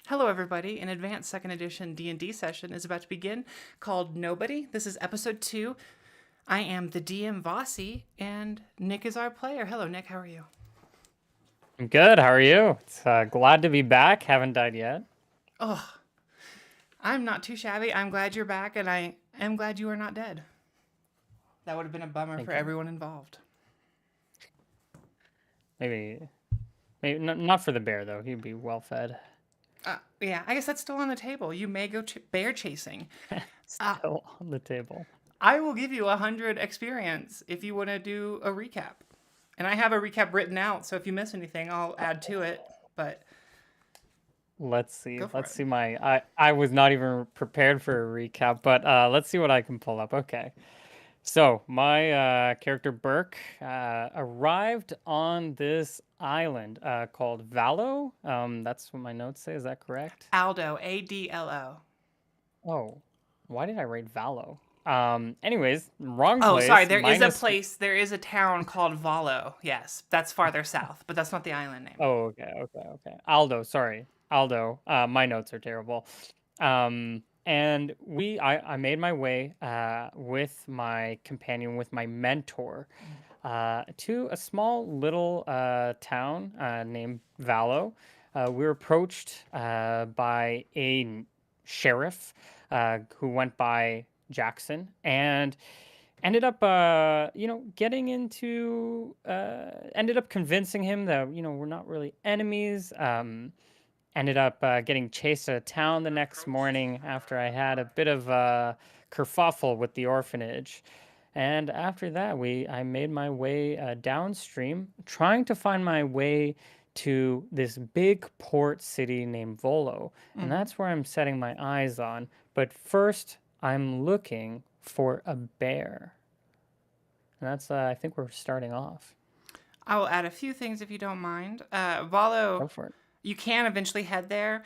Hello, everybody. An advanced second edition D&D session is about to begin called Nobody. This is episode 2. I am the DM Vossi, and Nick is our player. Hello, Nick. How are you? I'm good. How are you? It's glad to be back. Haven't died yet. Oh, I'm not too shabby. I'm glad you're back, and I am glad you are not dead. That would have been a bummer Thank for you. everyone involved. Maybe not for the bear though. He'd be well fed. Yeah, I guess that's still on the table. You may go bear chasing. Still on the table. I will give you 100 experience if you want to do a recap. And I have a recap written out, so if you miss anything, I'll add to it. But Let's see. go for Let's it. see I was not even prepared for a recap, but let's see what I can pull up. Okay. So my character Burke arrived on this island called Valo. That's what my notes say. Is that correct? Aldo, ADLO. Oh, why did I write Valo? Anyways, wrong Oh, place. sorry. There is a minus... place. There is a town called Valo. Yes, that's farther south, but that's not the island name. Oh, okay. Aldo, sorry. Aldo. My notes are terrible. And I made my way with my companion, with my mentor, to a small little town named Valo. We were approached by a sheriff who went by Jackson and ended up ended up convincing him that we're not really enemies. Ended up getting chased out of town the next morning after I had a bit of a kerfuffle with the orphanage. And after that, I made my way downstream, trying to find my way to this big port city named Volo. And that's where I'm setting my eyes on. But first, I'm looking for a bear. And that's, I think we're starting off. I will add a few things if you don't mind. Go Valo, for it. you can eventually head there.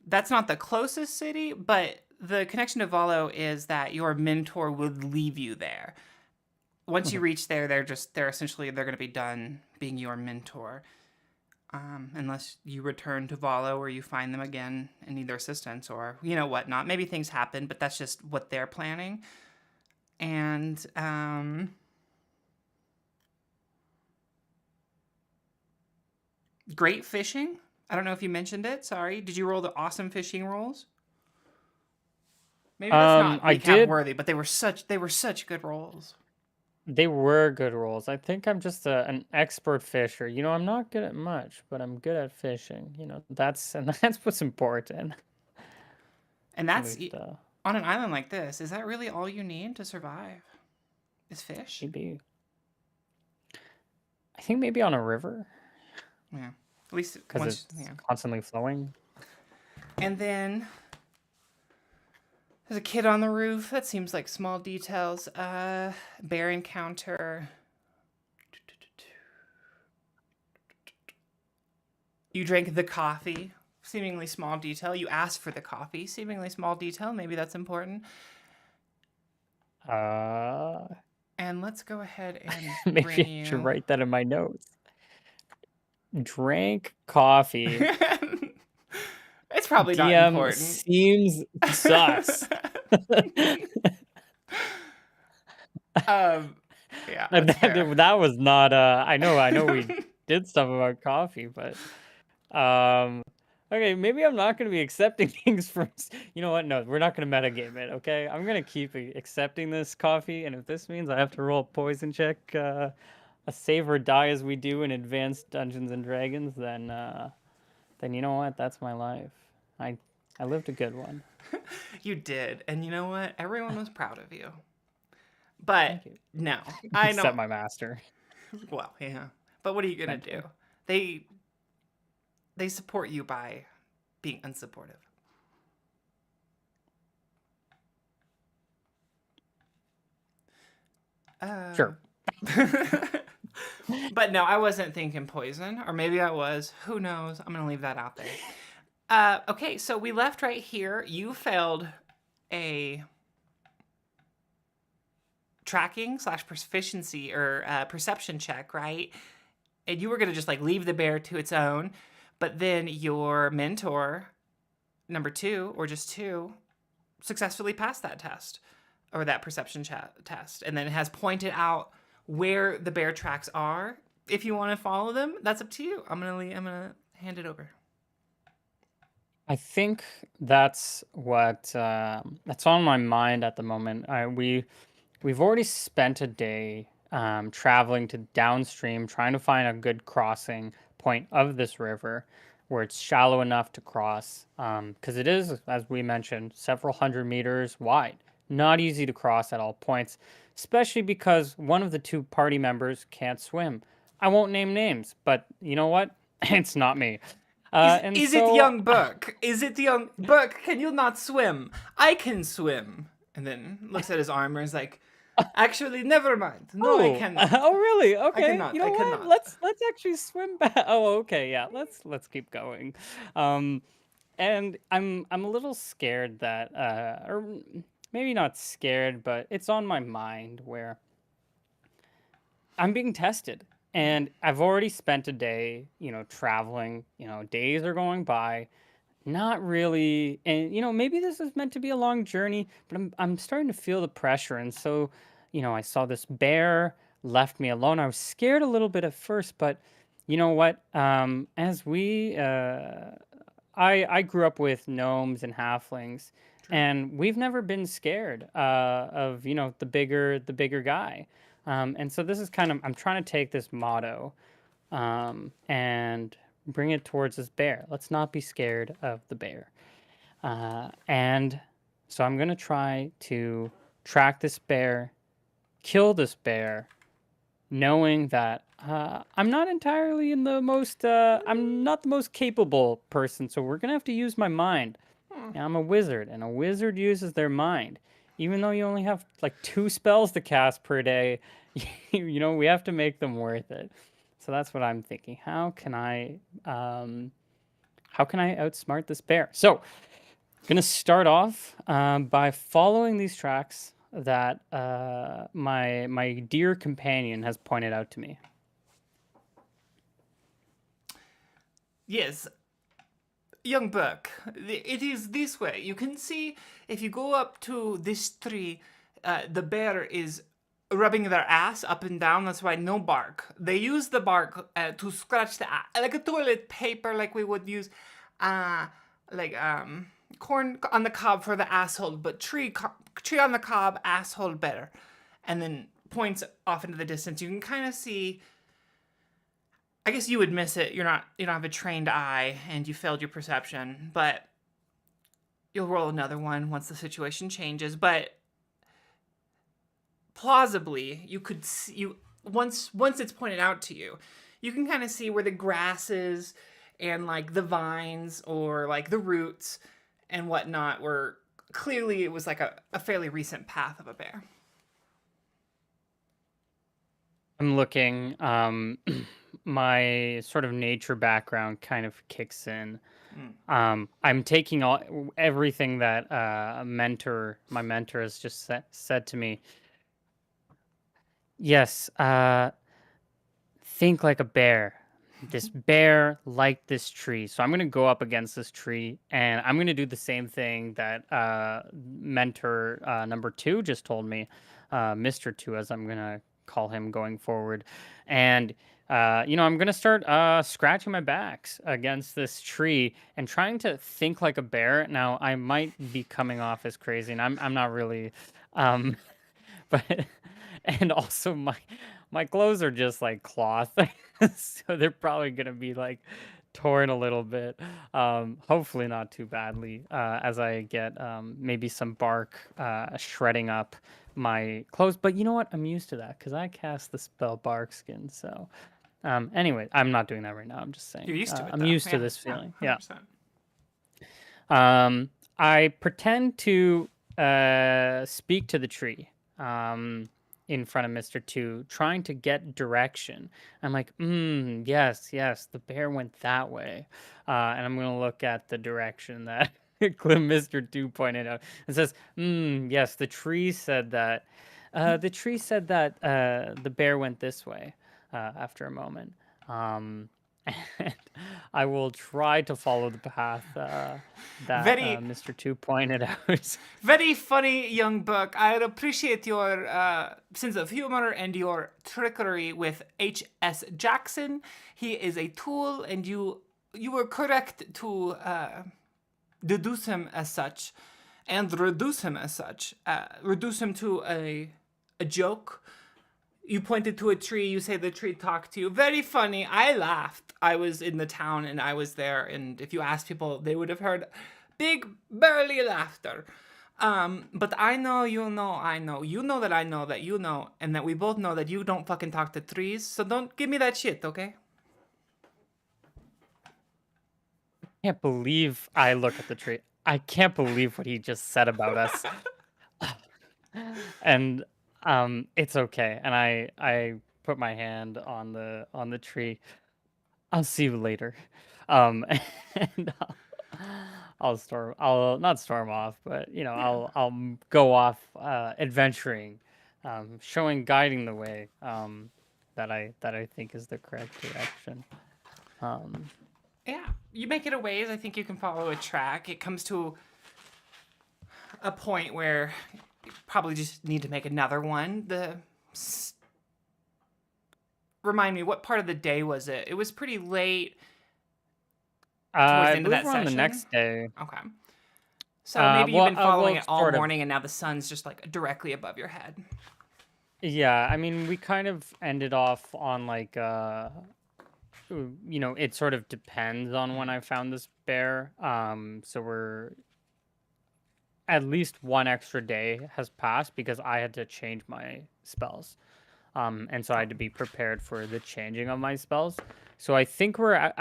That's not the closest city, but the connection to Valo is that your mentor would leave you there. Once you reach there, they're going to be done being your mentor. Unless you return to Valo or you find them again and need their assistance or, whatnot. Maybe things happen, but that's just what they're planning. And, great fishing. I don't know if you mentioned it. Sorry. Did you roll the awesome fishing rolls? Maybe that's not recap worthy, but they were such good rolls. They were good rolls. I think I'm just an expert fisher. I'm not good at much, but I'm good at fishing. That's what's important. And that's on an island like this. Is that really all you need to survive? Is fish? Maybe. I think maybe on a river. Yeah. At least because it's constantly flowing. And then there's a kid on the roof. That seems like small details. Bear encounter. You drank the coffee. Seemingly small detail. You asked for the coffee. Seemingly small detail. Maybe that's important. And let's go ahead and maybe I should write that in my notes. Drank coffee. It's probably not important. Seems sus. Yeah. That was not. I know we did stuff about coffee, but okay, maybe I'm not going to be accepting things from. You know what? No, we're not going to metagame it. Okay, I'm going to keep accepting this coffee, and if this means I have to roll a poison check, a save or die as we do in advanced Dungeons and Dragons, then you know what? That's my life. I lived a good one. You did. And you know what? Everyone was proud of you. But Thank you. no, I Except don't. my master. Well, yeah. But what are you going to do? Mentor. They they support you by being unsupportive. Uh Sure. But no, I wasn't thinking poison, or maybe I was. Who knows? I'm gonna leave that out there. Okay, so we left right here. You failed a tracking slash proficiency or perception check, right? And you were gonna just like leave the bear to its own, but then your mentor, number two or just two, successfully passed that test or that perception test, and then it has pointed out where the bear tracks are. If you want to follow them, that's up to you. I'm gonna hand it over. I think that's what that's on my mind at the moment. We've already spent a day traveling to downstream, trying to find a good crossing point of this river where it's shallow enough to cross. Because it is, as we mentioned, several hundred meters wide. Not easy to cross at all points, especially because one of the two party members can't swim. I won't name names, but you know what? It's not me. And Is it so young Burke? Is it the young Burke? Can you not swim? I can swim. And then looks at his armor and is like, actually, never mind. No, I Oh, cannot. oh really? I Okay. You cannot. I know what? cannot. Let's actually swim back. Oh, okay. Yeah. Let's keep going. Um, and I'm a little scared that or maybe not scared, but it's on my mind where I'm being tested. And I've already spent a day, traveling, days are going by, not really, and maybe this is meant to be a long journey, but I'm starting to feel the pressure. And so, I saw this bear left me alone. I was scared a little bit at first, but you know what? As we I grew up with gnomes and halflings, True. and we've never been scared of the bigger guy. And so this is kind of I'm trying to take this motto and bring it towards this bear. Let's not be scared of the bear. And so I'm gonna try to track this bear, kill this bear, knowing that I'm not entirely in the most I'm not the most capable person, so we're gonna have to use my mind. Hmm. And I'm a wizard, and a wizard uses their mind. Even though you only have like 2 spells to cast per day, we have to make them worth it. So that's what I'm thinking. How can I outsmart this bear? So I'm gonna start off by following these tracks that my dear companion has pointed out to me. Yes, young Burke. It is this way. You can see if you go up to this tree, the bear is rubbing their ass up and down. That's why no bark. They use the bark to scratch the ass, like a toilet paper, like we would use, uh, like corn on the cob for the asshole, but tree on the cob, asshole better. And then points off into the distance. You can kind of see. I guess you would miss it. You don't have a trained eye and you failed your perception, but you'll roll another one once the situation changes. But plausibly, you could see you once it's pointed out to you, you can kind of see where the grasses and like the vines or like the roots and whatnot were clearly it was like a fairly recent path of a bear. I'm looking. My sort of nature background kind of kicks in. I'm taking everything that my mentor has just said to me. Yes, think like a bear. This bear liked this tree. So I'm going to go up against this tree and I'm going to do the same thing that mentor number 2 just told me, Mr. 2, as I'm going to call him going forward. And, I'm going to start scratching my backs against this tree and trying to think like a bear. Now, I might be coming off as crazy and I'm not really, but, and also my clothes are just like cloth, so they're probably gonna be like torn a little bit. Hopefully not too badly. As I get maybe some bark shredding up my clothes. But you know what? I'm used to that because I cast the spell bark skin. So anyway, I'm not doing that right now. I'm just You're saying. used to it I'm though. used to Yeah, this yeah, feeling. Yeah. 100%. I pretend to speak to the tree in front of Mr. Two, trying to get direction. I'm like, yes, yes, the bear went that way. And I'm going to look at the direction that Mr. Two pointed out. It says, yes, the tree said that. The tree said that the bear went this way after a moment. And I will try to follow the path that Very, Mr. Two pointed out. very funny, young Buck. I appreciate your sense of humor and your trickery with H.S. Jackson. He is a tool, and you were correct to deduce him as such, and reduce him as such. Reduce him to a joke. You pointed to a tree. You say the tree talked to you. Very funny. I laughed. I was in the town and I was there. And if you asked people, they would have heard big, burly laughter. But I know, you know, I know. You know that I know that you know. And that we both know that you don't fucking talk to trees. So don't give me that shit, okay? Can't believe I look at the tree. I can't believe what he just said about us. And it's okay. And I put my hand on the tree. I'll see you later. And I'll not storm off, but you know, Yeah. I'll go off adventuring, guiding the way that I think is the correct direction. Yeah. You make it a ways. I think you can follow a track. It comes to a point where you probably just need to make another one. Remind me, what part of the day was it? It was pretty late towards the I end of believe that we're on the session. next day. Okay. So maybe you've been following well, it all sort of. morning, and now the sun's just like directly above your head. Yeah, I mean, we kind of ended off on like you know, it sort of depends on when I found this bear. So we're at least one extra day has passed because I had to change my spells. And so I had to be prepared for the changing of my spells. So I think we're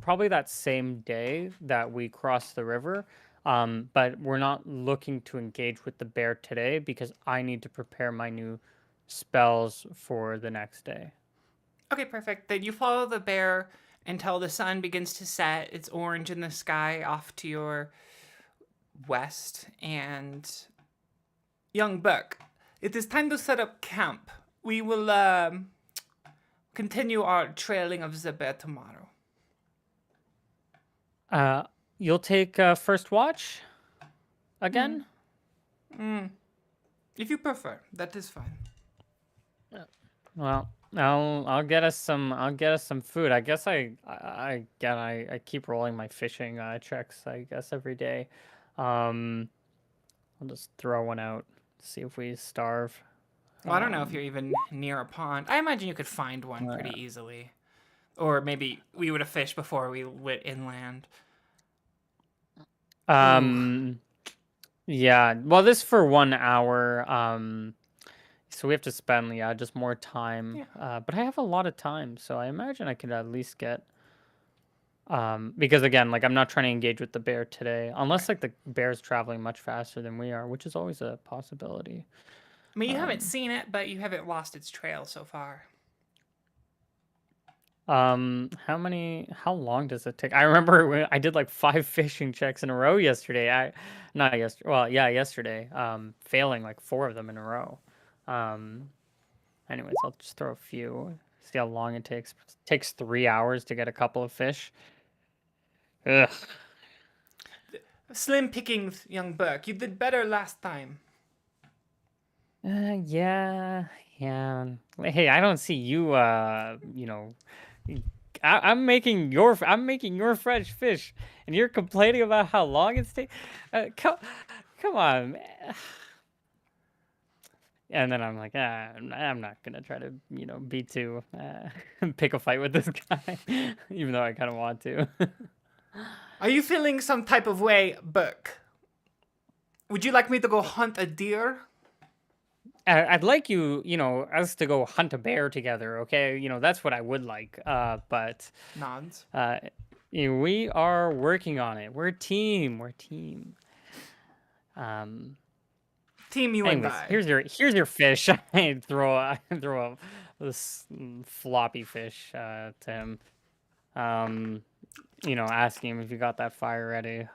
probably that same day that we crossed the river. But we're not looking to engage with the bear today because I need to prepare my new spells for the next day. Okay, perfect. Then you follow the bear until the sun begins to set. It's orange in the sky off to your west. And young Buck, it is time to set up camp. We will continue our trailing of the bear tomorrow. You'll take first watch again? If you prefer, that is fine. Well, I'll get us some food. I guess I keep rolling my fishing checks, I guess, every day. I'll just throw one out, see if we starve. Well, I don't know if you're even near a pond. I imagine you could find one pretty easily. Or maybe we would have fished before we went inland. Yeah. Well, this for 1 hour. So we have to spend just more time. Yeah. But I have a lot of time, so I imagine I could at least get because again, like I'm not trying to engage with the bear today, unless like the bear's traveling much faster than we are, which is always a possibility. I mean, you haven't seen it, but you haven't lost its trail so far. How long does it take? I remember when I did like 5 fishing checks in a row yesterday. Yesterday. Failing like 4 of them in a row. Anyways, I'll just throw a few. See how long it takes. It takes 3 hours to get a couple of fish. Ugh. Slim pickings, young Burke. You did better last time. Yeah. Hey, I don't see you. I'm making your fresh fish, and you're complaining about how long it's taking. Come on. And then I'm like, I'm not gonna try to, be too pick a fight with this guy, even though I kind of want to. Are you feeling some type of way, Burke? Would you like me to go hunt a deer? I'd like us to go hunt a bear together, okay? That's what I would like. But Nods. we are working on it. We're a team. We're a team. Team you and Anyways, I. here's your fish. I throw this floppy fish to him. Asking him if you got that fire ready.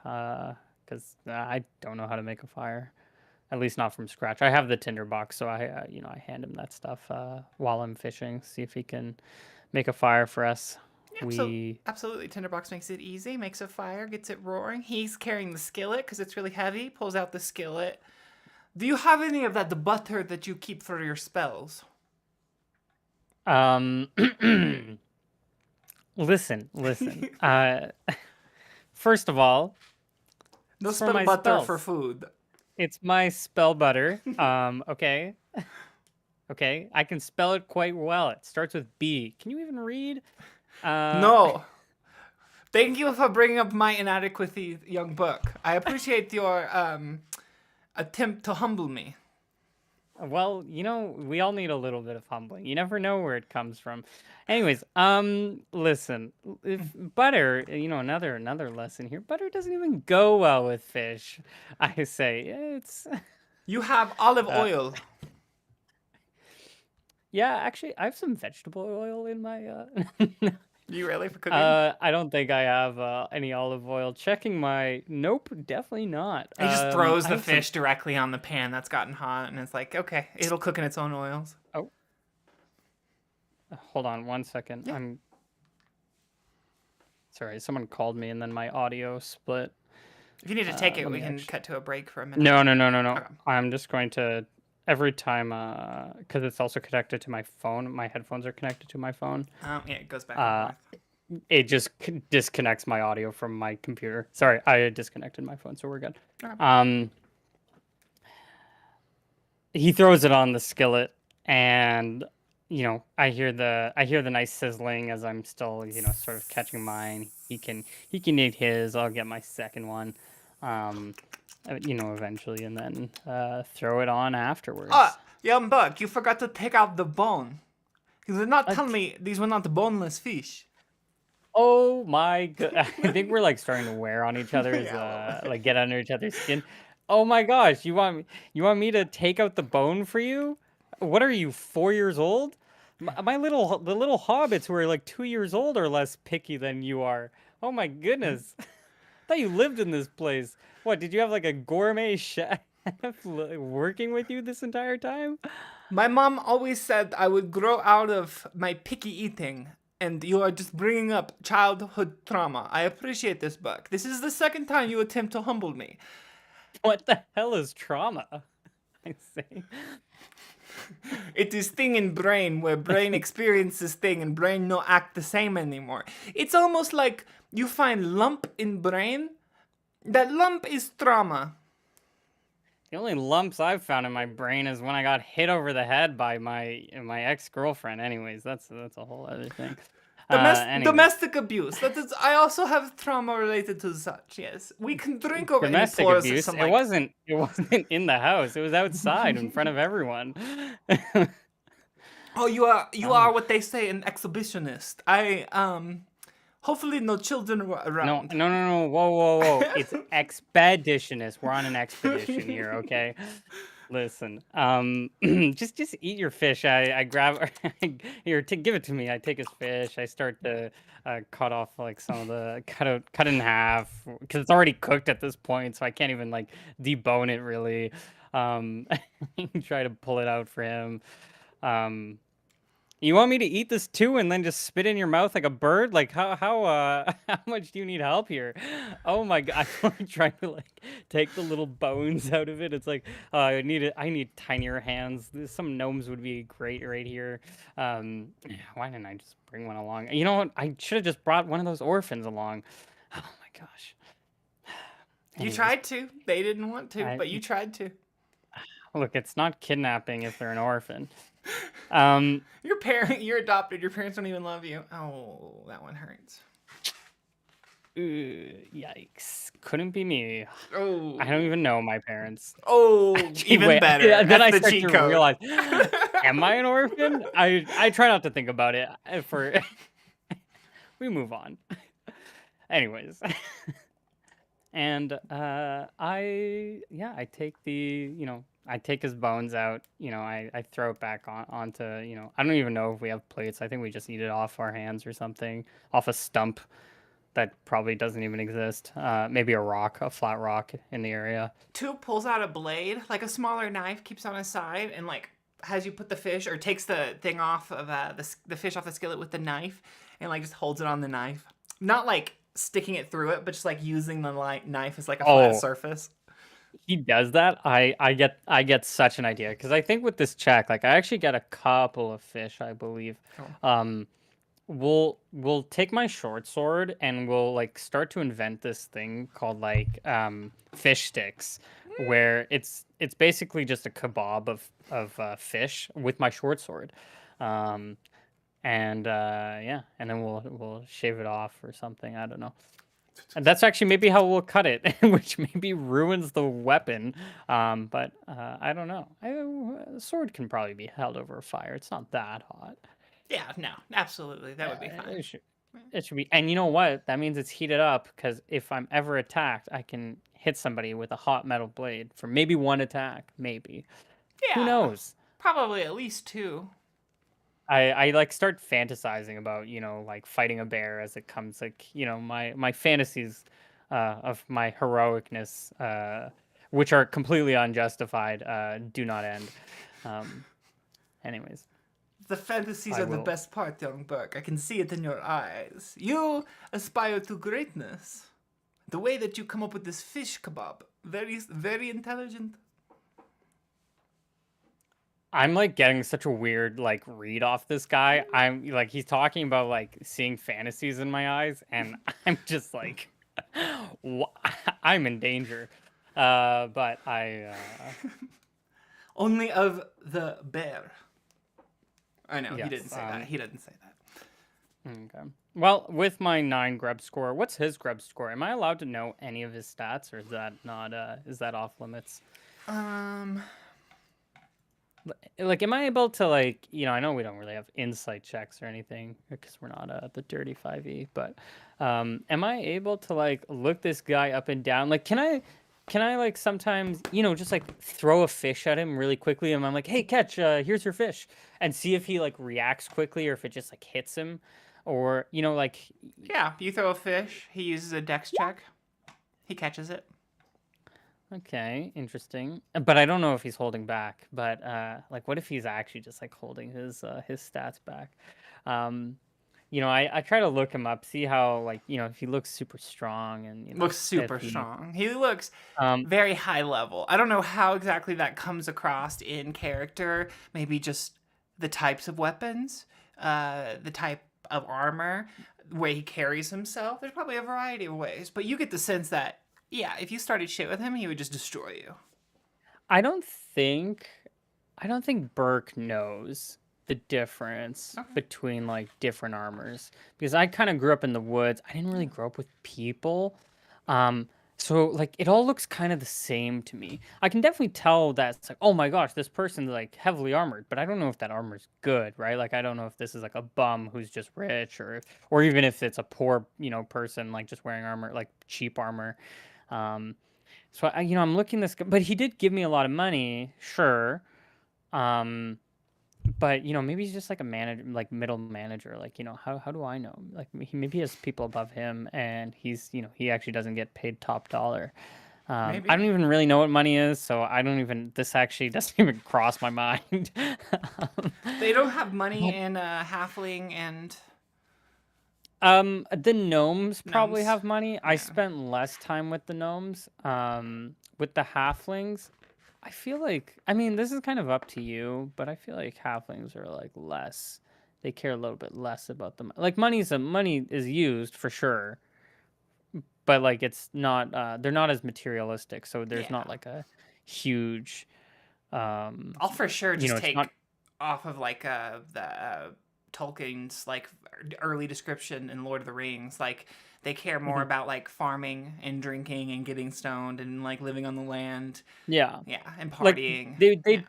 Because I don't know how to make a fire. At least not from scratch. I have the tinderbox, so I hand him that stuff while I'm fishing. See if he can make a fire for us. Yeah, absolutely. Tinderbox makes it easy, makes a fire, gets it roaring. He's carrying the skillet because it's really heavy. Pulls out the skillet. Do you have any of that butter that you keep for your spells? Listen. First of all, No it's for spell my butter spells. for food. It's my spell butter. Okay. Okay, I can spell it quite well. It starts with B. Can you even read? No. Thank you for bringing up my inadequacy, young Burke. I appreciate your attempt to humble me. Well, we all need a little bit of humbling. You never know where it comes from. Anyways, listen, if butter, another lesson here. Butter doesn't even go well with fish. I say it's. You have olive oil. Yeah, actually, I have some vegetable oil in my. You really for cooking? I don't think I have any olive oil. Checking my. Nope, definitely not. He just throws I the have fish directly on the pan that's gotten hot, and it's like, okay, it'll cook in its own oils. Oh. Hold on 1 second. Yeah. I'm sorry. Someone called me, and then my audio split. If you need to take it, we can cut to a break for a minute. No. Okay. I'm just going to every time because it's also connected to my phone. My headphones are connected to my phone. Yeah, it goes back and forth. It just disconnects my audio from my computer. Sorry, I disconnected my phone, so we're good. Okay. He throws it on the skillet, and I hear the nice sizzling as I'm still sort of catching mine. He can eat his. I'll get my second one. Eventually, and then throw it on afterwards. Young Buck, you forgot to take out the bone. You did not tell me these were not boneless fish. Oh my god! I think we're starting to wear on each other's, get under each other's skin. Oh my gosh! You want me to take out the bone for you? What are you, 4 years old? The little hobbits who are 2 years old are less picky than you are. Oh my goodness! I thought you lived in this place. What, did you have a gourmet chef working with you this entire time? My mom always said I would grow out of my picky eating, and you are just bringing up childhood trauma. I appreciate this, Buck. This is the second time you attempt to humble me. What the hell is trauma? I say. It is thing in brain where brain experiences thing and brain no act the same anymore. It's almost like you find lump in brain. That lump is trauma. The only lumps I've found in my brain is when I got hit over the head by my ex-girlfriend. Anyways, that's a whole other thing. Domestic abuse. That is. I also have trauma related to such. Yes, we can drink over domestic any abuse. It wasn't in the house. It was outside in front of everyone. Oh, you are what they say, an exhibitionist. Hopefully no children were around. No. Whoa. It's expeditionist. We're on an expedition here, okay? Listen, just eat your fish. I grab here. Give it to me. I take his fish. I start to cut off some of the cut in half because it's already cooked at this point, so I can't even debone it really. Try to pull it out for him. You want me to eat this too and then just spit in your mouth like a bird? How much do you need help here? Oh my god, I'm trying to take the little bones out of it. It's I need tinier hands. Some gnomes would be great right here. Why didn't I just bring one along? You know what? I should have just brought one of those orphans along. Oh my gosh. You tried to. They didn't want to, but you tried to. Look, it's not kidnapping if they're an orphan. Um, You're adopted. Your parents don't even love you. Oh, that one hurts. Yikes. Couldn't be me. I don't Oh, even know my parents. oh, Actually, even wait. Yeah, better. then That's I the start cheat to code. realize, am I an orphan? I try not to think about it. For we move on. Anyways, and I take I take his bones out. I throw it back onto. I don't even know if we have plates. I think we just eat it off our hands or something, off a stump that probably doesn't even exist. Maybe a flat rock in the area. Two pulls out a blade, like a smaller knife, keeps on his side, and like has you put the fish or takes the thing off of the fish off the skillet with the knife, and like just holds it on the knife. Not like sticking it through it, but just like using the knife as like a flat Oh, surface. he does that. I get such an idea because I think with this check, like I actually get a couple of fish, I believe. Oh. Um, we'll take my short sword and we'll like start to invent this thing called like fish sticks, where it's basically just a kebab of fish with my short sword. Um, and yeah, and then we'll shave it off or something. I don't know. And that's actually maybe how we'll cut it, which maybe ruins the weapon. But I don't know. The sword can probably be held over a fire. It's not that hot. Yeah, no, absolutely, that would be Uh, fine. it should, it should be. And you know what? That means it's heated up because if I'm ever attacked, I can hit somebody with a hot metal blade for maybe one attack. Maybe. Who Yeah, knows? probably at least two. I like start fantasizing about like fighting a bear as it comes, like my fantasies of my heroicness, which are completely unjustified, do not end. um Anyways, The fantasies I are the will. best part, young Burke. I can see it in your eyes. You aspire to greatness. The way that you come up with this fish kebab, very, very intelligent. I'm like getting such a weird like read off this guy. I'm like he's talking about like seeing fantasies in my eyes, and I'm just like, I'm in danger. But Only of the bear. I know, he didn't yes. say that. He didn't say that. Okay. Well, with my 9 grub score, what's his grub score? Am I allowed to know any of his stats, or is that not is that off limits? Um, Like, am I able to like, I know we don't really have insight checks or anything because we're not the dirty 5e, but am I able to like look this guy up and down? Like, can I like sometimes, just like throw a fish at him really quickly and I'm like, "Hey, catch, here's your fish." And see if he like reacts quickly or if it just like hits him or, like. yeah, you throw a fish, he uses a dex check, he catches it. Okay, interesting. But I don't know if he's holding back. But like, what if he's actually just like holding his stats back? Um, I try to look him up, see how like if he looks super strong and Looks if super he strong. He looks um very high level. I don't know how exactly that comes across in character. Maybe just the types of weapons, the type of armor, the way he carries himself. There's probably a variety of ways, but you get the sense that yeah, if you started shit with him, he would just destroy you. I don't think I don't think Burke knows the difference Okay. between like different armors because I kind of grew up in the woods. I didn't really grow up with people. Um, so like it all looks kind of the same to me. I can definitely tell that it's like, oh my gosh, this person's like heavily armored, but I don't know if that armor's good, right? Like I don't know if this is like a bum who's just rich or even if it's a poor, person like just wearing armor, like cheap armor. Um, so I'm looking this, but he did give me a lot of money, sure. Um, but maybe he's just like a manager, like middle manager. Like how do I know? Like maybe he has people above him, and he's he actually doesn't get paid top dollar. I Maybe. don't even really know what money is, so I don't even. This actually doesn't even cross my mind. They don't have money But, in halfling and the gnomes probably gnomes. have money. I Yeah. spent less time with the gnomes. With the halflings, I feel like, I mean, this is kind of up to you, but I feel like halflings are like less. They care a little bit less about them. Like money is used for sure, but like it's not. They're not as materialistic, so there's not Yeah. like a huge. Um, I'll for sure just it's not. take off of like the Tolkien's like early description in Lord of the Rings. Like they care more Mhm. about like farming and drinking and getting stoned and like living on the land. Yeah, Yeah, and like partying. Yeah,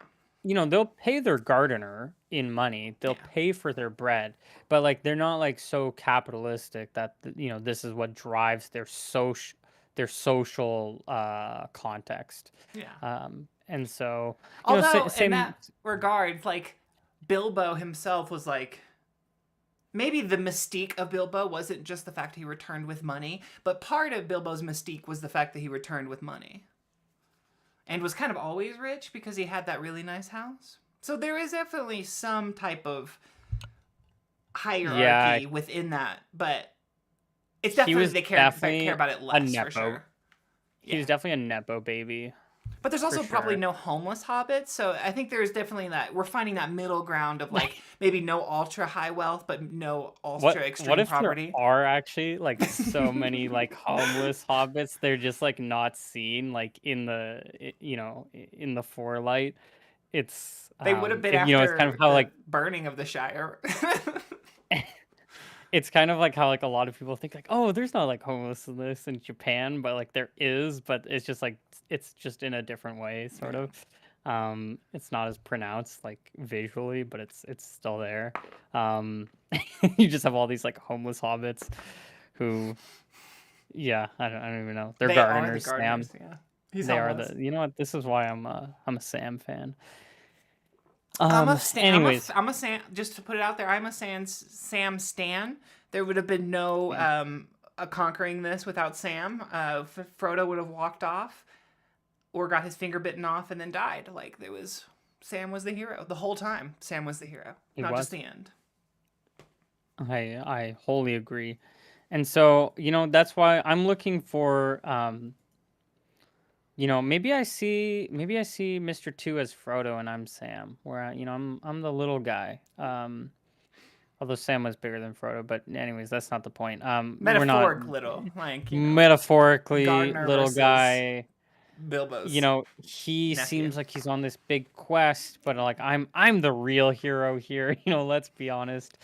they'll pay their gardener in money. They'll yeah, pay for their bread, but like they're not like so capitalistic that this is what drives their social context. yeah. And so Although in same. that regard, like Bilbo himself was like maybe the mystique of Bilbo wasn't just the fact he returned with money, but part of Bilbo's mystique was the fact that he returned with money and was kind of always rich because he had that really nice house. So there is definitely some type of Yeah, hierarchy within that, but it's he definitely was they care definitely about it a less for nepo. sure. He Yeah. was definitely a nepo baby But there's for also probably sure. no homeless hobbits, so I think there's definitely that we're finding that middle ground of like maybe no ultra high wealth, but no ultra What extreme if there poverty. are actually like so many like homeless hobbits? They're just like not seen like in the forelight. It's They would have been it's kind of after how the like burning of the Shire. it's kind of like how like a lot of people think like, oh, there's not like homelessness in Japan, but like there is, but it's just like it's just in a different way, sort Yeah. of. It's not as pronounced like visually, but it's still there. Um, you just have all these like homeless hobbits who, yeah, I don't even know. They're They are the gardeners, Sam. gardeners, yeah. He's They are homeless. the. You know what? This is why I'm a Sam fan. Anyways, I'm a Sam. Just to put it out there, I'm a Sam Stan. There would have been no Sam. conquering this without Sam. Frodo would have walked off or got his finger bitten off and then died. Like there was Sam was the hero the whole time. Sam was the hero, He not just was. the end. I wholly agree. And so, that's why I'm looking for maybe I see Mr. 2 as Frodo and I'm Sam, where I'm the little guy. Although Sam was bigger than Frodo, but anyways, that's not the point. We're not Metaphoric little, like metaphorically Gardner little versus guy. Bilbo's He nephew. seems like he's on this big quest, but like I'm the real hero here, let's be honest.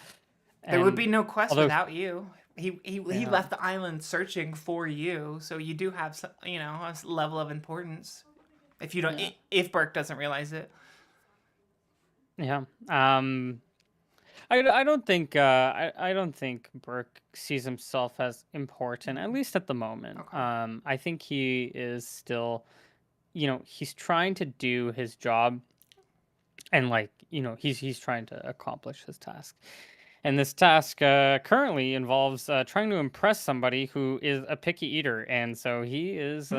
There would And be no quest although without you. He yeah, left the island searching for you, so you do have some, a level of importance. If you don't, yeah, if Burke doesn't realize it, yeah. I don't think I don't think Burke sees himself as important, at least at the moment. okay. I think he is still, he's trying to do his job, and like he's trying to accomplish his task. And this task currently involves trying to impress somebody who is a picky eater, and so he is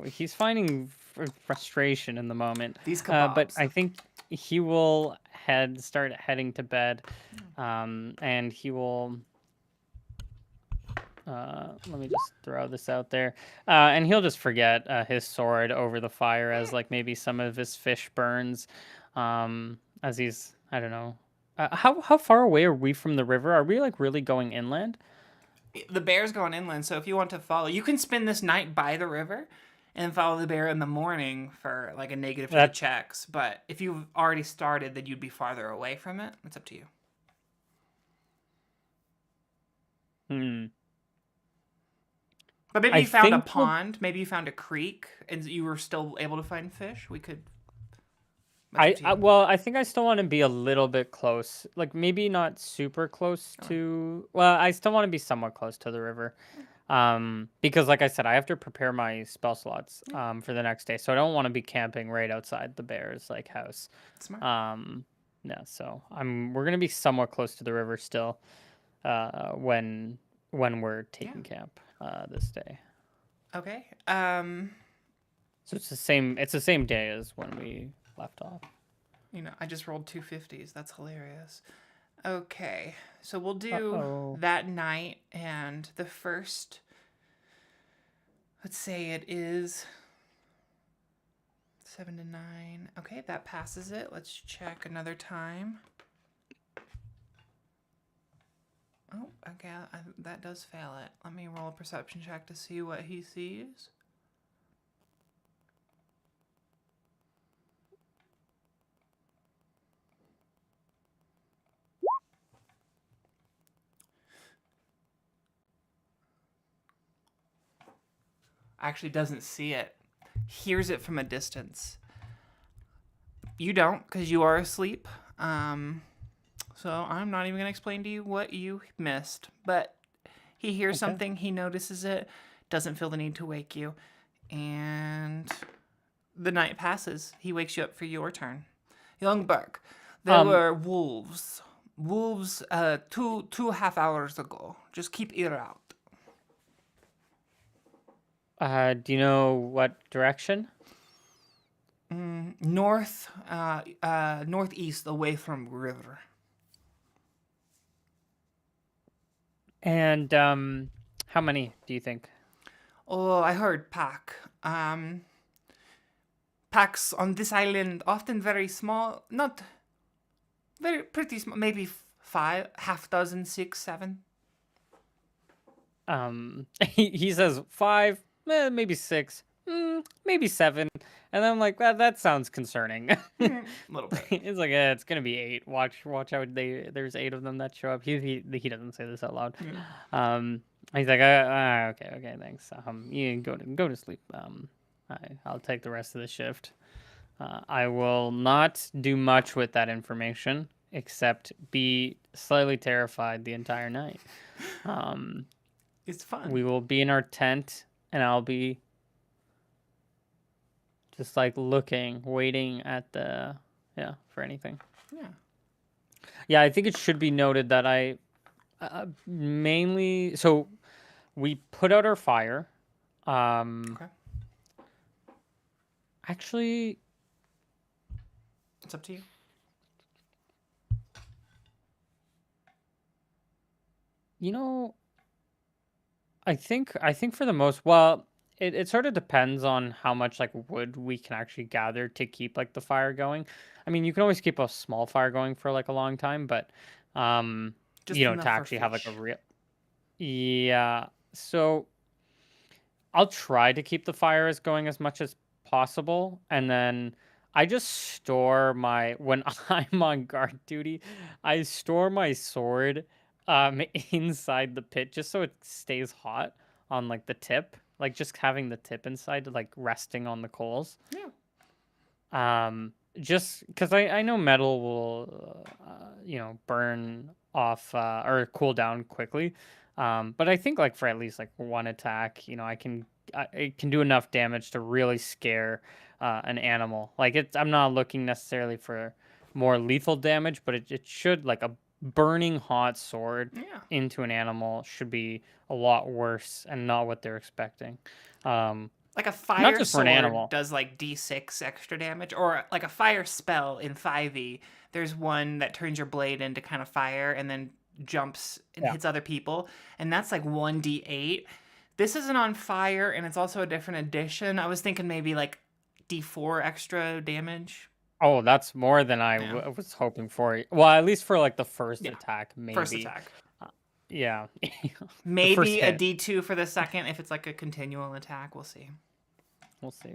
he's finding frustration in the moment. These But kebabs. I think he will start heading to bed, and he will. Let me just throw this out there, and he'll just forget his sword over the fire as like maybe some of his fish burns, as he's I don't know. How far away are we from the river? Are we like really going inland? The bear's going inland, so if you want to follow, you can spend this night by the river and follow the bear in the morning for like a negative to the That checks. But if you've already started, then you'd be farther away from it. It's up to you. hmm. But maybe I you found a think we'll pond, maybe you found a creek, and you were still able to find fish. We could. That's up to you. well, I think I still want to be a little bit close. Like maybe not super close Okay. to well, I still want to be somewhat close to the river. Because like I said, I have to prepare my spell slots for the next day. So I don't want to be camping right outside the bear's like house. Smart. Yeah, so we're gonna be somewhat close to the river still, when we're Yeah. taking camp this day. Okay. So it's the same day as when we left off. I just rolled 250s. That's hilarious. Okay. So we'll do Uh-oh. that night and the first, let's say it is 7 to 9. Okay, that passes it. Let's check another time. Oh, okay, that does fail it. Let me roll a perception check to see what he sees. actually doesn't see it, hears it from a distance. You don't, because you are asleep. So I'm not even going to explain to you what you missed. But he hears Okay. something, he notices it, doesn't feel the need to wake you. And the night passes. He wakes you up for your turn. Young Burke, there Um, were wolves. Wolves, two half hours ago. Just keep ear out. do you know what direction? Northeast away from river. And how many do you think? Oh, I heard pack. Packs on this island often very small, not very pretty small, maybe five, half dozen, six, seven. He says five, maybe six, maybe seven, and I'm like, that sounds concerning. A little bit. It's like, it's gonna be eight. Watch out. There's eight of them that show up. He doesn't say this out loud. Yeah. He's like, okay, thanks. You go to sleep. I'll take the rest of the shift. I will not do much with that information except be slightly terrified the entire night. It's fun. We will be in our tent, and I'll be just like looking, waiting at for anything. Yeah. Yeah, I think it should be noted that I mainly, so we put out our fire. Okay. Actually, It's up to you. you know, I think for the most, well, it sort of depends on how much like wood we can actually gather to keep like the fire going. I mean, you can always keep a small fire going for like a long time, but Just to enough for actually have like a fish. real, yeah. So I'll try to keep the fires going as much as possible, and then I just store my when I'm on guard duty, I store my sword inside the pit just so it stays hot on like the tip, like just having the tip inside like resting on the coals. Yeah. Just because I know metal will burn off or cool down quickly. But I think like for at least like one attack, it can do enough damage to really scare an animal. Like I'm not looking necessarily for more lethal damage, but it should like a burning hot sword Yeah. into an animal should be a lot worse and not what they're expecting. Um, Like a Not fire just for an sword animal. does like d6 extra damage, or like a fire spell in 5e. There's one that turns your blade into kind of fire and then jumps and Yeah. hits other people, and that's like 1d8. This isn't on fire, and it's also a different edition. I was thinking maybe like d4 extra damage. Oh, that's more than I Yeah. was hoping for. Well, at least for like the first Yeah. attack, First maybe. attack. Yeah. The first Maybe a hit. d2 for the second if it's like a continual attack. We'll see. We'll see.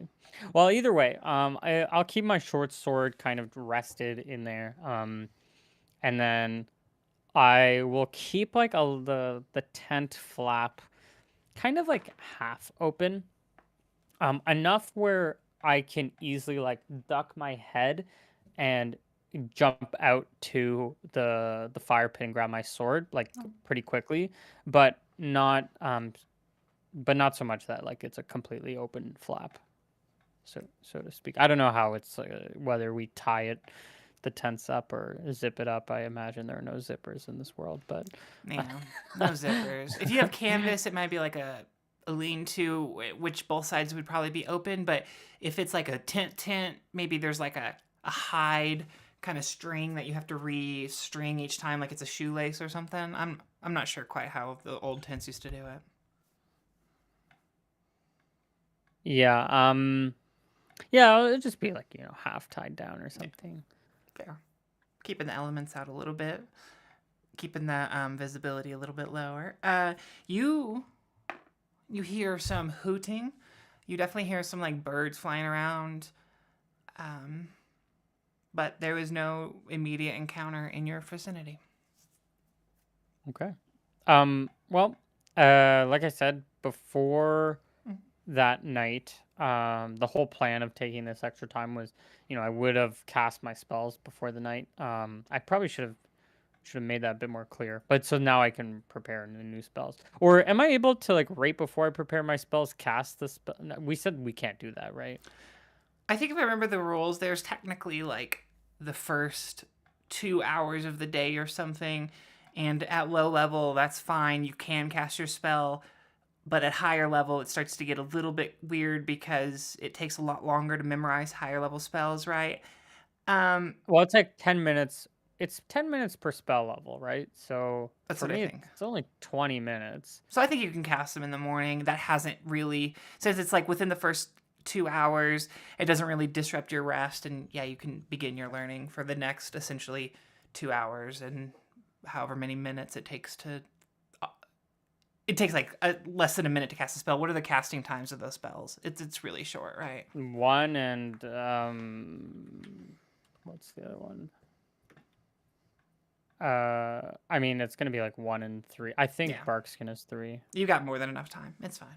Well, either way, I'll keep my short sword kind of rested in there. And then I will keep like the tent flap kind of like half open. Enough where I can easily like duck my head and jump out to the fire pit and grab my sword like pretty quickly, but not so much that like it's a completely open flap, so to speak. I don't know how it's whether we tie it the tents up or zip it up. I imagine there are no zippers in this world, but Yeah, no zippers. If you have canvas, it might be like a lean-to, which both sides would probably be open. But if it's like a tent, maybe there's like a hide kind of string that you have to re-string each time, like it's a shoelace or something. I'm not sure quite how the old tents used to do it. yeah, yeah, it'll just be like half tied down or something. Fair. Keeping the elements out a little bit, keeping the visibility a little bit lower. You hear some hooting. You definitely hear some like birds flying around. But there was no immediate encounter in your vicinity. Okay. Well, like I said before, that night. The whole plan of taking this extra time was, I would have cast my spells before the night. I probably should have made that a bit more clear. But so now I can prepare the new spells. Or am I able to, like, right before I prepare my spells cast the spell? No, we said we can't do that, right? I think if I remember the rules, there's technically like the first 2 hours of the day or something, and at low level, that's fine. You can cast your spell, but at higher level, it starts to get a little bit weird because it takes a lot longer to memorize higher level spells, right? Um, Well, it's like 10 minutes. It's 10 minutes per spell level, right? So that's for what I me, think. it's only 20 minutes. So I think you can cast them in the morning. That hasn't really, since it's like within the first 2 hours, it doesn't really disrupt your rest. And yeah, you can begin your learning for the next essentially 2 hours and however many minutes it takes to. It takes like less than a minute to cast a spell. What are the casting times of those spells? It's really short, right? One and what's the other one? I mean, it's gonna be like 1 and 3. I think Yeah, Barkskin is 3. you got more than enough time. It's fine.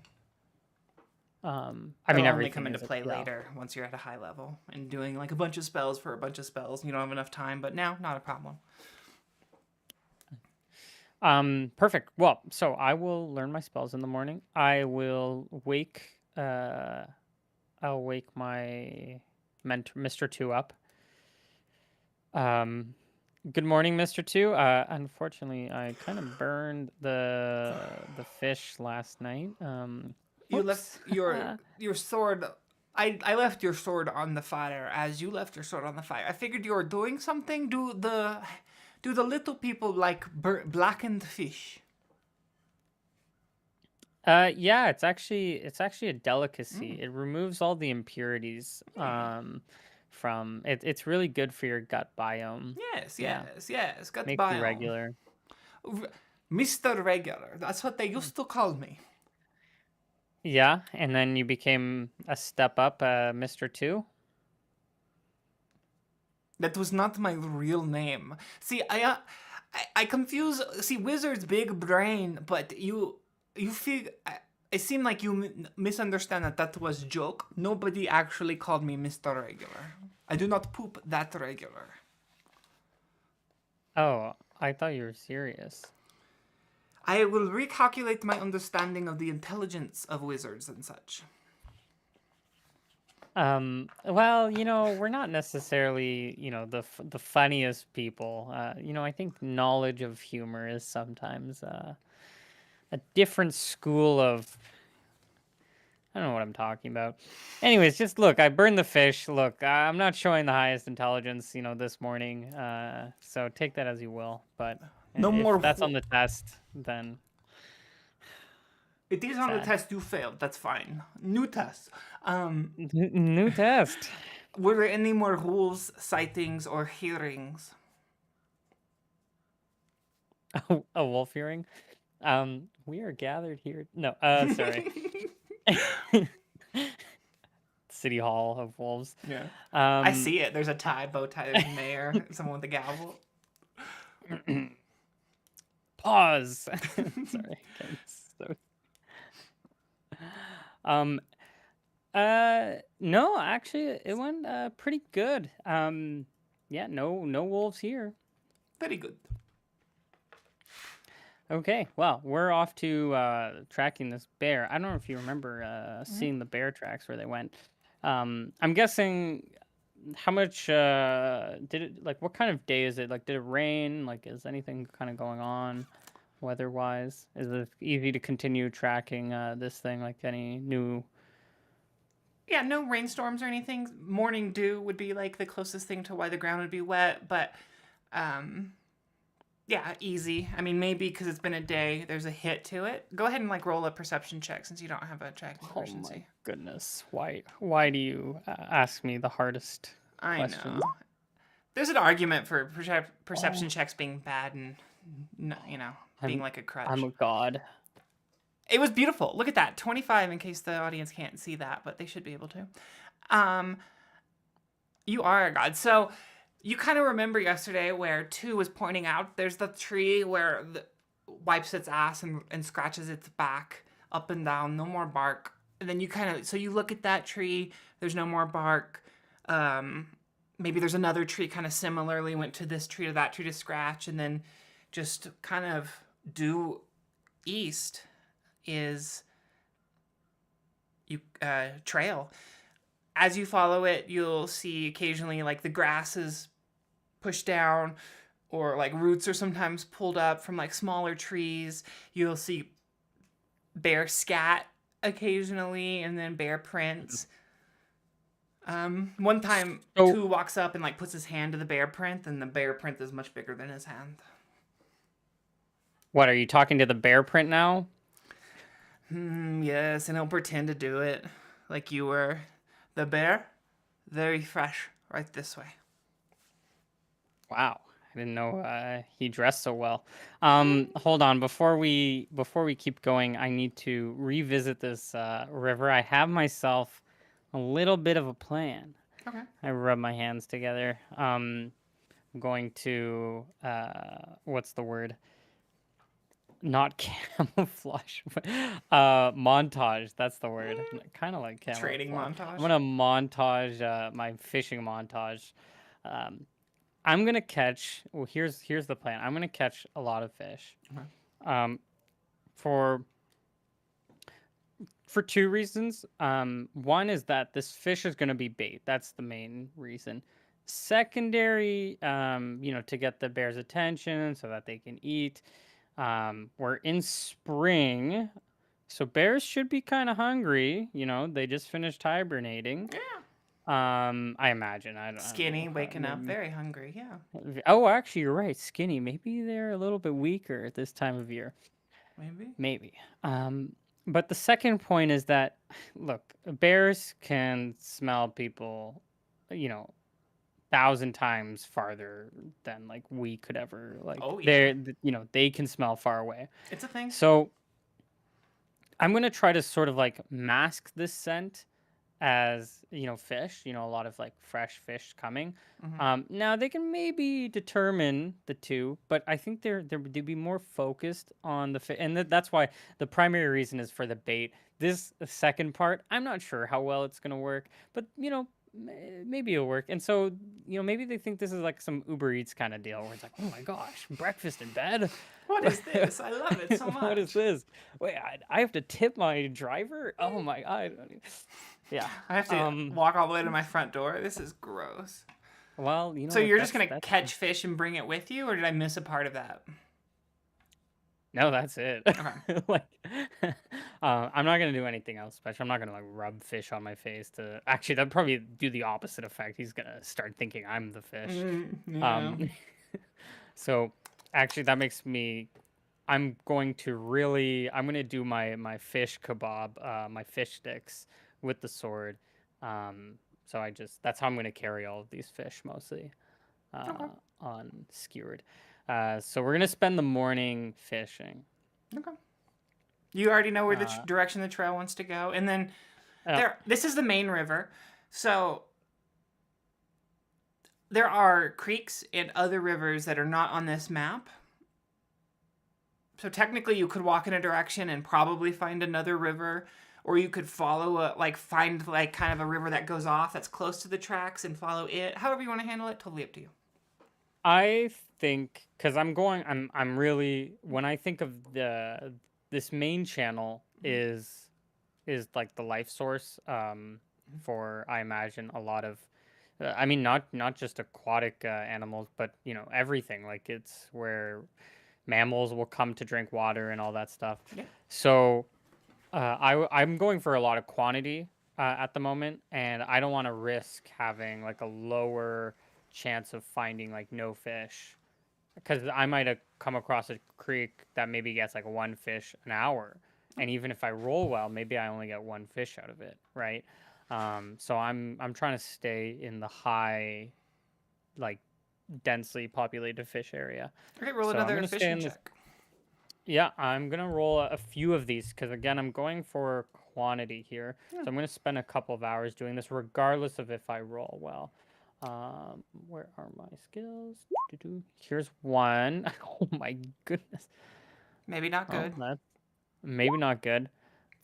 I mean It'll only come everything into is play yeah. later once you're at a high level and doing like a bunch of spells for a bunch of spells. You don't have enough time, but now not a problem. Perfect. Well, so I will learn my spells in the morning. I'll wake my mentor, Mr. 2 up. Um, Good morning, Mr. 2. Unfortunately, I kind of burned the fish last night. You left Whoops. your sword. I left your sword on the fire as you left your sword on the fire. I figured you were doing something. Do the little people like blackened fish? Yeah, it's actually a delicacy. It removes all the impurities from it. It's really good for your gut biome. Yes, Yeah, yes, yes. Gut makes you biome. regular. Mr. Regular. That's what they used to call me. Yeah, and then you became a step up, Mr. 2. That was not my real name. See, I confuse. See, wizard's big brain, but you feel. It seemed like you misunderstand that was joke. Nobody actually called me Mr. Regular. I do not poop that regular. Oh, I thought you were serious. I will recalculate my understanding of the intelligence of wizards and such. Well, we're not necessarily, the funniest people. I think knowledge of humor is sometimes a different school of. I don't know what I'm talking about. Anyways, just look, I burned the fish. Look, I'm not showing the highest intelligence, this morning. So take that as you will. But No if more. that's on the test, then It is on the sad. test you failed. That's fine. New test. New test. Were there any more rules, sightings, or hearings? A wolf hearing. We are gathered here. No, sorry. City Hall of Wolves. Yeah. I Um, see it. There's a tie, bow tie, there's a mayor, someone with a gavel. Pause. Sorry. Okay, so, um, no, actually, it went pretty good. Yeah, no wolves here. Very good. Okay, well, we're off to tracking this bear. I don't know if you remember seeing the bear tracks where they went. I'm guessing how much did it, like, what kind of day is it? Like, did it rain? Like, is anything kind of going on weather-wise? Is it easy to continue tracking this thing? Like, any new. Yeah, no rainstorms or anything. Morning dew would be like the closest thing to why the ground would be wet, but yeah, easy. I mean, maybe because it's been a day, there's a hit to it. Go ahead and like roll a perception check since you don't have a tracking Oh my proficiency. goodness. Why do you ask me the hardest I questions? know. There's an argument for perception Oh, checks being bad and being I'm like a I'm crutch. a god. It was beautiful. Look at that. 25 in case the audience can't see that, but they should be able to. Um you are a god. So you kind of remember yesterday where 2 was pointing out there's the tree where the wipes its ass and scratches its back up and down, no more bark. And then you kind of, so you look at that tree, there's no more bark. Um, Maybe there's another tree kind of similarly went to this tree or that tree to scratch, and then just kind of due east is you trail. As you follow it, you'll see occasionally like the grass is pushed down, or like roots are sometimes pulled up from like smaller trees. You'll see bear scat occasionally, and then bear prints. One time, So, two walks up and like puts his hand to the bear print, and the bear print is much bigger than his hand. what are you talking to the bear print now? Yes, and he'll pretend to do it like you were the bear. Very fresh, right this way. Wow, I didn't know he dressed so well. Hold on, before we keep going, I need to revisit this river. I have myself a little bit of a plan. Okay. I rub my hands together. I'm going to what's the word? Not camouflage, but montage. That's the word. Kind of like Trading camouflage. I'm montage. gonna montage my fishing montage. Um, I'm gonna catch. Well, here's the plan. I'm gonna catch a lot of fish. Okay. Um, for two reasons. One is that this fish is gonna be bait. That's the main reason. Secondary, to get the bear's attention so that they can eat. We're in spring, so bears should be kind of hungry. They just finished hibernating. Yeah. I imagine. I don't Skinny, know. waking up, very hungry. Yeah. Oh, actually, you're right. Skinny. Maybe they're a little bit weaker at this time of year. Maybe. Maybe. But the second point is that, look, bears can smell people, you know, 1,000 times farther than like we could ever. Like Oh yeah. they can smell far away. It's a thing. So I'm gonna try to sort of like mask this scent as fish, a lot of like fresh fish coming. Mm-hmm. Now they can maybe determine the two, but I think they'd be more focused on the fish, and that's why the primary reason is for the bait. This second part, I'm not sure how well it's gonna work, but maybe it'll work. And so maybe they think this is like some Uber Eats kind of deal where it's like, oh my gosh, breakfast in bed. What is this? I love it so much. What is this? Wait, I have to tip my driver? Oh my god. Yeah. I have to walk all the way to my front door. This is gross. Well, So you're just gonna catch fish and bring it with you, or did I miss a part of that? No, that's it. Okay. Like, I'm not gonna do anything else special. I'm not gonna like rub fish on my face to. Actually, that'd probably do the opposite effect. He's gonna start thinking I'm the fish. Yeah. So actually, that makes me. I'm going to do my fish kebab, my fish sticks with the sword. That's how I'm gonna carry all of these fish mostly, Okay. on skewered. So we're gonna spend the morning fishing. Okay. You already know where the Uh, direction the trail wants to go, and then uh, this is the main river, so there are creeks and other rivers that are not on this map. So technically, you could walk in a direction and probably find another river, or you could find like kind of a river that goes off that's close to the tracks and follow it. However you want to handle it, totally up to you. I think because I'm really when I think of this main channel is like the life source for I imagine a lot of I mean not just aquatic animals but everything, like it's where mammals will come to drink water and all that stuff. Yeah. So I'm going for a lot of quantity at the moment, and I don't want to risk having like a lower chance of finding like no fish, because I might have come across a creek that maybe gets like one fish an hour, and even if I roll well, maybe I only get one fish out of it, right? So I'm trying to stay in the high, like densely populated fish area. Okay, roll So I'm another gonna stay fishing in this. check. Yeah, I'm gonna roll a few of these because again, I'm going for quantity here. Yeah. So I'm gonna spend a couple of hours doing this, regardless of if I roll well. Where are my skills? Doo-doo. Here's one. Oh my goodness. Maybe not Oh, good. that's maybe not good.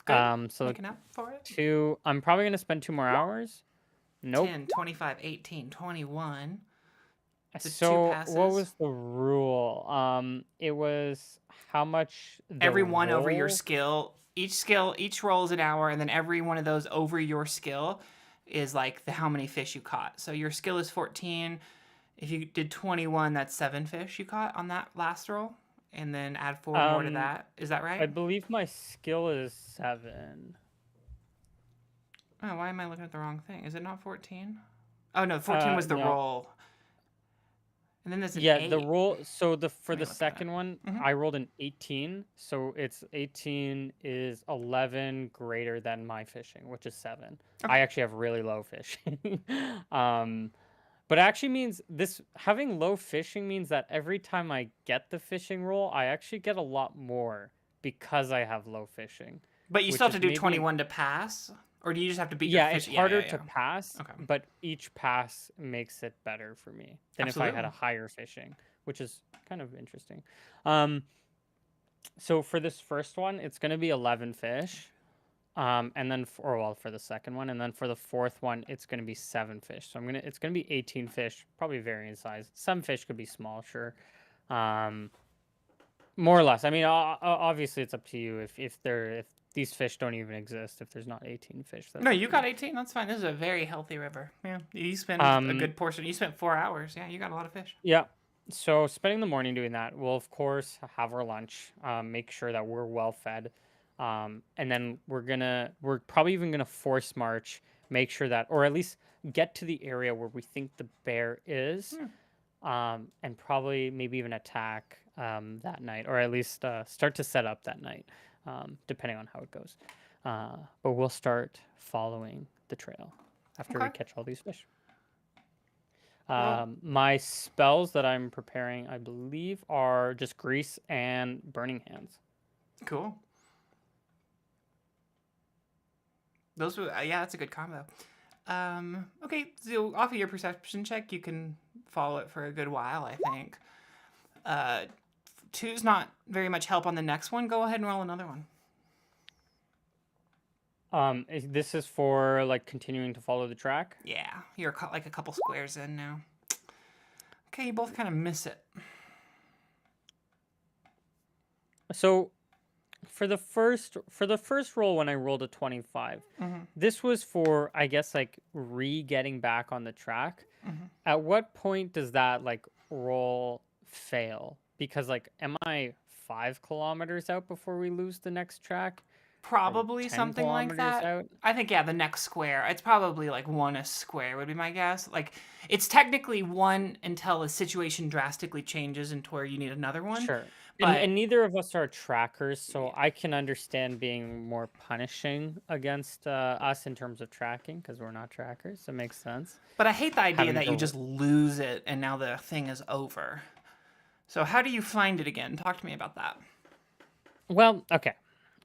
Good. So Making up for it. I'm probably gonna spend 2 more hours. Nope. 10, 25, 18, 21. So two So what passes. was the rule? It was how much the Every one over your roll. skill. Each roll is an hour, and then every one of those over your skill is like the how many fish you caught. So your skill is 14. If you did 21, that's 7 fish you caught on that last roll, and then add 4 more to Um, that. Is that I right? believe my skill is 7. Oh, why am I looking at the wrong thing? Is it not 14? Oh no, 14 was the No. roll. And then there's an Yeah, the 8. roll. So for Let me the look at it. second one, Mm-hmm. I rolled an 18. So it's 18 is 11 greater than my fishing, which is 7. Okay. I actually have really low fishing. um, but it actually means this having low fishing means that every time I get the fishing roll, I actually get a lot more because I have low fishing, But you still which have to is do maybe 21 to pass? Or do you just have to beat your yeah, it's fish? Yeah, harder yeah, to yeah. pass, Okay. but each pass makes it better for me than if I had Absolutely. a higher fishing, which is kind of interesting. Um, so for this first one, it's going to be 11 fish. And then or well, for the second one, and then for the fourth one, it's going to be 7 fish. So it's going to be 18 fish, probably vary in size. Some fish could be small, sure. Um, more or less. I mean, obviously it's up to you if these fish don't even exist, if there's not 18 fish, No, that's up you to you. got 18. That's fine. This is a very healthy river. Yeah. You spend a Um, good portion. You spent 4 hours. Yeah, you got a lot of fish. Yeah. So spending the morning doing that, we'll of course have our lunch, make sure that we're well fed, and then we're probably even gonna force march, make sure that, or at least get to the area where we think the bear is, Hmm. and probably maybe even attack that night, or at least start to set up that night, depending on how it goes. But we'll start following the trail after we Okay. catch all these fish. Well, My spells that I'm preparing, I believe, are just grease and burning hands. cool. Those were, yeah, that's a good combo. Okay, so off of your perception check, you can follow it for a good while, I think. Uh, two's not very much help on the next one. Go ahead and roll another one. This is for like continuing to follow the track. Yeah, you're like a couple squares in now. Okay, you both kind of miss it. So for the first roll, when I rolled a 25, this was for, I guess, like getting back on the track. At what point does that like roll fail? Because like, am I 5 kilometers out before we lose the next track? Are we Probably 10 something like kilometers that. out? I think, yeah, the next square. It's probably like 1 a square, would be my guess. Like, it's technically 1 until a situation drastically changes into where you need another one. Sure. But And neither of us are trackers, so I can understand being more punishing against us in terms of tracking because we're not trackers. That makes sense. but I hate the idea Having that you to just lose it and now the thing is over. So how do you find it again? Talk to me about that. well, okay.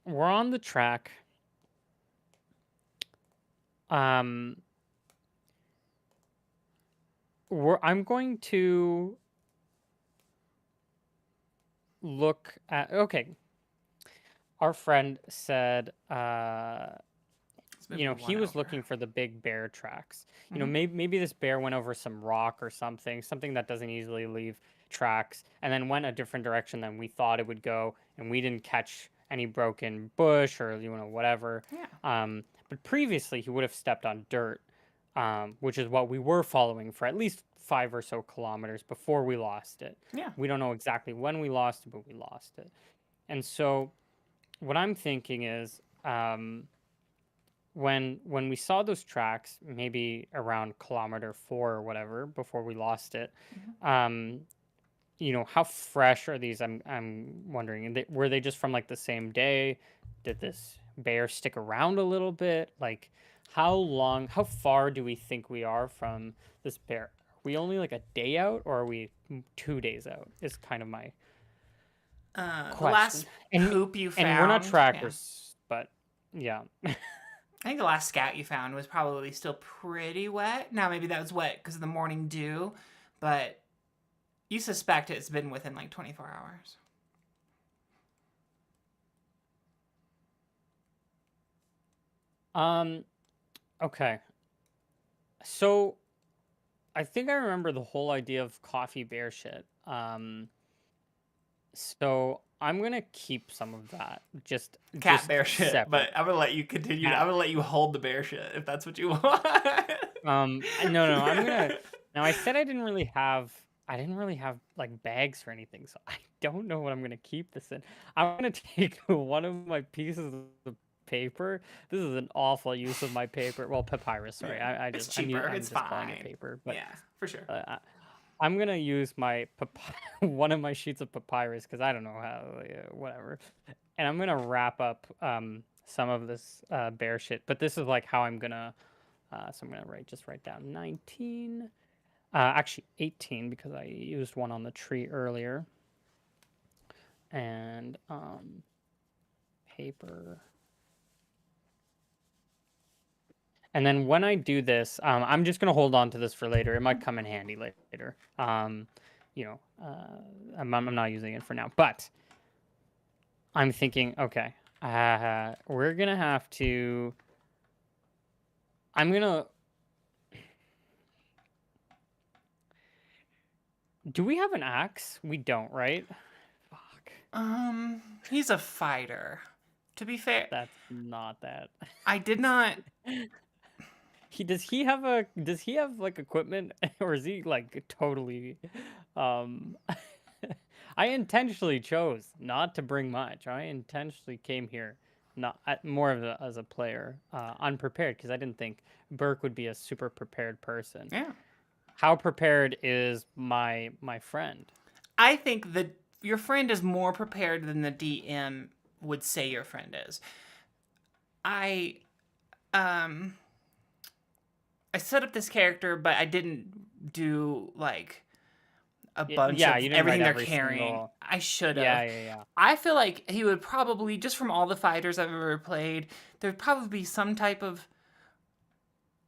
We're on the track. Um, I'm going to look at. Okay, our friend said, Let's move you he 1 was over. looking for the big bear tracks. Maybe this bear went over some rock or something that doesn't easily leave tracks, and then went a different direction than we thought it would go, and we didn't catch any broken bush or whatever. Yeah. But previously he would have stepped on dirt, which is what we were following for at least 5 or so kilometers before we lost it. Yeah. We don't know exactly when we lost it, but we lost it. And so what I'm thinking is, when we saw those tracks, maybe around kilometer 4 or whatever, before we lost it, how fresh are these? I'm wondering. And were they just from like the same day? Did this bear stick around a little bit? Like, how far do we think we are from this bear? Are we only like a day out, or are we 2 days out? Is kind of my The question. last poop you found. And we're not Yeah. trackers, but yeah. I think the last scat you found was probably still pretty wet. Now, maybe that was wet because of the morning dew, but you suspect it's been within like 24 hours. Um, okay. So I think I remember the whole idea of coffee bear shit. So I'm gonna keep some of that, Cat just bear shit, separate. but I'm gonna let you continue. I'm Cat. gonna let you hold the bear shit if that's what you want. No, no, I'm gonna. Now I said I didn't really have like bags or anything, so I don't know what I'm gonna keep this in. I'm gonna take one of my pieces of paper. This is an awful use of my paper. Well, papyrus. Sorry, Yeah, it's cheaper. I'm It's just calling it fine. paper, but Yeah, for sure. I'm gonna use my one of my sheets of papyrus because I don't know how, whatever, and I'm gonna wrap up some of this bear shit. But this is like how I'm gonna. So I'm gonna write down 19, actually 18 because I used one on the tree earlier, and paper. And then when I do this, I'm just gonna hold on to this for later. It might come in handy later. You know, I'm not using it for now, but I'm thinking, okay, we're gonna have to. I'm gonna. Do we have an axe? We don't, right? Fuck. He's a fighter. To be fair, That's not that. I did not. Does he have like equipment or is he like totally um I intentionally chose not to bring much. I intentionally came here not more of as a player, unprepared because I didn't think Burke would be a super prepared person. Yeah, How prepared is my friend? I think that your friend is more prepared than the DM would say your friend is. I um I set up this character, but I didn't do like a bunch Yeah, of you didn't write everything they're every carrying. single. I should Yeah, have. yeah, yeah. I feel like he would probably, just from all the fighters I've ever played, there'd probably be some type of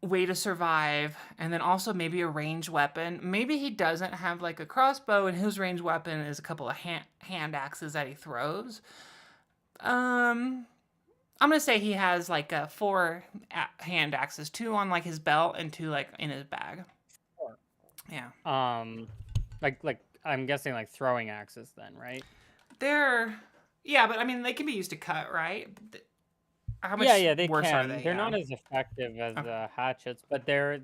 way to survive, and then also maybe a ranged weapon. Maybe he doesn't have like a crossbow, and his ranged weapon is a couple of hand axes that he throws. Um, I'm gonna say he has like four hand axes, two on like his belt and two like in his bag. Sure. Yeah, Um, like I'm guessing like throwing axes then, right? they're yeah, but I mean they can be used to cut, right? How Yeah, much yeah, they worse are can. they? They're Yeah. not as effective as Okay. hatchets, but they're,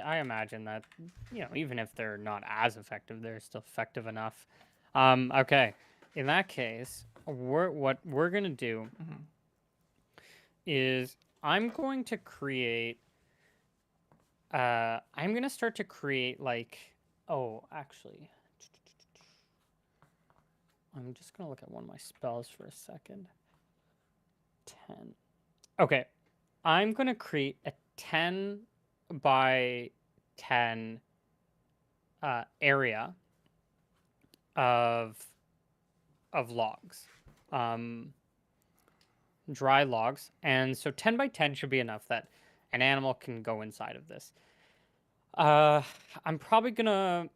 I imagine that, even if they're not as effective, they're still effective enough. Okay. In that case, what we're gonna do Mm-hmm. is I'm going to create. I'm gonna start to create like. Oh, actually, I'm just gonna look at one of my spells for a second. 10. Okay, I'm gonna create a 10 by 10 area of logs, um, dry logs, and so 10 by 10 should be enough that an animal can go inside of this. Uh, I'm probably gonna.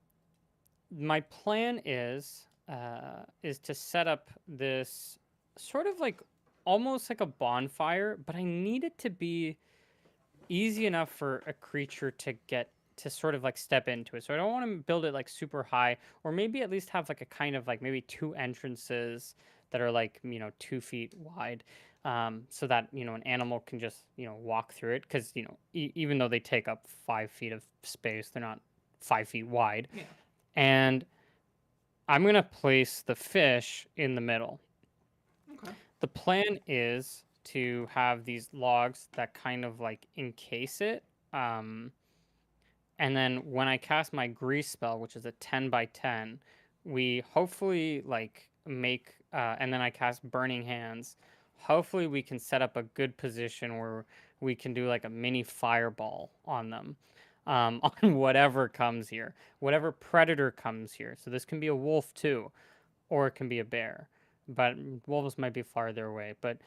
My plan is to set up this sort of like almost like a bonfire, but I need it to be easy enough for a creature to get to sort of like step into it. So I don't want to build it like super high, or maybe at least have like a kind of like maybe two entrances that are like 2 feet wide, so that an animal can just walk through it. Because even though they take up 5 feet of space, they're not 5 feet wide. Yeah. And I'm gonna place the fish in the middle. Okay. The plan is to have these logs that kind of like encase it. Um, and then when I cast my grease spell, which is a 10 by 10, we hopefully like make, and then I cast burning hands. Hopefully, we can set up a good position where we can do like a mini fireball on them, on whatever comes here, whatever predator comes here. So this can be a wolf too, or it can be a bear, but wolves might be farther away. But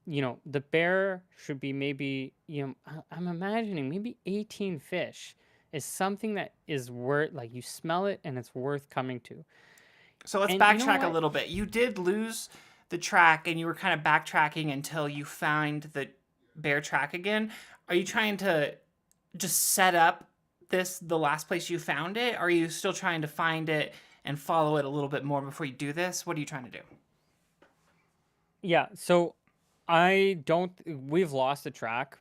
the bear should be maybe, I'm imagining maybe 18 fish is something that is worth, like, you smell it and it's worth coming to. So let's And you know backtrack a what? little bit. You did lose the track, and you were kind of backtracking until you found the bear track again, are you trying to just set up the last place you found it? Or are you still trying to find it and follow it a little bit more before you do this? What are you trying to do? Yeah, so we've lost the track,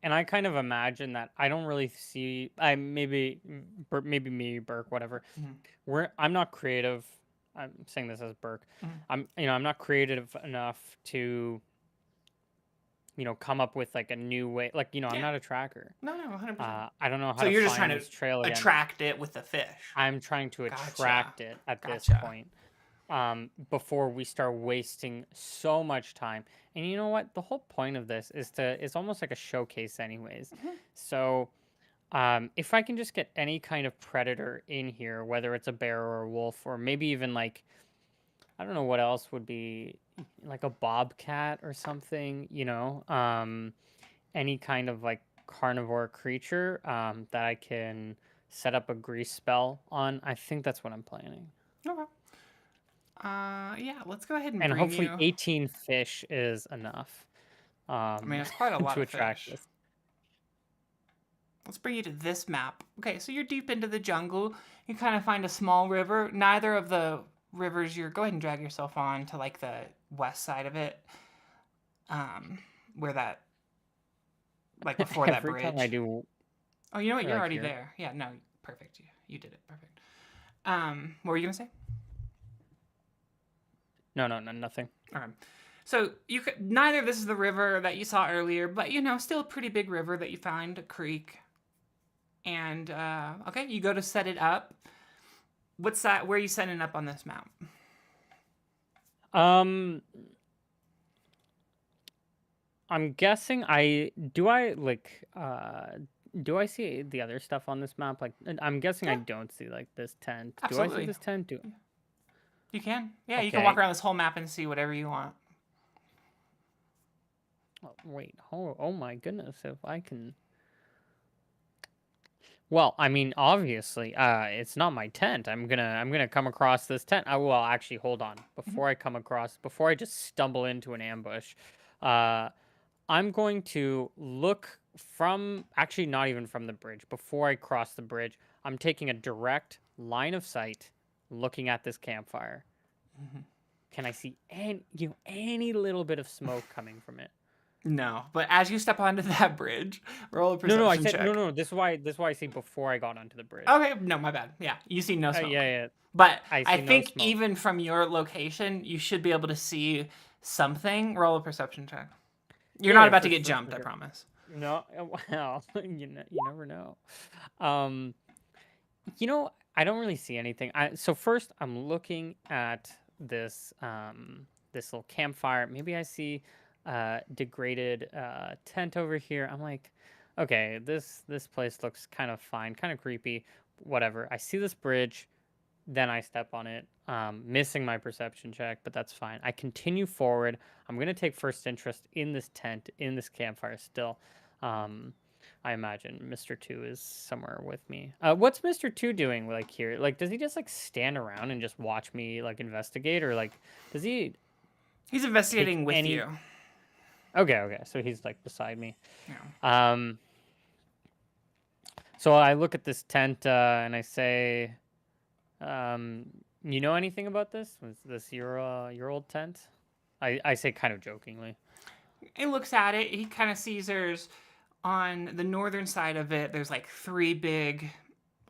and I kind of imagine that I don't really see, maybe me, Burke, whatever. I'm not creative. I'm saying this as Burke. I'm not creative enough to, come up with like a new way. Like, I'm Yeah. not a tracker. No, 100%. I don't know how So to you're just trying find to this trail again. attract it with the fish. I'm trying to Gotcha. attract it at this Gotcha. point, before we start wasting so much time. And you know what? The whole point of this is it's almost like a showcase anyways. So, if I can just get any kind of predator in here, whether it's a bear or a wolf, or maybe even like, I don't know what else would be, like a bobcat or something, any kind of like carnivore creature, that I can set up a grease spell on. I think that's what I'm planning. Okay. Yeah, let's go ahead and And bring hopefully you. 18 fish is enough, I mean, it's quite a lot to of attract fish. this. Let's bring you to this map. Okay, so you're deep into the jungle. You kind of find a small river. Neither of the rivers, go ahead and drag yourself on to like the west side of it, where that, like before that Every time I bridge. do, Oh, you know what? You're like already here. there. Yeah, no, perfect. You did it. Perfect. What were you gonna say? No, nothing. All right. So neither of this is the river that you saw earlier, but still a pretty big river that you found, a creek. And okay, you go to set it up. What's that? Where are you setting it up on this map? I'm guessing do I see the other stuff on this map? Like, I'm guessing I don't see like this tent. Do I see Absolutely. this tent? You can. Yeah, you can Okay. walk around this whole map and see whatever you want. Oh, wait. Oh my goodness. If I can. Well, I mean, obviously, it's not my tent. I'm gonna come across this tent. Well, actually, hold on. Before I just stumble into an ambush, I'm going to look actually not even from the bridge. Before I cross the bridge, I'm taking a direct line of sight, looking at this campfire. Can I see any little bit of smoke coming from it? No, but as you step onto that bridge, roll a perception check. No. This is why I say before I got onto the bridge. Okay, no, my bad. Yeah, you see no smoke. Yeah. But I I see no think smoke. even from your location, you should be able to see something. Roll a perception check. You're not about to get jumped, I promise. No, well, you never know. I don't really see anything. So first, I'm looking at this this little campfire. Maybe I see degraded tent over here. I'm like, okay, this place looks kind of fine, kind of creepy. Whatever. I see this bridge, then I step on it, missing my perception check, but that's fine. I continue forward. I'm gonna take first interest in this tent, in this campfire still. I imagine Mr. 2 is somewhere with me. What's Mr. 2 doing like here? Like, does he just like stand around and just watch me like investigate, or like does he? He's investigating with you. Okay. So he's like beside me. Yeah. So I look at this tent and I say, you know anything about this? Was this your old tent? I say kind of jokingly. He looks at it. He kind of sees there's on the northern side of it. There's like 3 big,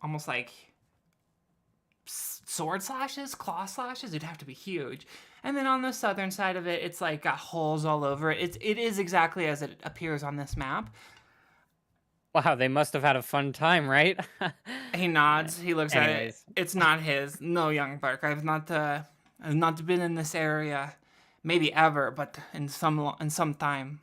almost like sword slashes, claw slashes. It'd have to be huge. And then on the southern side of it, it's like got holes all over it. It is exactly as it appears on this map. Wow, they must have had a fun time, right? He nods. He looks at it. It's not his. No, young Burke. I've not been in this area, maybe ever, but in some time.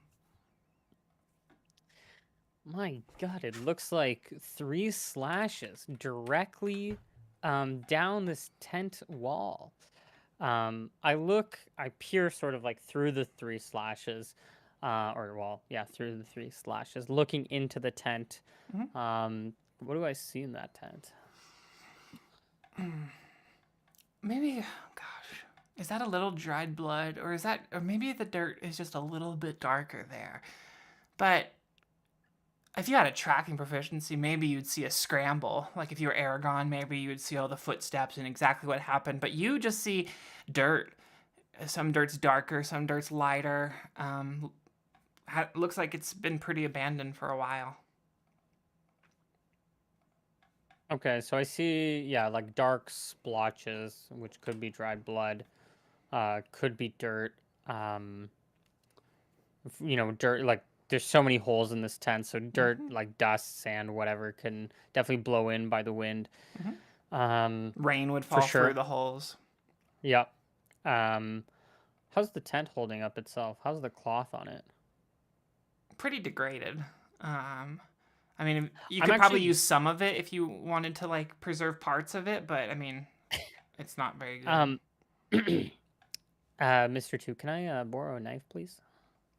My God, it looks like 3 slashes directly down this tent wall. I peer sort of like through the 3 slashes, through the 3 slashes, looking into the tent. What do I see in that tent? Maybe, gosh, is that a little dried blood, or maybe the dirt is just a little bit darker there? But if you had a tracking proficiency, maybe you'd see a scramble. Like if you were Aragon, maybe you would see all the footsteps and exactly what happened. But you just see dirt. Some dirt's darker, some dirt's lighter. Looks like it's been pretty abandoned for a while. Okay, so I see, yeah, like dark splotches, which could be dried blood, could be dirt. Dirt, like there's so many holes in this tent, so dirt, like dust, sand, whatever, can definitely blow in by the wind. Rain would For fall sure. through the holes. Yep. How's the tent holding up itself? How's the cloth on it? Pretty degraded. I mean, you I'm could probably actually, use some of it if you wanted to like preserve parts of it, but I mean, it's not very good. Mr. Two, can I borrow a knife, please?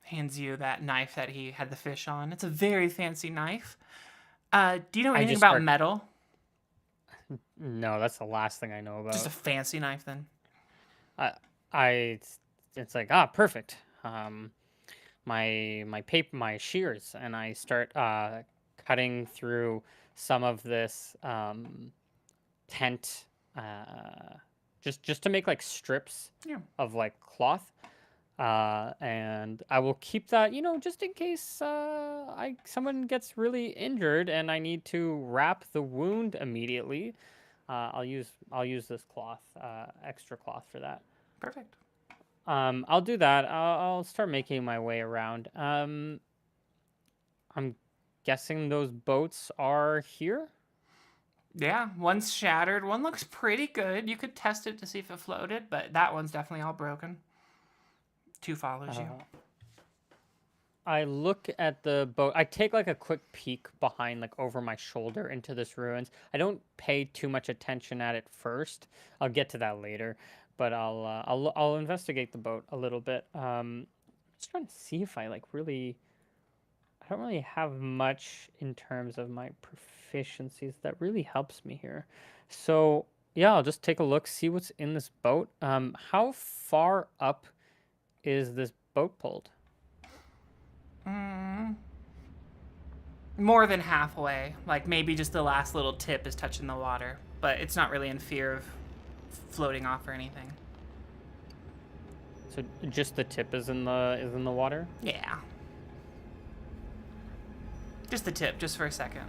Hands you that knife that he had the fish on. It's a very fancy knife. Do you know I anything just about start. metal? No, that's the last thing I know Just a about. fancy knife then. I it's like perfect. My shears, and I start cutting through some of this tent, just to make like strips Yeah. of like cloth. And I will keep that, just in case someone gets really injured and I need to wrap the wound immediately. I'll use this cloth, extra cloth for that. Perfect. I'll do that. I'll start making my way around. I'm guessing those boats are here. Yeah, one's shattered. One looks pretty good. You could test it to see if it floated, but that one's definitely all broken. Two follows you. I look at the boat. I take like a quick peek behind, like over my shoulder into this ruins. I don't pay too much attention at it first. I'll get to that later, but I'll investigate the boat a little bit. Just trying to see if I like really. I don't really have much in terms of my proficiencies that really helps me here. So yeah, I'll just take a look, see what's in this boat. How far up is this boat pulled? More than halfway. Like maybe just the last little tip is touching the water, but it's not really in fear of floating off or anything. So just the tip is in the water? Yeah. Just the tip, just for a second.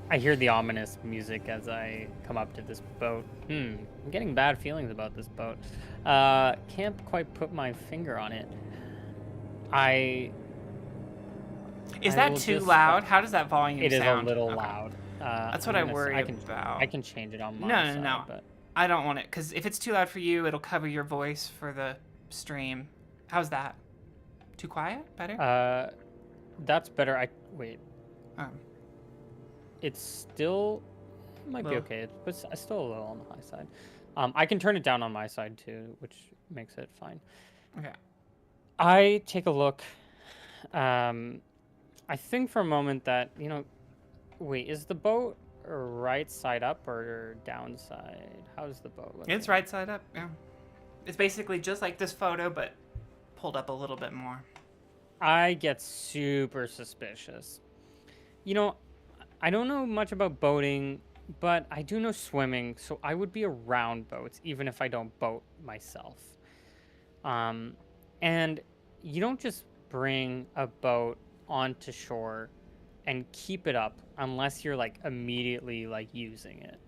I hear the ominous music as I come up to this boat. I'm getting bad feelings about this boat. Can't quite put my finger on it. Is I that will too just, loud? How does that volume It is a sound? little Okay. loud. That's what I worry about. I can change it on my No, side, no. but I don't want it, because if it's too loud for you, it'll cover your voice for the stream. How's that? Too quiet? Better? that's better. Wait. Um, It's still might be Low. okay, but it's still a little on the high side. I can turn it down on my side too, which makes it fine. okay. I take a look. I think for a moment that, wait, is the boat right side up or downside? How's the boat looking? It's right side up, yeah. It's basically just like this photo, but pulled up a little bit more. I get super suspicious. I don't know much about boating, but I do know swimming, so I would be around boats even if I don't boat myself. And you don't just bring a boat onto shore and keep it up unless you're like immediately like using it.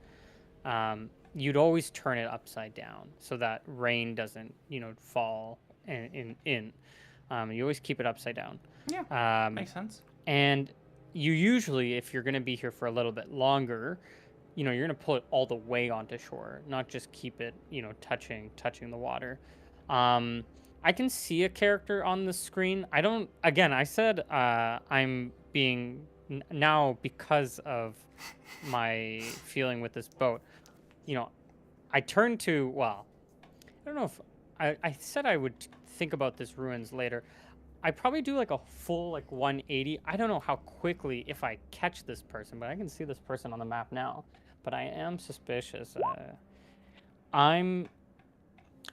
You'd always turn it upside down so that rain doesn't, fall in. You always keep it upside down. Yeah, makes sense. And you usually, if you're going to be here for a little bit longer, you're going to pull it all the way onto shore, not just keep it, touching the water. I can see a character on the screen. I said I'm being now because of my feeling with this boat. I turned to, well, I don't know if I said I would think about this ruins later. I probably do like a full like 180. I don't know how quickly if I catch this person, but I can see this person on the map now. But I am suspicious.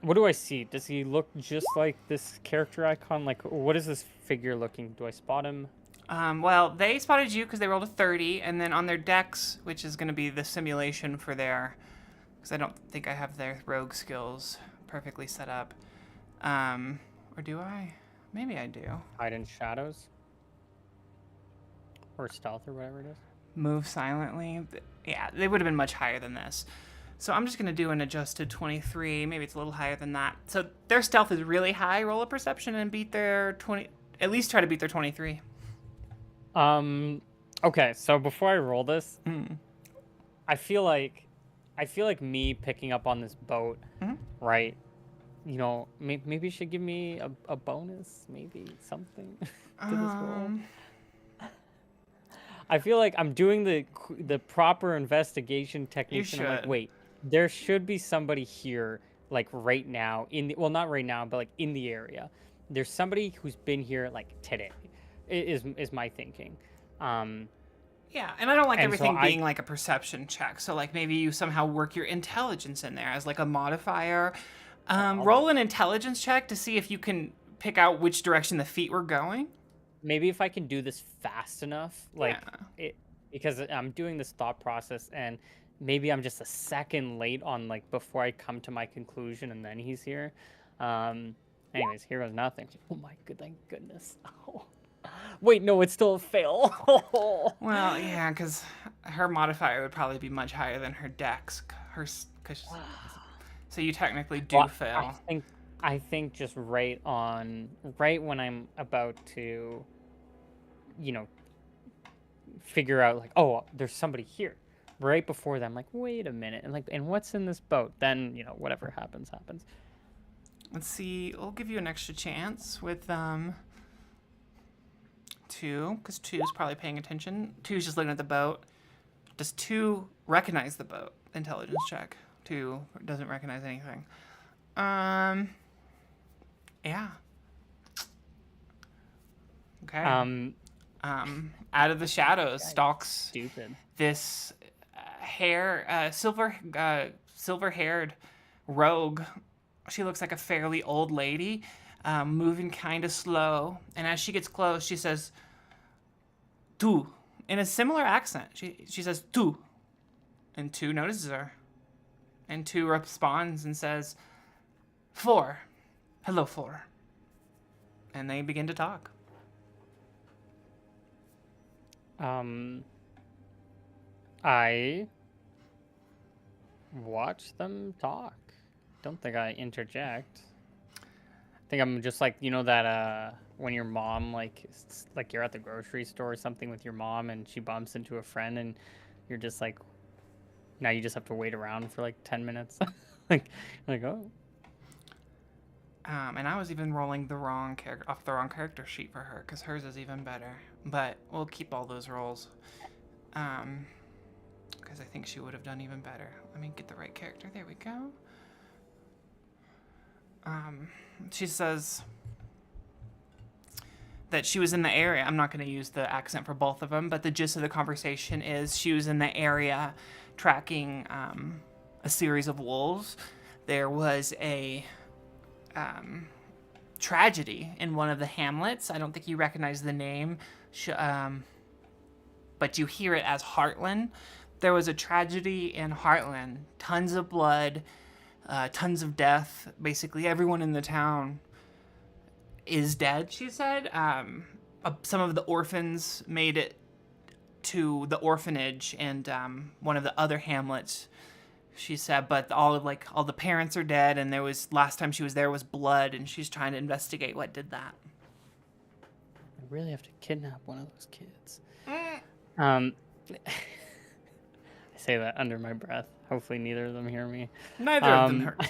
What do I see? Does he look just like this character icon? Like, what is this figure looking? Do I spot him? Well, they spotted you because they rolled a 30, and then on their decks, which is going to be the simulation for their, because I don't think I have their rogue skills perfectly set up. Or do I? Maybe I do. Hide in shadows? Or stealth or whatever it is? Move silently. Yeah, they would have been much higher than this. So I'm just going to do an adjusted 23. Maybe it's a little higher than that. So their stealth is really high. Roll a perception and beat their 20. At least try to beat their 23. Okay, so before I roll this, I feel like me picking up on this boat, right? You know, maybe you should give me a bonus, maybe something to this roll. I feel like I'm doing the proper investigation techniques, and I'm like, wait, there should be somebody here, like right now well, not right now, but like in the area. There's somebody who's been here like today. Is my thinking. Yeah, and I don't like everything being like a perception check. So like maybe you somehow work your intelligence in there as like a modifier. Roll an intelligence check to see if you can pick out which direction the feet were going. Maybe if I can do this fast enough, like because I'm doing this thought process, and maybe I'm just a second late on like before I come to my conclusion, and then he's here. Anyways, here goes nothing. Oh my good, thank goodness. Oh. Wait, no, it's still a fail. Well, yeah, because her modifier would probably be much higher than her dex. So you technically do fail. I think just right when I'm about to, you know, figure out like, oh, there's somebody here. Right before that, I'm like, wait a minute, and what's in this boat? Then, you know, whatever happens. Let's see. I'll give you an extra chance with 2, because 2 is probably paying attention. 2 is just looking at the boat. Does 2 recognize the boat? Intelligence check. 2 doesn't recognize anything. Yeah. Okay. Out of the shadows stalks this silver-haired rogue. She looks like a fairly old lady, moving kind of slow. And as she gets close, she says, "Tu," in a similar accent. She says, "Tu," and 2 notices her, and 2 responds and says, "4. Hello, 4." And they begin to talk. I watch them talk. Don't think I interject. I think I'm just like, you know, that when your mom like you're at the grocery store or something with your mom, and she bumps into a friend, and you're just like, now you just have to wait around for like 10 minutes. like oh. And I was even rolling the wrong character sheet for her, because hers is even better. But we'll keep all those rolls, because I think she would have done even better. Let me get the right character. There we go. She says that she was in the area. I'm not going to use the accent for both of them, but the gist of the conversation is she was in the area tracking a series of wolves. There was a tragedy in one of the hamlets. I don't think you recognize the name, but you hear it as Heartland. There was a tragedy in Heartland. Tons of blood, tons of death. Basically, everyone in the town is dead, she said. Some of the orphans made it to the orphanage and one of the other hamlets, she said, but all the parents are dead, and last time she was there was blood, and she's trying to investigate what did that. I really have to kidnap one of those kids. I say that under my breath. Hopefully neither of them hear me. Neither of them hurt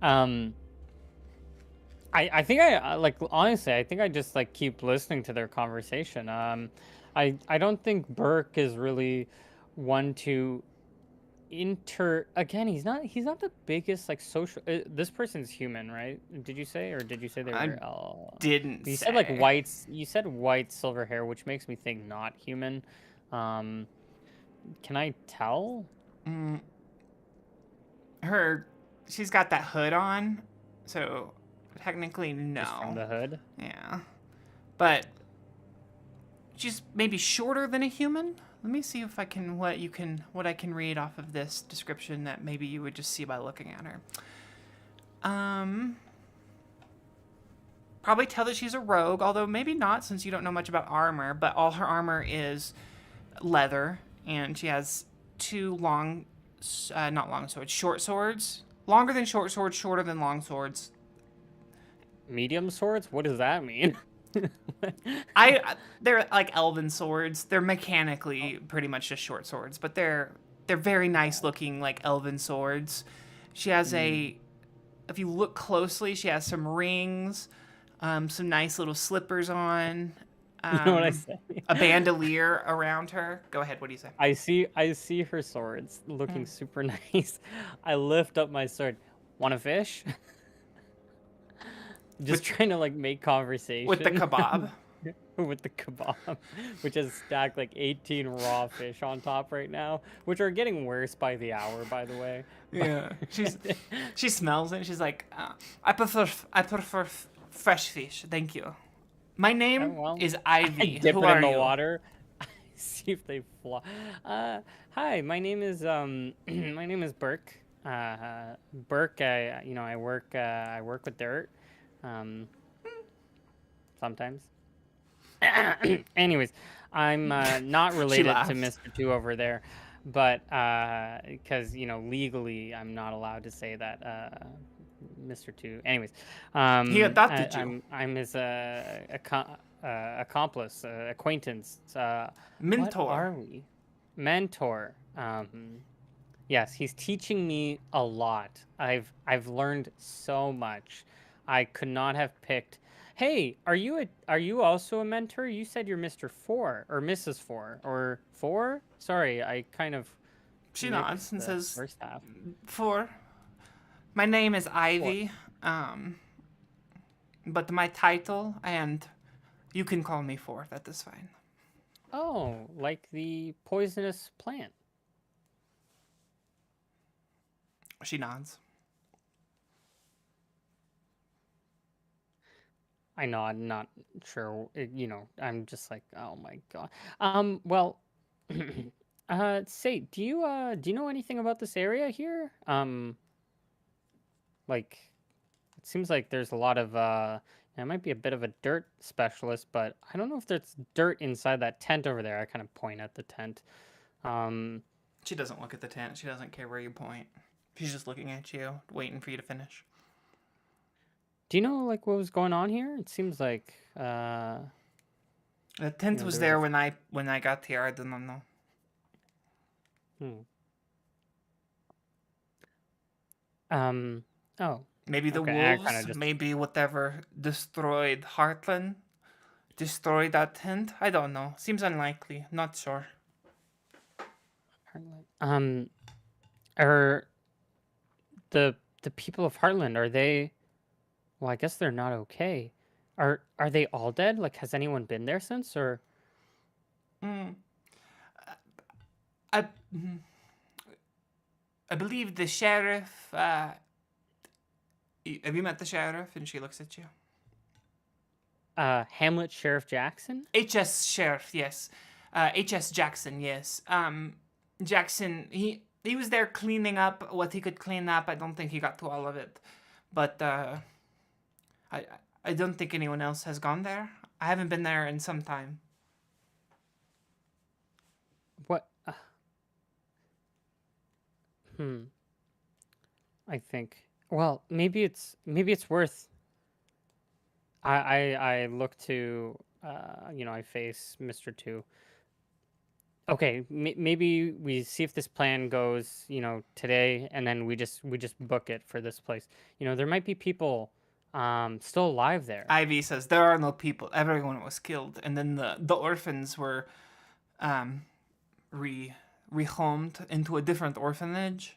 you. I think honestly, I think I just like keep listening to their conversation. I don't think Burke is really one to again, he's not the biggest like social this person's human, right? Did you say they were didn't you say. said like whites, you said white silver hair, which makes me think not human. Can I tell? her, she's got that hood on, so technically Just from no. the hood. Yeah, but she's maybe shorter than a human. Let me see if I can what I can read off of this description that maybe you would just see by looking at her. Um, Probably tell that she's a rogue, although maybe not since you don't know much about armor. But all her armor is leather, and she has two not long swords, short swords, longer than short swords, shorter than long swords. Medium swords? What does that mean? They're like elven swords. They're mechanically pretty much just short swords, but they're very nice looking like elven swords. She has if you look closely, she has some rings, some nice little slippers on, You know what I say? a bandolier around her. Go ahead. What do you say? I see her swords looking super nice. I lift up my sword. Want a fish? Just trying to like make conversation With the kebab. with the kebab, which is stacked like 18 raw fish on top right now, which are getting worse by the hour, by the way. Yeah, she smells it. And she's like, I prefer fresh fish. Thank you. My name Well, is I Ivy. dip Who it are in the you? water. See if they fly. Hi, my name is my name is Burke. Burke. I work with dirt. Sometimes. Anyways, I'm not related to laughed. Mr. Two over there, but because legally I'm not allowed to say that Mr. Two. Anyways, He adopted you. I'm his accomplice, acquaintance. What Mentor. are we? Mentor. Yes, he's teaching me a lot. I've learned so much. I could not have picked. Hey, are you also a mentor? You said you're Mr. Four or Mrs. Four or Four? Sorry, I kind of She nods mixed and the says, first half. "For my name is Four. Ivy. But my title and you can call me For. That is fine." Oh, like the poisonous plant. She nods. I know I'm not sure. I'm just like, oh my god. Well, say, do you know anything about this area here? Like, it seems like there's a lot of it might be a bit of a dirt specialist, but I don't know if there's dirt inside that tent over there. I kind of point at the tent. She doesn't look at the tent. She doesn't care where you point. She's just looking at you, waiting for you to finish. Do you know like what was going on here? It seems like The tent was there there was when I got here. I do not know. Oh. Maybe the Okay, I wolves, kind of just maybe whatever destroyed Heartland, destroyed that tent. I don't know. Seems unlikely. Not sure. Heartland. Are the people of Heartland, are they? Well, I guess they're not okay. Are they all dead? Like, has anyone been there since, or? Mm. I I believe the sheriff. Have you met the sheriff? And she looks at you. Hamlet Sheriff Jackson? HS Sheriff, yes. HS Jackson, yes. Jackson, he was there cleaning up what he could clean up. I don't think he got to all of it, but I don't think anyone else has gone there. I haven't been there in some time. What? I think. Well, maybe it's worth. I look to I face Mr. Two. Okay, maybe we see if this plan goes today, and then we just book it for this place. There might be people still alive there. Ivy says there are no people. Everyone was killed, and then the orphans were rehomed into a different orphanage.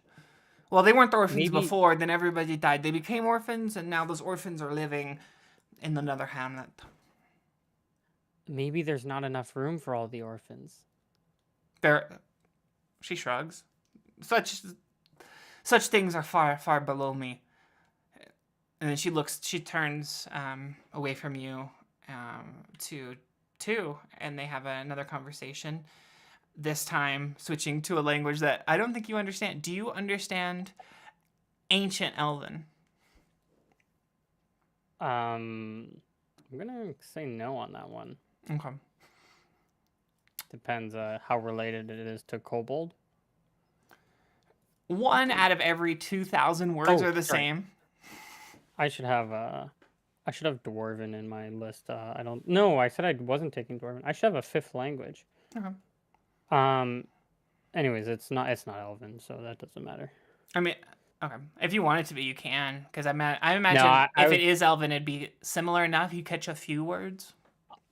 Well, they weren't orphans Maybe before. Then everybody died. They became orphans, and now those orphans are living in another hamlet. maybe there's not enough room for all the orphans. There, she shrugs. Such things are far, far below me. And then she turns away from you to two, and they have another conversation. This time, switching to a language that I don't think you understand. Do you understand Ancient Elven? I'm gonna say no on that one. Okay. Depends how related it is to kobold. One out of every 2,000 words are the sorry. same. I should have dwarven in my list. I don't. No, I said I wasn't taking dwarven. I should have a fifth language. Okay. Anyways, it's not elven, so that doesn't matter. I mean, okay. If you want it to be, you can. Because I imagine No, if it is Elven, it'd be similar enough. You catch a few words.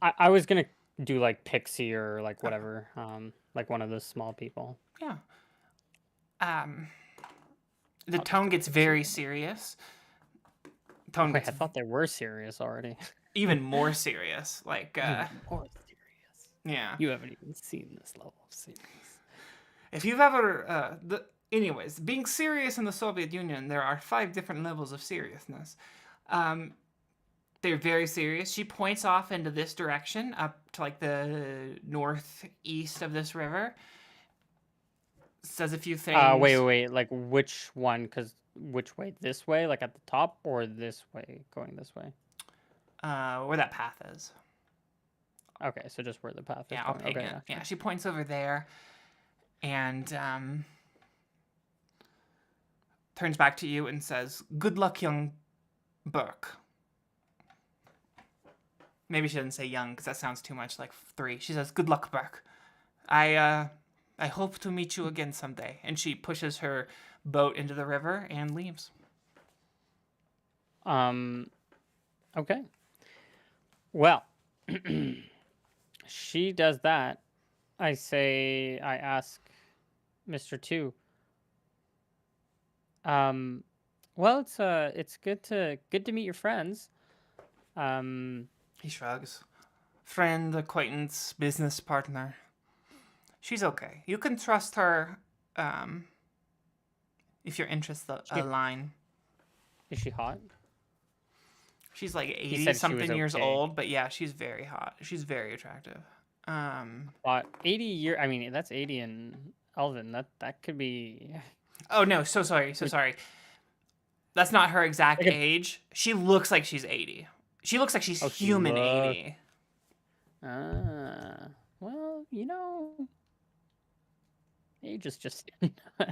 I was gonna do like pixie or like whatever. Like one of those small people. Yeah. The tone gets very serious. Wait, I thought they were serious already. Even more serious. Like, Even more serious. yeah. You haven't even seen this level of serious. If you've ever, anyways, being serious in the Soviet Union, there are 5 different levels of seriousness. They're very serious. She points off into this direction, up to like the northeast of this river. Says a few things. Wait. Like which one? Because which way? This way, like at the top, or this way, going this way? Where that path is. Okay, so just where the path is. Yeah, I'll ping it. Yeah, she points over there, and turns back to you and says, "Good luck, young Burke." Maybe she doesn't say young because that sounds too much like 3. She says, "Good luck, Burke. I hope to meet you again someday." And she pushes her boat into the river and leaves. Okay. Well, she does that. I ask Mr. 2. Well, it's good to meet your friends. He shrugs. Friend, acquaintance, business partner. She's okay. You can trust her if your interests align. Is she hot? She's like 80-something years old, but yeah, she's very hot. She's very attractive. 80 years. I mean, that's 80 in Elven. That could be. Oh no, so sorry. That's not her exact age. She looks like she's 80. She looks like she's human 80. Well, age is just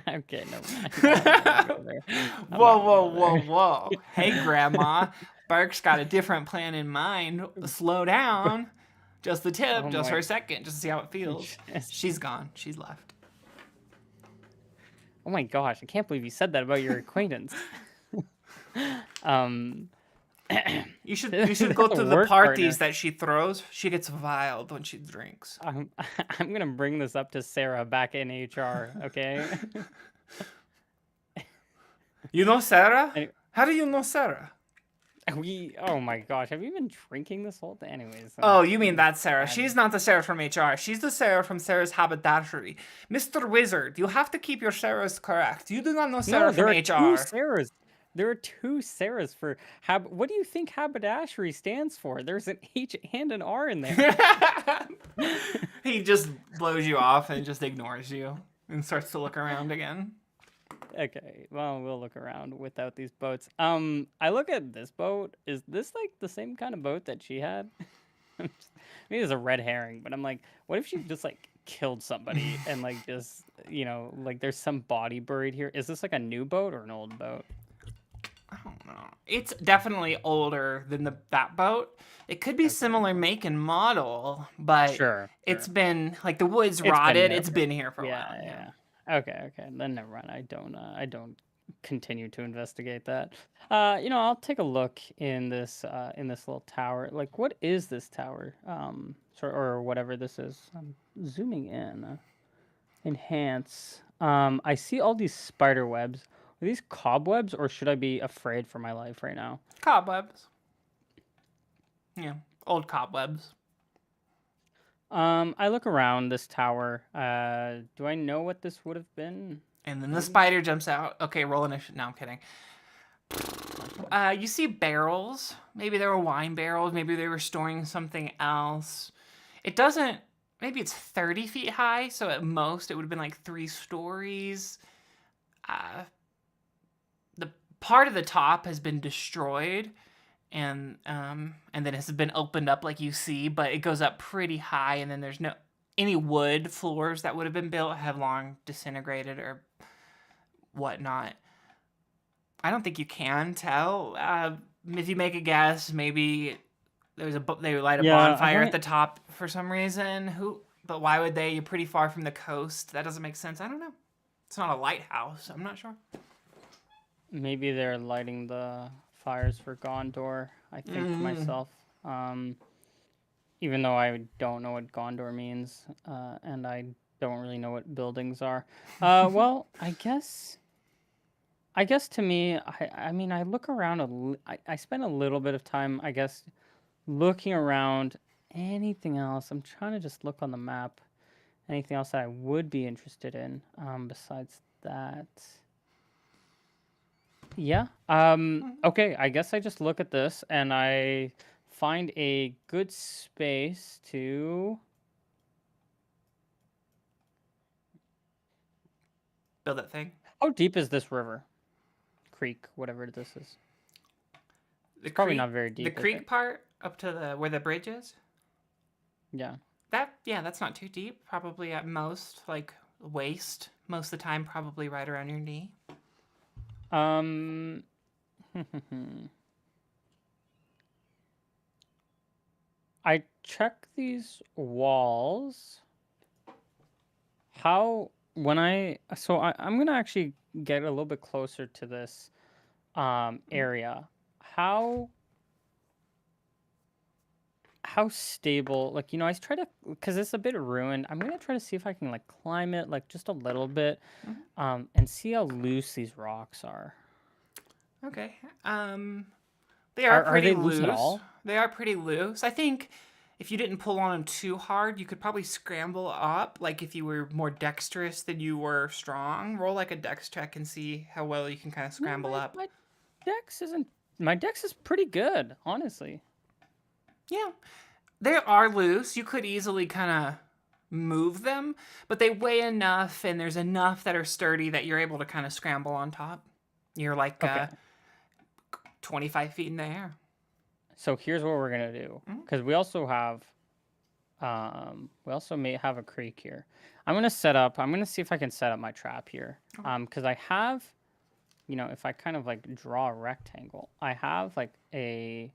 okay. Never mind. Whoa. Hey, Grandma. Burke's got a different plan in mind. Slow down. Just the tip, just for a second, just to see how it feels. She's gone. She's left. Oh my gosh, I can't believe you said that about your acquaintance. You should go to the parties that she throws. She gets wild when she drinks. I'm gonna bring this up to Sarah back in HR, okay? You know Sarah? How do you know Sarah? Oh my gosh, have you been drinking this whole day? Anyways. Oh, you mean that Sarah. She's not the Sarah from HR. She's the Sarah from Sarah's haberdashery. Mr. Wizard, you have to keep your Sarahs correct. You do not know Sarah from HR. Two Sarahs. There are 2 Sarahs for what do you think haberdashery stands for? There's an H and an R in there. He just blows you off and just ignores you and starts to look around again. Okay, well, we'll look around without these boats. I look at this boat. Is this like the same kind of boat that she had? Maybe it's a red herring, but I'm like, what if she just like killed somebody and like just, like there's some body buried here? Is this like a new boat or an old boat? I don't know. It's definitely older than that boat. It could be similar make and model, but sure. It's been like the wood's rotted. It's been here for a while. Yeah. Okay. Then never mind. I don't continue to investigate that. I'll take a look in this little tower. Like, what is this tower? Or whatever this is. I'm zooming in. Enhance. I see all these spider webs. Are these cobwebs, or should I be afraid for my life right now? Cobwebs. Yeah, old cobwebs. I look around this tower. Do I know what this would have been? And then the Maybe. spider jumps out. Okay, roll initiative. No, I'm kidding. Okay. You see barrels. Maybe they were wine barrels. Maybe they were storing something else. It doesn't. Maybe it's 30 feet high, so at most it would have been like 3 stories. Uh, the part of the top has been destroyed, and then it's been opened up like you see, but it goes up pretty high, and then there's no any wood floors that would have been built have long disintegrated or whatnot. I don't think you can tell. If you make a guess, maybe they light a Yeah, I bonfire at might. the top for some reason. Who? But why would they? You're pretty far from the coast. That doesn't make sense. I don't know. It's not a lighthouse. I'm not sure. Maybe they're lighting the fires for Gondor. I think to myself. Um, Even though I don't know what Gondor means, and I don't really know what buildings are. Well, I guess to me, I mean, I look around I spend a little bit of time, I guess, looking around. Anything else? I'm trying to just look on the map. Anything else that I would be interested in, besides that? Yeah. Okay, I guess I just look at this and I find a good space to. Build that thing. How deep is this river? Creek, whatever this is. The It's probably creek. not very The deep, is it? creek part up to the where the bridge is. Yeah. That's not too deep. Probably at most like waist. Most of the time, probably right around your knee. Um. I check these walls. How when I so I'm gonna actually get a little bit closer to this area. How how stable, like, I try to, because it's a bit ruined. I'm gonna try to see if I can like climb it like just a little bit, and see how loose these rocks are. Okay. They are Are pretty they loose at loose. all? They are pretty loose. I think if you didn't pull on them too hard, you could probably scramble up. Like if you were more dexterous than you were strong. Roll like a dex check and see how well you can kind of No, scramble my up. my dex isn't. My dex is pretty good, honestly. Yeah, they are loose. You could easily kind of move them, but they weigh enough, and there's enough that are sturdy that you're able to kind of scramble on top. You're like Okay. 25 feet in the air. So here's what we're gonna do, because we also may have a creek here. I'm gonna see if I can set up my trap here. Because I have, if I kind of like draw a rectangle, I have like a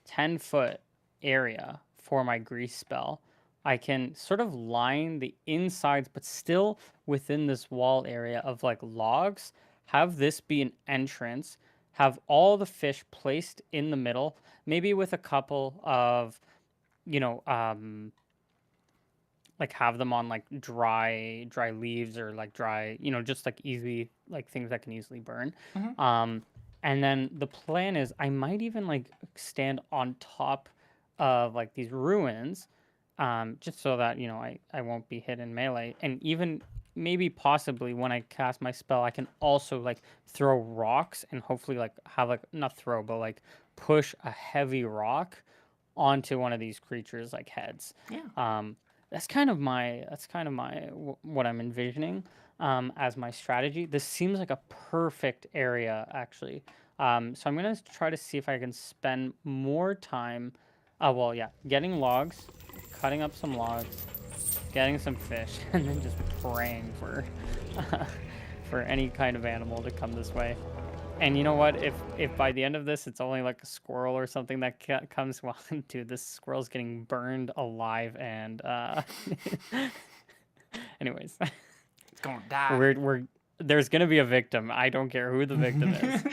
10-foot area for my grease spell. I can sort of line the insides, but still within this wall area of like logs, have this be an entrance, have all the fish placed in the middle, maybe with a couple of, you know, like have them on like dry leaves, or like dry, just like easy, like things that can easily burn. um and then the plan is I might even like stand on top of like these ruins, just so that I won't be hit in melee, and even maybe possibly when I cast my spell I can also like throw rocks and hopefully like have like not throw but like push a heavy rock onto one of these creatures like heads. Yeah. What I'm envisioning, as my strategy. This seems like a perfect area, actually. So I'm gonna try to see if I can spend more time. Well, yeah, getting logs, cutting up some logs, getting some fish, and then just praying for for any kind of animal to come this way. And you know what? If by the end of this it's only like a squirrel or something that comes, well, dude, this squirrel's getting burned alive, and anyways, It's going to die. we're there's gonna be a victim. I don't care who the victim is.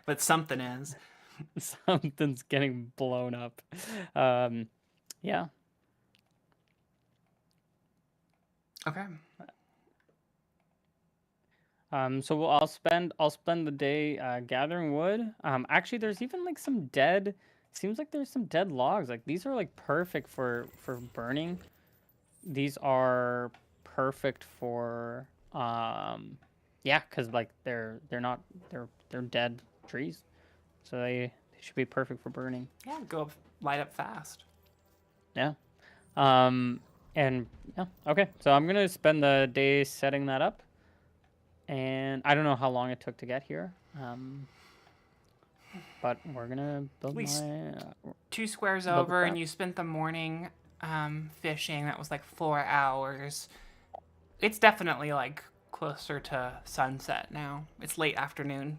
But something is. Something's getting blown up. Yeah. Okay. So I'll spend the day gathering wood. Actually, there's even like some dead. Seems like there's some dead logs. Like these are like perfect for burning. These are perfect for Yeah, because like they're not they're dead trees, so they should be perfect for burning. Yeah, go up, light up fast. Yeah. Um, and yeah, okay. So I'm gonna spend the day setting that up, and I don't know how long it took to get here. But we're gonna At build least my 2 squares build the over, and craft. you spent the morning fishing. That was like 4 hours. It's definitely like closer to sunset now. It's late afternoon.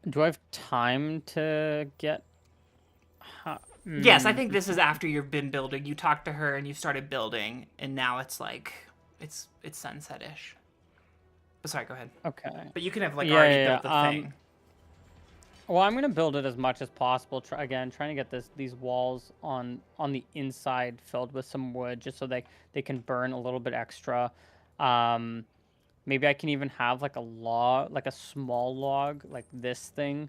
Do I have time to get? Yes, I think Mm, this is after you've been building. You talked to her and you started building, and now it's like it's sunset-ish. But sorry, go ahead. okay. But you can have like Yeah, already yeah, built the yeah. thing. Well, I'm gonna build it as much as possible. Again, trying to get these walls on the inside filled with some wood, just so they can burn a little bit extra. Um, Maybe I can even have like a log, like a small log, like this thing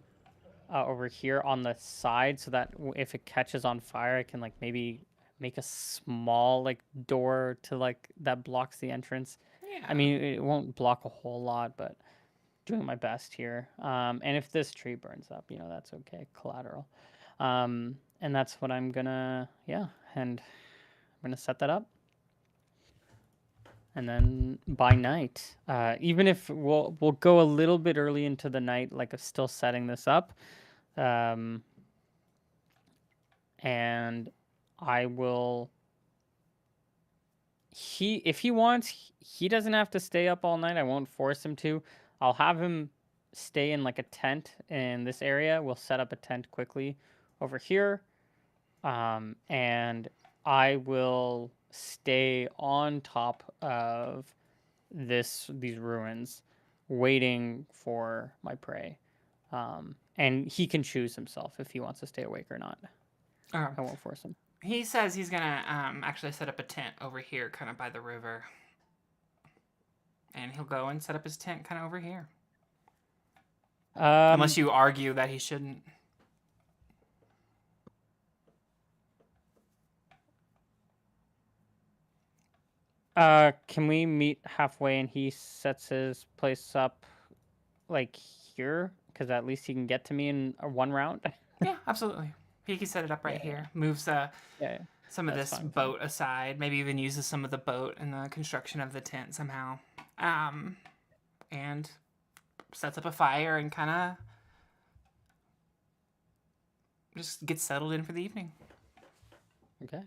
over here on the side, so that if it catches on fire, I can like maybe make a small like door to like that blocks the entrance. I Yeah. mean, it won't block a whole lot, but doing my best here. And if this tree burns up, that's okay, collateral. And that's what I'm gonna, yeah, and I'm gonna set that up. And then by night, even if we'll go a little bit early into the night, like still setting this up, um, and I will. If he wants, he doesn't have to stay up all night. I won't force him to. I'll have him stay in like a tent in this area. We'll set up a tent quickly over here, and I will stay on top of these ruins, waiting for my prey. And he can choose himself if he wants to stay awake or not. Um, I won't force him. he says he's gonna actually set up a tent over here, kind of by the river, and he'll go and set up his tent kind of over here. Unless Um, you argue that he shouldn't. can we meet halfway and he sets his place up like here? Because at least he can get to me in one round. Yeah, absolutely. He can set it up right Yeah, here. Moves yeah, some of that's this fine with me. boat aside. Maybe even uses some of the boat in the construction of the tent somehow. And sets up a fire and kind of just gets settled in for the evening. Okay.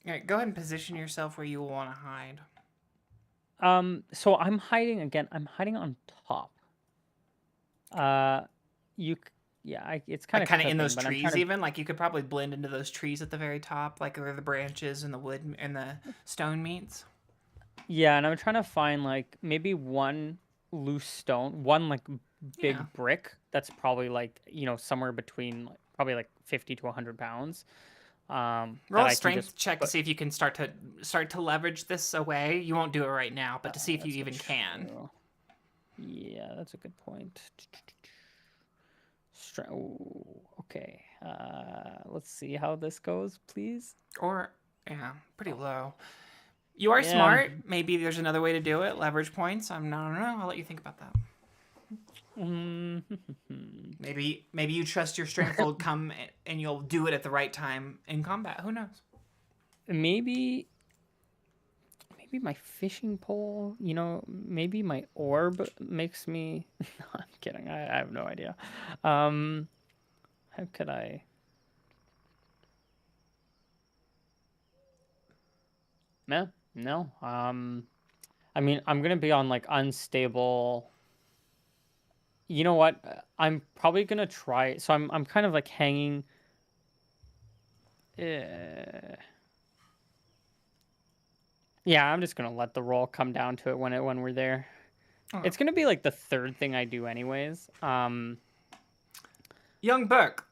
All right, go ahead and position yourself where you will want to hide. So I'm hiding again. I'm hiding on top. Uh, you, yeah, it's kind Like of kind of in clipping, those but I'm trying trees, to. even like you could probably blend into those trees at the very top, like where the branches and the wood and the stone meets. Yeah, and I'm trying to find like maybe one loose stone, one like Yeah. big brick that's probably like somewhere between like, probably like 50 to 100 pounds. Roll That a I can just strength check to put. see if you can start to leverage this away. You won't do it right now, but to see if you That's even can. true. Yeah, that's a good point. Ooh, okay. Let's see how this goes, please. Or yeah, pretty low. You are Yeah. smart. Maybe there's another way to do it. Leverage points. I don't know. I'll let you think about that. Mm, Maybe you trust your strength will come and you'll do it at the right time in combat. Who knows? maybe my fishing pole, maybe my orb makes me. No, I'm kidding. I have no idea. Um, how could I? No, no. I mean, I'm gonna be on like unstable. You know what? I'm probably gonna try. So I'm kind of like hanging. Uh, yeah, I'm just gonna let the roll come down to it when we're there. Okay. It's gonna be like the third thing I do anyways. Young Burke.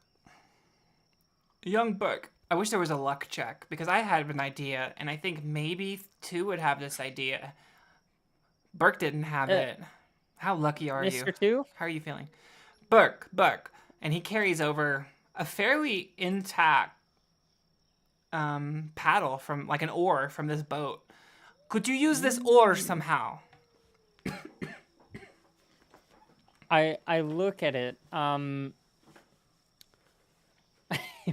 Young Burke. I wish there was a luck check because I had an idea and I think maybe 2 would have this idea. Burke didn't have uh, it. How lucky are you? Mr. Two. How are you feeling? Burke. And he carries over a fairly intact paddle from like an oar from this boat. Could you use this oar somehow? I look at it.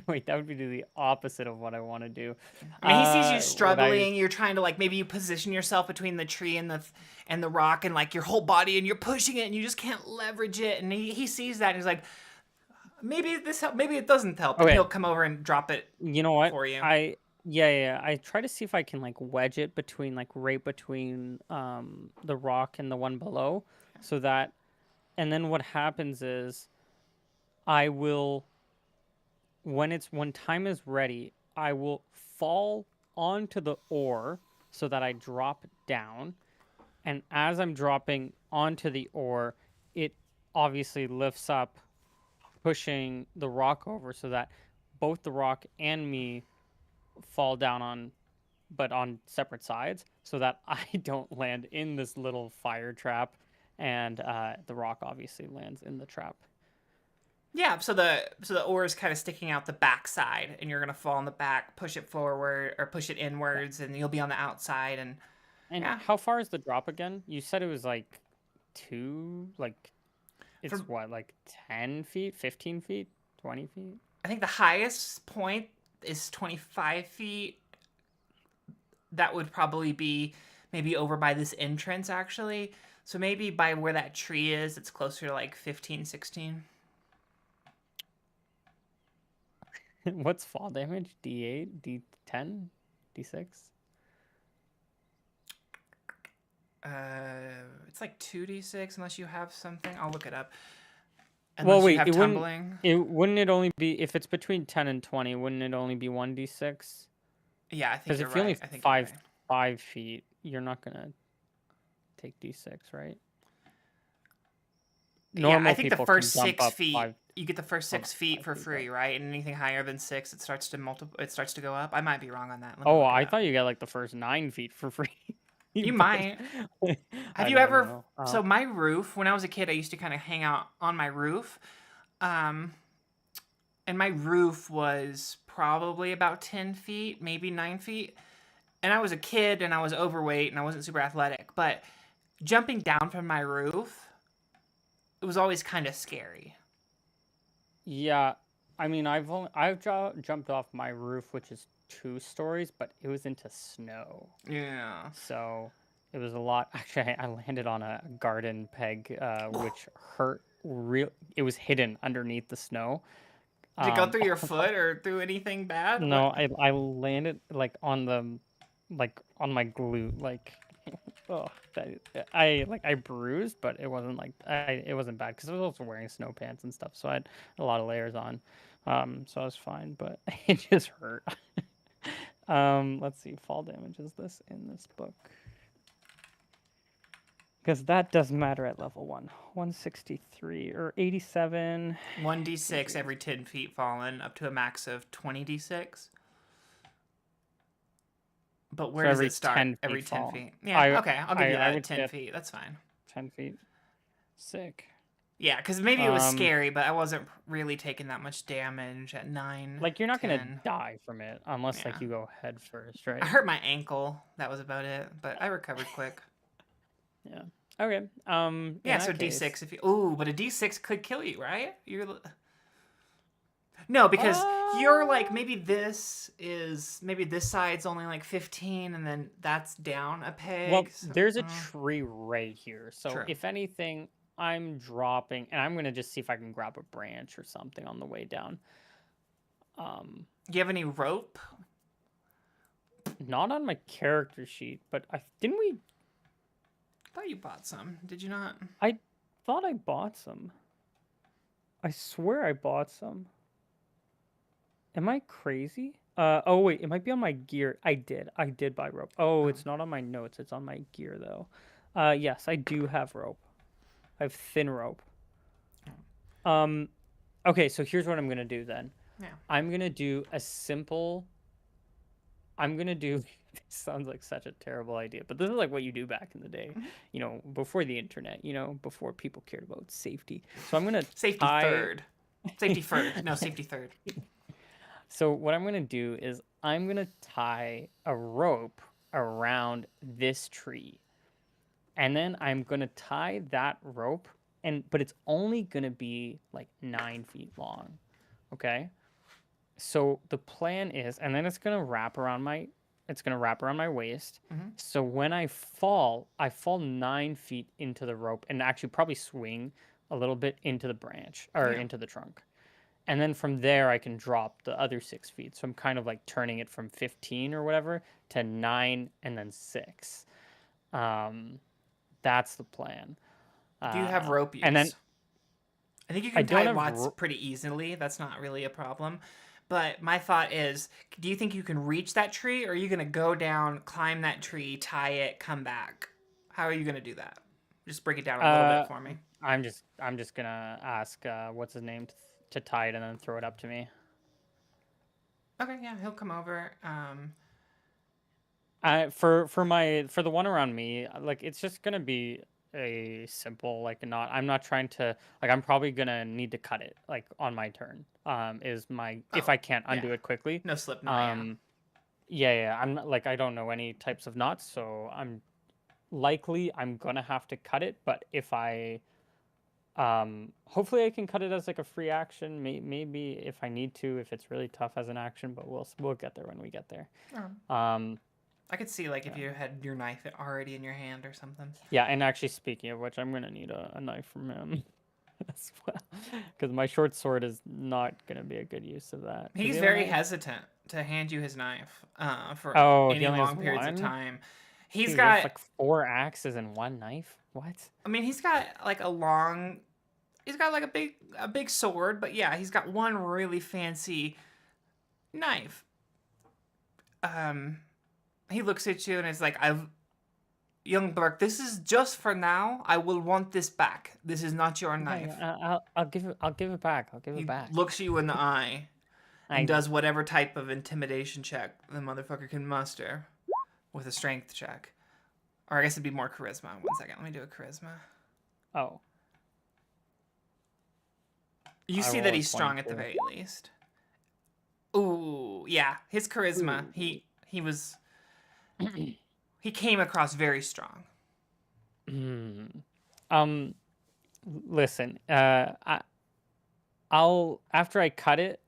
Wait, that would be the opposite of what I want to do. I mean, he sees you What I struggling. You're trying to like maybe you position yourself between the tree and the rock and like your whole body, and you're pushing it, and you just can't leverage it. And he sees that, and he's like, maybe this help, maybe it doesn't help, and okay. he'll come over and drop it You know what? for you. Yeah. I try to see if I can like wedge it between like right between the rock and the one below, so that, and then what happens is I will, when time is ready, I will fall onto the ore so that I drop down. And as I'm dropping onto the ore, it obviously lifts up, pushing the rock over so that both the rock and me fall down on, but on separate sides, so that I don't land in this little fire trap, and the rock obviously lands in the trap. Yeah, so the ore is kind of sticking out the back side, and you're gonna fall on the back, push it forward or push it Yeah. inwards, and you'll be on the outside. And And yeah, how far is the drop again? You said it was like like from it's what, like 10 feet, 15 feet, 20 feet? I think the highest point is 25 feet. That would probably be maybe over by this entrance actually. So maybe by where that tree is, it's closer to like 15, 16. What's fall damage? D8, D10, D6? It's like 2d6 unless you have something. I'll look it up. Well, Unless you wait, have tumbling. wouldn't it only be, if it's between 10 and 20, wouldn't it only be 1d6? Yeah, I think Because you're if you're only right. I think you're right. 5 feet, you're not gonna take d6, right? Yeah, I Normal think the people can first jump six up feet, five, you get the first well, not 6 feet for 5 feet, but free, right? And anything higher than 6, it starts to It starts to go up. I might be wrong on that. Let me oh, look it I up. thought you got like the first 9 feet for free. You But might. Have I you don't ever? know. So my roof, when I was a kid, I used to kind of hang out on my roof, um, and my roof was probably about 10 feet, maybe 9 feet. And I was a kid, and I was overweight, and I wasn't super athletic. But jumping down from my roof, it was always kind of scary. Yeah, I mean, jumped off my roof, which is 2 stories, but it was into snow, Yeah. so it was a lot. Actually, I landed on a garden peg, which hurt real. It was hidden underneath the snow. Did it go Um, through your foot or through anything bad? no, What? I landed like on the, like on my glute, like oh, I bruised, but it wasn't like it wasn't bad because I was also wearing snow pants and stuff, so I had a lot of layers on, so I was fine, but it just hurt. Let's see, fall damage is this in this book? Because that does matter at level 1. 163 or 87. 1d6 every 10 feet fallen, up to a max of 20d6. But where So does every it start? 10 Every feet 10 fall. feet. Yeah, okay, I'll give you I that at would 10 get feet. That's fine. 10 feet. Sick. Yeah, because maybe it was Um, scary, but I wasn't really taking that much damage at 9, like you're not gonna 10. die from it unless Yeah. like you go head first, I right? hurt my ankle. That was about it, but I recovered quick. Yeah. Okay. In Yeah, so that case, d6 if you. Ooh, but a d6 could kill you, right? No, because you're like uh, maybe this side's only like 15, and then that's down a well, peg. So, there's a tree right here, so true. if anything, I'm dropping, and I'm gonna just see if I can grab a branch or something on the way down. Do you have any rope? Not on my character sheet, but I didn't we? I thought you bought some. Did you not? I thought I bought some. I swear I bought some. Am I crazy? Oh wait, it might be on my gear. I did buy rope. Oh, Oh. it's not on my notes. It's on my gear though. Yes, I do have rope. I have thin rope. Um, okay, so here's what I'm gonna do then. Yeah. I'm gonna do a simple. I'm gonna do. This sounds like such a terrible idea, but this is like what you do back in the day. Mhm. You know, before the internet. You know, before people cared about safety. So I'm gonna Safety tie. third. Safety first. No, safety third. So what I'm going to do is I'm going to tie a rope around this tree. And then I'm going to tie that rope but it's only gonna be like 9 feet long. Okay. So the plan is, and then it's gonna wrap around my waist. Mm-hmm. So when I fall 9 feet into the rope and actually probably swing a little bit into the branch or Yeah. into the trunk. And then from there, I can drop the other 6 feet. So I'm kind of like turning it from 15 or whatever to 9 and then 6. Um, that's the plan. Do you have Uh, rope and then use? I think you I can don't tie have. knots pretty easily. That's not really a problem. But my thought is, do you think you can reach that tree, or are you going to go down, climb that tree, tie it, come back? How are you going to do that? Just break it down a little bit Uh, for me. I'm just gonna ask what's his name to tie it and then throw it up to me. Okay, yeah, he'll come over. For the one around me, like it's just gonna be a simple like knot. I'm not trying to like I'm probably gonna need to cut it like on my turn. Is my if Oh, I can't yeah, undo it quickly. no slip knot, yeah. Um, yeah, I'm not like I don't know any types of knots, so I'm gonna have to cut it. But if I hopefully I can cut it as like a free action. Maybe if I need to, if it's really tough as an action, but we'll get there when we get there. Oh. Um, I could see like if yeah. you had your knife already in your hand or something. Yeah, and actually, speaking of which, I'm gonna need a knife from him as well, because my short sword is not gonna be a good use of that. Does He's he have a very knife? hesitant to hand you his knife for Oh, he any only has long periods of one. time. He's Dude, you have got, like 4 axes and one knife. What? I mean, he's got like a long, he's got like a big sword, but yeah, he's got one really fancy knife. Um, he looks at you and is like, young Burke, this is just for now. I will want this back. This is not your Okay, knife. I'll give it back. I'll give it He back. looks you in the eye and I does whatever type of intimidation check the motherfucker can muster with a strength check. Or I guess it'd be more charisma. 1 second, let me do a charisma. oh You I see roll that a he's strong at the 22. very least. Ooh, yeah, his charisma. Ooh. He was he came across very strong. Hmm. Um, listen. I'll after I cut it,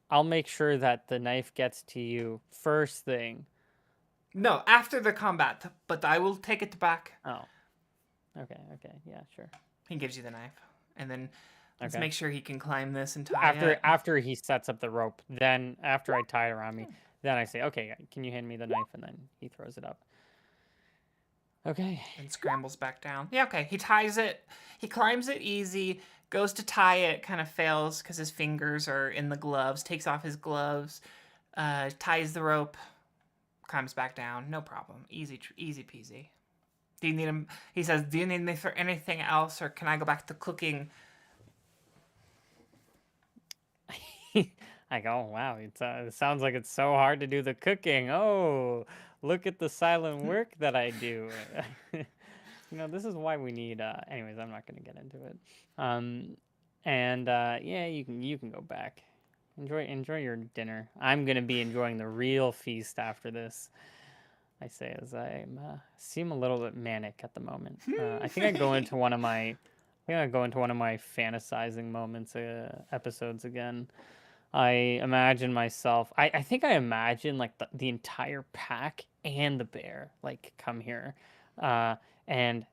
I'll make sure that the knife gets to you first thing. No, after the combat, but I will take it back. Oh, okay, yeah, sure. He gives you the knife, and then let's Okay. make sure he can climb this and tie it. After he sets up the rope, then after I tie it around me, then I say, okay, can you hand me the knife? And then he throws it up. Okay. And scrambles back down. Yeah, okay. He ties it. He climbs it easy. Goes to tie it, kind of fails because his fingers are in the gloves. Takes off his gloves. Ties the rope. Climbs back down. No problem. Easy peasy. Do you need him? He says, "Do you need me for anything else, or can I go back to cooking?" I go, oh, wow, it sounds like it's so hard to do the cooking. Oh, look at the silent work that I do. This is why we need. Anyways, I'm not gonna get into it. And yeah, you can go back. Enjoy your dinner. I'm gonna be enjoying the real feast after this. I say as I seem a little bit manic at the moment. I think I go into one of my. I think I go into one of my fantasizing moments episodes again. I imagine myself. I think I imagine like the entire pack and the bear like come here, uh, and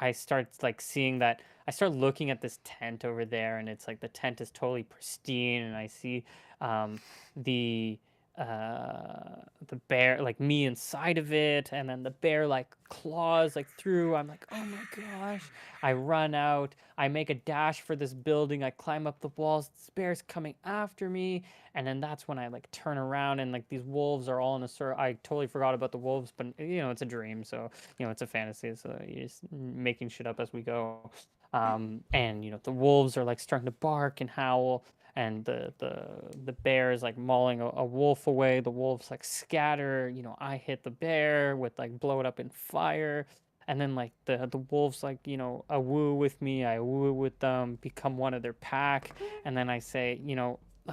I start like seeing that. I start looking at this tent over there, and it's like the tent is totally pristine, and I see um, the the bear like me inside of it, and then the bear like claws like through. I'm like, oh my gosh. I run out, I make a dash for this building, I climb up the walls, this bear's coming after me, and then that's when I like turn around and like these wolves are all in a circle. I totally forgot about the wolves, but it's a dream, so it's a fantasy, so you're just making shit up as we go. And the wolves are like starting to bark and howl, and the bear is like mauling a wolf away. The wolves like scatter. I hit the bear with like blow it up in fire, and then like the wolves like a woo with me. I woo with them, become one of their pack, and then I say,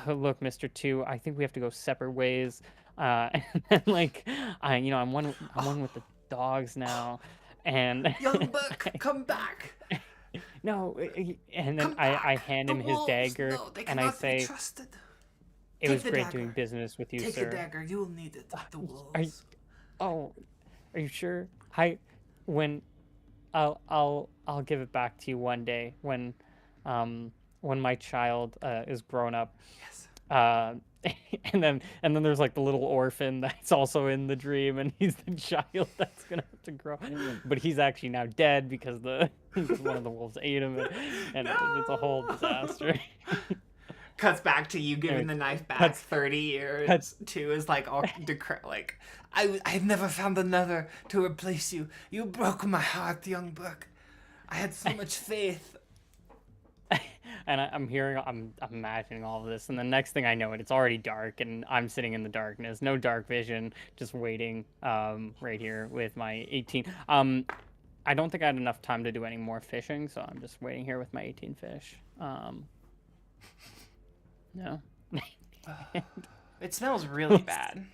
look, Mister Two, I think we have to go separate ways. And then like I'm one with the dogs now, and Young Buck, come back. no. And then Come I back! hand The him his wolves! dagger No, they and I cannot be say, trusted. "It Take was the great doing dagger. business with you, Take the sir." dagger. You will need it. The Are you, wolves. oh, are you sure? When I'll give it back to you one day um, when my child is grown up. Yes. Uh, and then there's like the little orphan that's also in the dream, and he's the child that's gonna have to grow, but he's actually now dead because because one of the wolves ate him, and it's a whole No. disaster. Cuts back to you giving Anyway, the knife back cuts 30 cuts. years to is like all like I've never found another to replace you. You broke my heart, young Burke. I had so much faith. And I'm imagining all of this, and the next thing I know, it's already dark, and I'm sitting in the darkness, no dark vision, just waiting, right here with my 18. I don't think I had enough time to do any more fishing, so I'm just waiting here with my 18 fish. No, It smells really bad.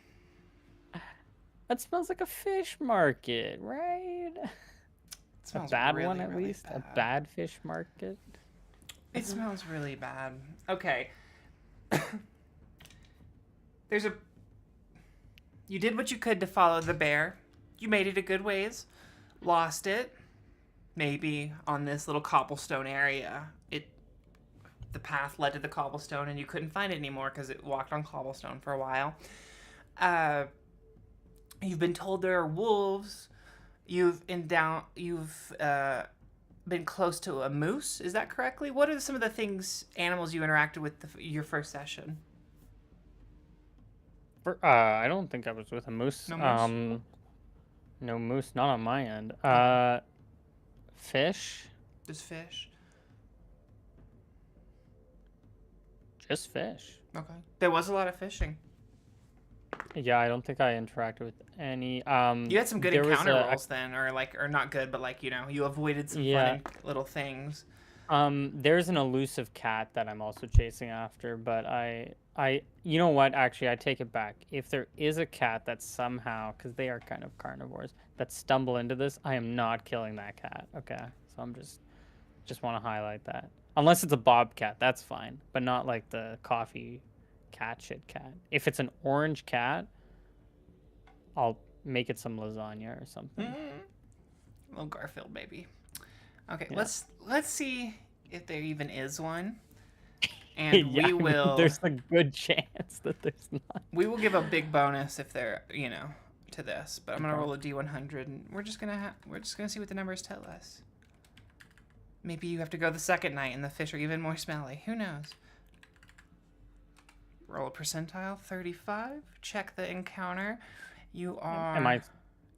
that smells like a fish market, right? It A smells bad really, one, at really least. A bad. bad fish market. It smells really bad. Okay. There's a. You did what you could to follow the bear. You made it a good ways. Lost it. Maybe on this little cobblestone area. The path led to the cobblestone, and you couldn't find it anymore because it walked on cobblestone for a while. You've been told there are wolves. You've been close to a moose. Is that correctly? What are some of the animals you interacted with your first session? I don't think I was with a moose. No moose? No moose, not on my end. Fish. Just fish. Just fish. Okay. There was a lot of fishing. Yeah, I don't think I interacted with any. You had some good there was encounter rolls then, or not good, but like you avoided some Yeah. fun little things. There's an elusive cat that I'm also chasing after, but you know what? Actually, I take it back. If there is a cat that somehow, because they are kind of carnivores, that stumble into this, I am not killing that cat. Okay, so I'm just want to highlight that. Unless it's a bobcat, that's fine, but not like the coffee cat shit cat. If it's an orange cat, I'll make it some lasagna or something. Little Garfield baby. Okay, Yeah. let's see if there even is one. And Yeah, I we mean, will there's a good chance that there's not. we will give a big bonus if they're, to this. But I'm going to Okay. roll a D100 and we're just going to see what the numbers tell us. Maybe you have to go the second night and the fish are even more smelly. Who knows? Roll a percentile, 35. Check the encounter. You are Am I?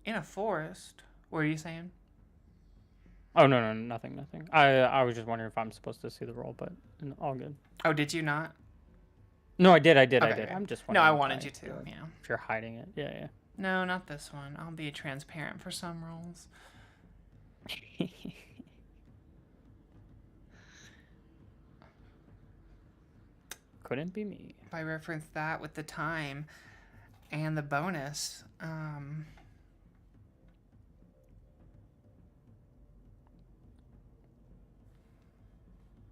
in a forest. What are you saying? Oh no, nothing. I was just wondering if I'm supposed to see the roll, but all good. Oh, did you not? No, I did. Okay. I'm just No, I wondering wanted you to. Yeah. if you're hiding it. Yeah. No, not this one. I'll be transparent for some rolls. Couldn't be me. If I reference that with the time and the bonus,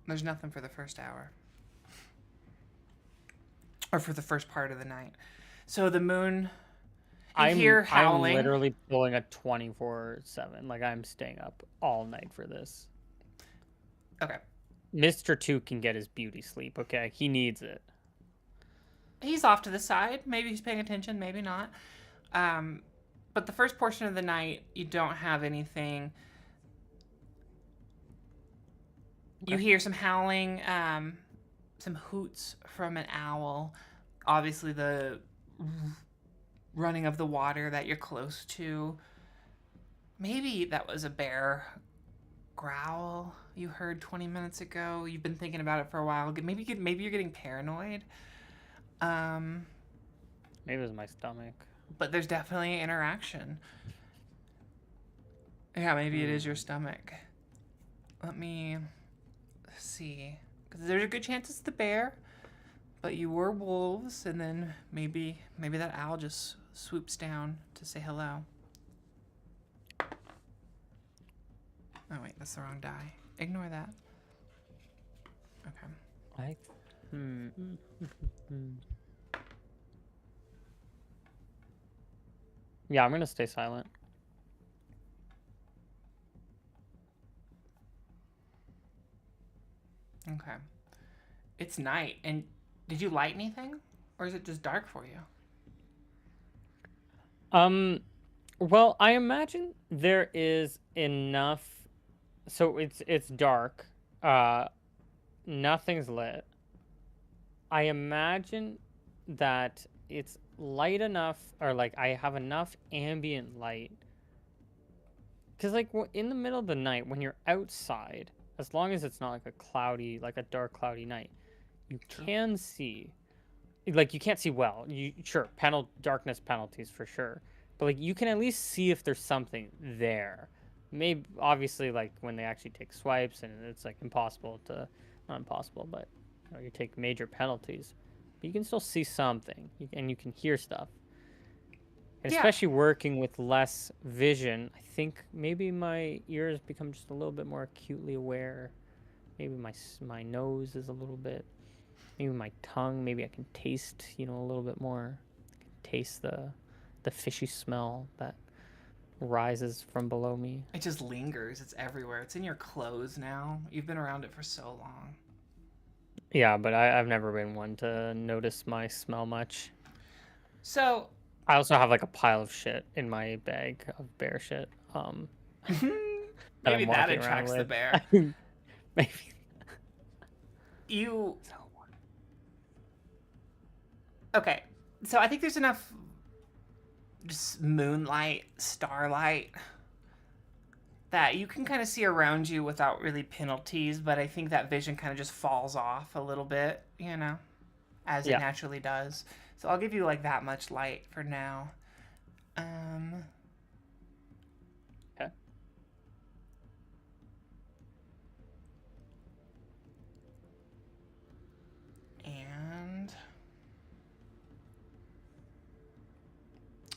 there's nothing for the first hour. Or for the first part of the night. So the moon, you hear howling. I'm literally pulling a 24/7. Like, I'm staying up all night for this. Okay. Mr. 2 can get his beauty sleep, okay? He needs it. He's off to the side. Maybe he's paying attention, maybe not. But the first portion of the night, you don't have anything. Okay. You hear some howling, some hoots from an owl. Obviously, the running of the water that you're close to. Maybe that was a bear growl you heard 20 minutes ago. You've been thinking about it for a while. Maybe you're getting paranoid. Maybe it was my stomach. But there's definitely interaction. Yeah, maybe it is your stomach. Let me see. Because there's a good chance it's the bear. But you were wolves, and then maybe that owl just swoops down to say hello. Oh wait, that's the wrong die. Ignore that. Okay. I. Hmm. Yeah, I'm gonna stay silent. Okay. It's night, and did you light anything, or is it just dark for you? Well, I imagine there is enough. So it's dark. Uh, Nothing's lit. I imagine that it's light enough, or like I have enough ambient light. Because like in the middle of the night, when you're outside, as long as it's not like a cloudy, like a dark cloudy night, you True. can see. Like you can't see well. You sure darkness penalties for sure, but like you can at least see if there's something there. Maybe obviously like when they actually take swipes and it's like impossible to, not impossible, but you take major penalties, but you can still see something and you can hear stuff. And Yeah. especially working with less vision, I think maybe my ears become just a little bit more acutely aware. Maybe my nose is a little bit. Maybe my tongue. Maybe I can taste, a little bit more. I can taste the fishy smell that rises from below me. It just lingers. It's everywhere. It's in your clothes now. You've been around it for so long. Yeah, but I've never been one to notice my smell much. So I also have like a pile of shit in my bag of bear shit. That maybe I'm that walking around attracts the with. bear. Maybe. You okay? So I think there's enough just moonlight, starlight that you can kind of see around you without really penalties, but I think that vision kind of just falls off a little bit, as it Yeah. naturally does. So I'll give you like that much light for now. Okay. And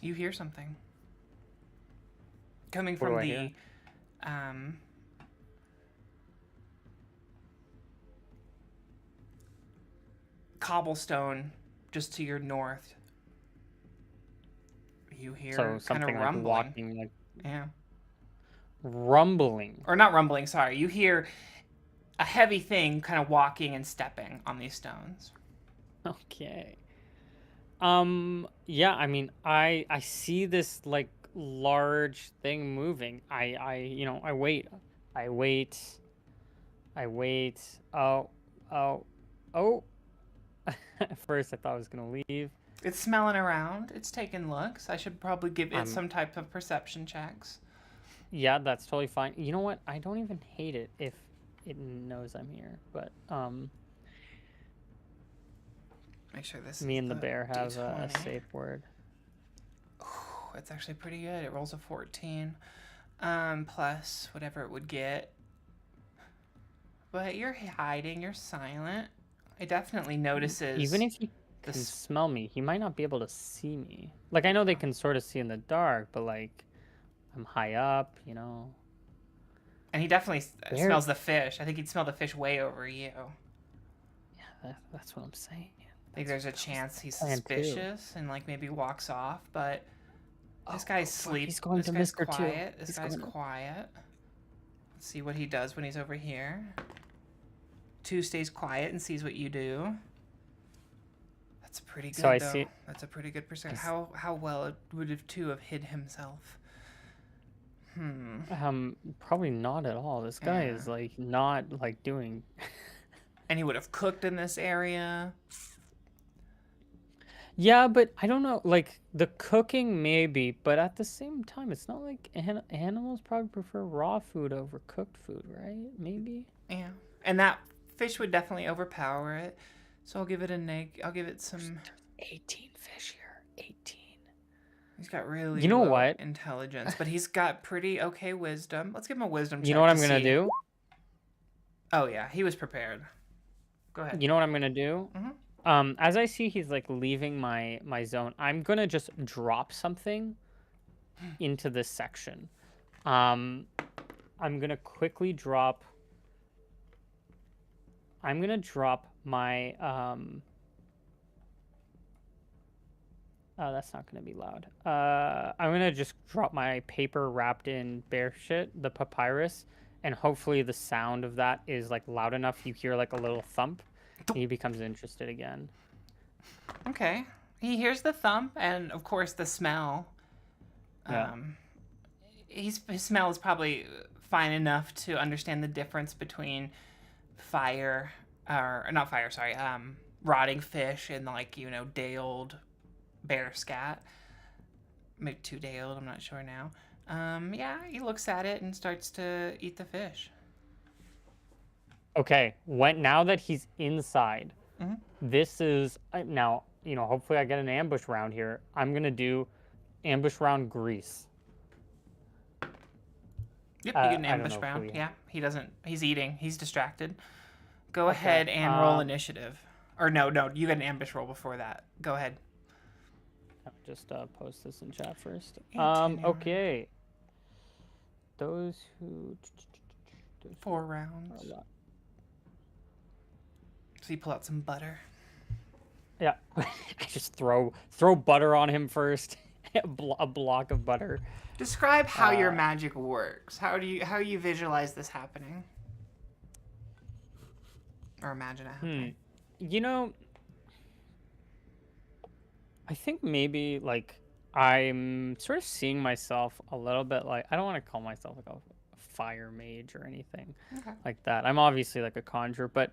you hear something coming What do from I the hear? cobblestone just to your north. You hear So kind of something like rumbling. walking, like Yeah. rumbling. Or not rumbling, sorry. You hear a heavy thing kind of walking and stepping on these stones. Okay. Yeah, I mean, I see this like large thing moving. I wait. I wait. I wait. Oh, oh, oh. At first I thought I was gonna leave. It's smelling around. It's taking looks. I should probably give it Um, some type of perception checks. yeah, that's totally fine. You know what? I don't even hate it if it knows I'm here, but Make sure this me is and the the bear have a D20. safe word. Ooh, it's actually pretty good. It rolls a 14. Plus whatever it would get. But you're hiding. You're silent. It definitely notices Even if he can smell me, he might not be able to see me. Like, I know they can sort of see in the dark, but like, I'm high up, And he definitely Bear. smells the fish. I think he'd smell the fish way over you. Yeah, that's what I'm saying. I think there's a chance he's suspicious and like maybe walks off, but this guy's sleep. He's going this to guy's Mr. quiet. Two. This guy's quiet. Let's see what he does when he's over here. 2 stays quiet and sees what you do. That's pretty good, So I though. see. That's a pretty good percent. How well would have 2 have hid himself? Probably not at all. This guy is like not like doing. And he would have cooked in this area. Yeah, but I don't know. Like the cooking, maybe, but at the same time, it's not like animals probably prefer raw food over cooked food, right? Maybe. Yeah, and that fish would definitely overpower it. So I'll give it I'll give it some. There's 18 fish here. 18. He's got really low intelligence, but he's got pretty okay wisdom. Let's give him a wisdom check. You know what I'm gonna do? Oh yeah, he was prepared. Go ahead. You know what I'm gonna do? As I see he's like leaving my zone, I'm gonna just drop something into this section. I'm gonna quickly drop I'm gonna drop my that's not gonna be loud. I'm gonna just drop my paper wrapped in bear shit, the papyrus, and hopefully the sound of that is like loud enough you hear like a little thump. He becomes interested again. Okay. He hears the thump and, of course, the smell. Yeah. Um, his smell is probably fine enough to understand the difference between fire, or not fire, sorry, rotting fish and, like, day old bear scat. Maybe 2 day old, I'm not sure now. Yeah, he looks at it and starts to eat the fish. Okay. Now that he's inside, Mm-hmm. this is now, hopefully I get an ambush round here. I'm gonna do ambush round grease. Yep, you get an I don't ambush know if round. we Yeah, he doesn't. He's eating. He's distracted. Go Okay. ahead and roll initiative. Or no, you get an ambush roll before that. Go ahead. I'll just post this in chat first. Itinerary. Okay. Those who 4 rounds. So you pull out some butter. Yeah, I just throw butter on him first. a block of butter. Describe how your magic works. How you visualize this happening? Or imagine it happening? I think maybe like I'm sort of seeing myself a little bit like, I don't want to call myself like a fire mage or anything like that. I'm obviously like a conjurer, but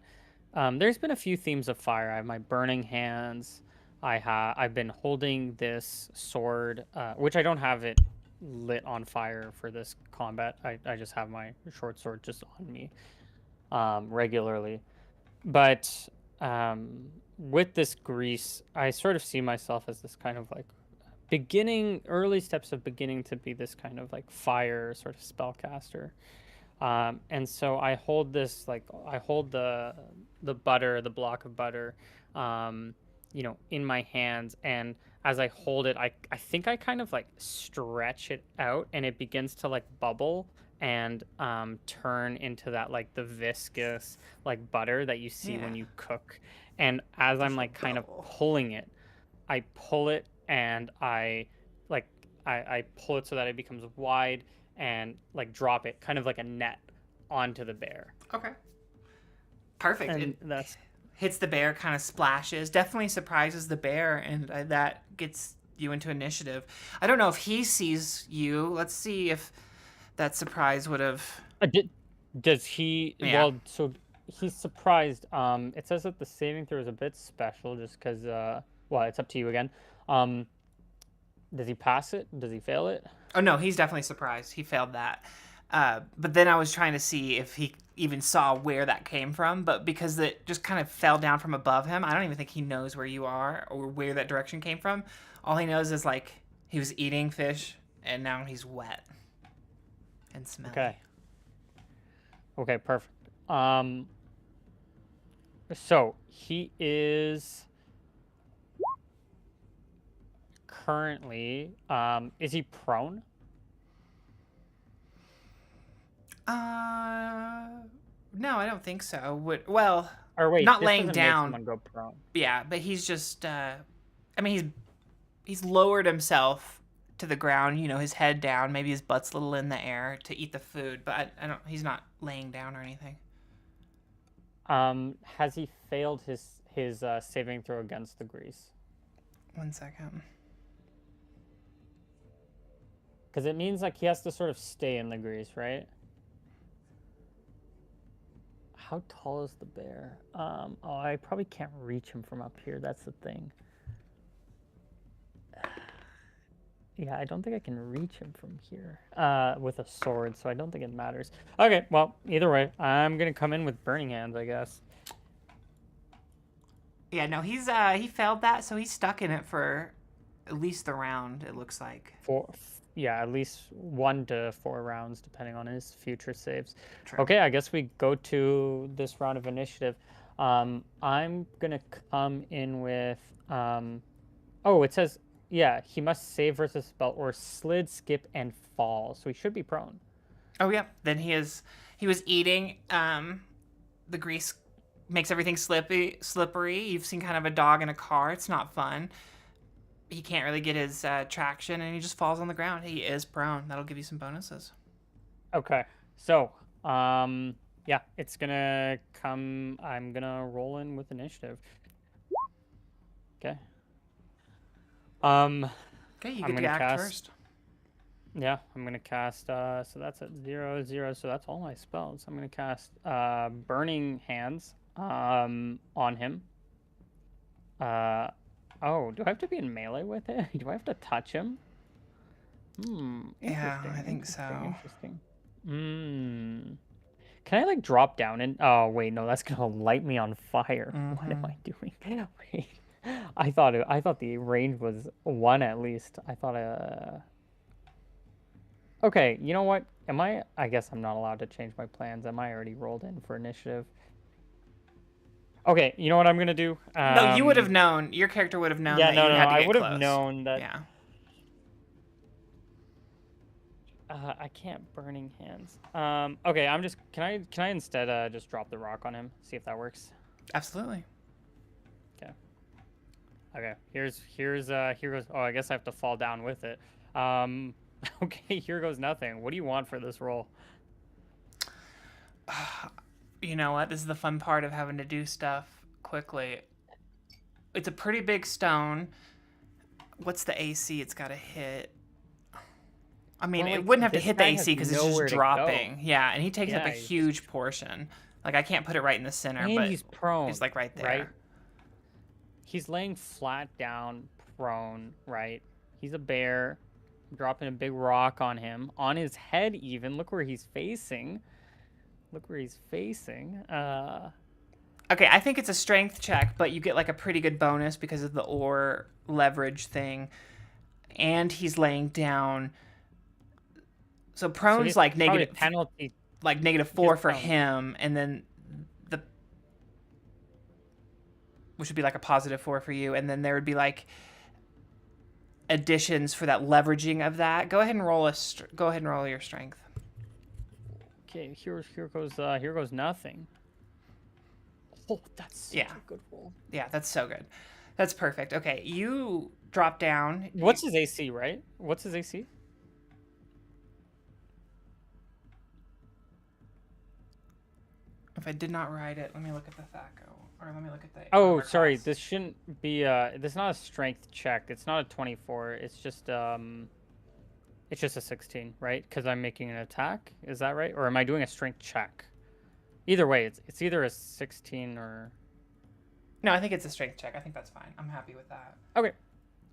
there's been a few themes of fire. I have my burning hands. I've been holding this sword, which I don't have it lit on fire for this combat. I just have my short sword just on me regularly. But with this grease, I sort of see myself as this kind of like early steps of beginning to be this kind of like fire sort of spellcaster. And so I hold this, like, I hold the block of butter, in my hands. And as I hold it, I think I kind of like stretch it out and it begins to like bubble and turn into that like the viscous like butter that you see when you cook. And as I'm like kind of pulling it, I pull it and I pull it so that it becomes wide and like drop it kind of like a net onto the bear. Okay. Perfect. And that's hits the bear, kind of splashes, definitely surprises the bear, and that gets you into initiative. I don't know if he sees you. Let's see if that surprise would have. Does he? Yeah. Well, so he's surprised. It says that the saving throw is a bit special, just because. Well, it's up to you again. Does he pass it? Does he fail it? Oh no, he's definitely surprised. He failed that. But then I was trying to see if he even saw where that came from, but because it just kind of fell down from above him, I don't even think he knows where you are or where that direction came from. All he knows is like he was eating fish and now he's wet and smelly. Okay, perfect. So he is currently, is he prone? No, I don't think so. Well, or wait, not this laying doesn't down. Make someone go prone. Yeah, but he's just. I mean, he's lowered himself to the ground. His head down. Maybe his butt's a little in the air to eat the food. But I don't. He's not laying down or anything. Has he failed his saving throw against the grease? 1 second. Because it means like he has to sort of stay in the grease, right? How tall is the bear? Oh, I probably can't reach him from up here. That's the thing. Yeah, I don't think I can reach him from here with a sword, so I don't think it matters. Okay, well, either way, I'm gonna come in with burning hands, I guess. Yeah, no, he failed that, so he's stuck in it for at least the round. It looks like. Yeah, at least 1 to 4 rounds, depending on his future saves. True. Okay, I guess we go to this round of initiative. I'm gonna come in with. Oh, it says, yeah, he must save versus spell or slid, skip, and fall. So he should be prone. Oh yeah, then he was eating the grease makes everything slippery. You've seen kind of a dog in a car. It's not fun. He can't really get his traction, and he just falls on the ground. He is prone. That'll give you some bonuses. Okay. So, yeah, it's gonna come. I'm gonna roll in with initiative. Okay. Okay, you I'm get to gonna act cast. first. Yeah, I'm gonna cast. So that's at 0, 0. So that's all my spells. I'm gonna cast Burning Hands on him. Oh, do I have to be in melee with it? Do I have to touch him? Yeah, Interesting. I think so. Interesting. Can I like drop down and? Oh wait, no, that's gonna light me on fire. What am I doing? Wait, I thought the range was 1 at least. I thought Okay, you know what? I guess I'm not allowed to change my plans. Am I already rolled in for initiative? Okay, you know what I'm gonna do? No, you would have known. Your character would have known Yeah, that no, you had to I get would have close. known that. Yeah. I can't Burning Hands. Okay, can I instead just drop the rock on him? See if that works. Absolutely. Okay. Okay. Here goes. Oh, I guess I have to fall down with it. Okay, here goes nothing. What do you want for this roll? You know what? This is the fun part of having to do stuff quickly. It's a pretty big stone. What's the AC it's got to hit? I mean, Well, like, it wouldn't have to this hit the guy AC has because it's nowhere just to dropping. go. Yeah, and he takes up a Yeah, he's huge portion. Like, I can't put it right in the center, And but he's prone. he's like right there. Right? He's laying flat down, prone, right? He's a bear. I'm dropping a big rock on him. On his head even. Look where he's facing. Look where he's facing. Okay, I think it's a strength check, but you get like a pretty good bonus because of the ore leverage thing. And he's laying down. So prone's so like negative penalty. like -4 for prone. him, and then which would be like a +4 for you, and then there would be like additions for that leveraging of that. Go ahead and roll your strength. Okay, here goes nothing. Oh, that's such a good roll. Yeah, that's so good. That's perfect. Okay, you drop down. What's his AC, right? What's his AC? If I did not write it, let me look at the THACO. Or let me look at the... Oh, sorry. This shouldn't be this is not a strength check. It's not a 24. It's just a 16, right? Because I'm making an attack. Is that right? Or am I doing a strength check? Either way, it's either a 16 or... No, I think it's a strength check. I think that's fine. I'm happy with that. Okay.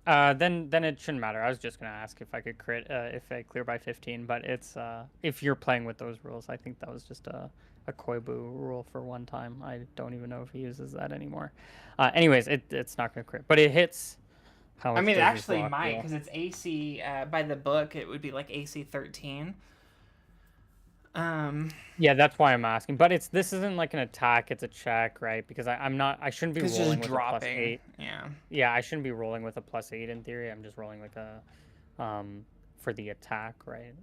Then it shouldn't matter. I was just gonna ask if I could crit if I clear by 15, but it's if you're playing with those rules, I think that was just a Koibu rule for one time. I don't even know if he uses that anymore. Anyways, it's not gonna crit, but it hits. How much I mean, it does his actually rock might, roll? because it's AC, by the book, it would be like AC 13. Yeah, that's why I'm asking. But this isn't like an attack, it's a check, right? Because I shouldn't be Because rolling just with a dropping. +8. Yeah. Yeah, I shouldn't be rolling with a +8 in theory. I'm just rolling like a for the attack, right?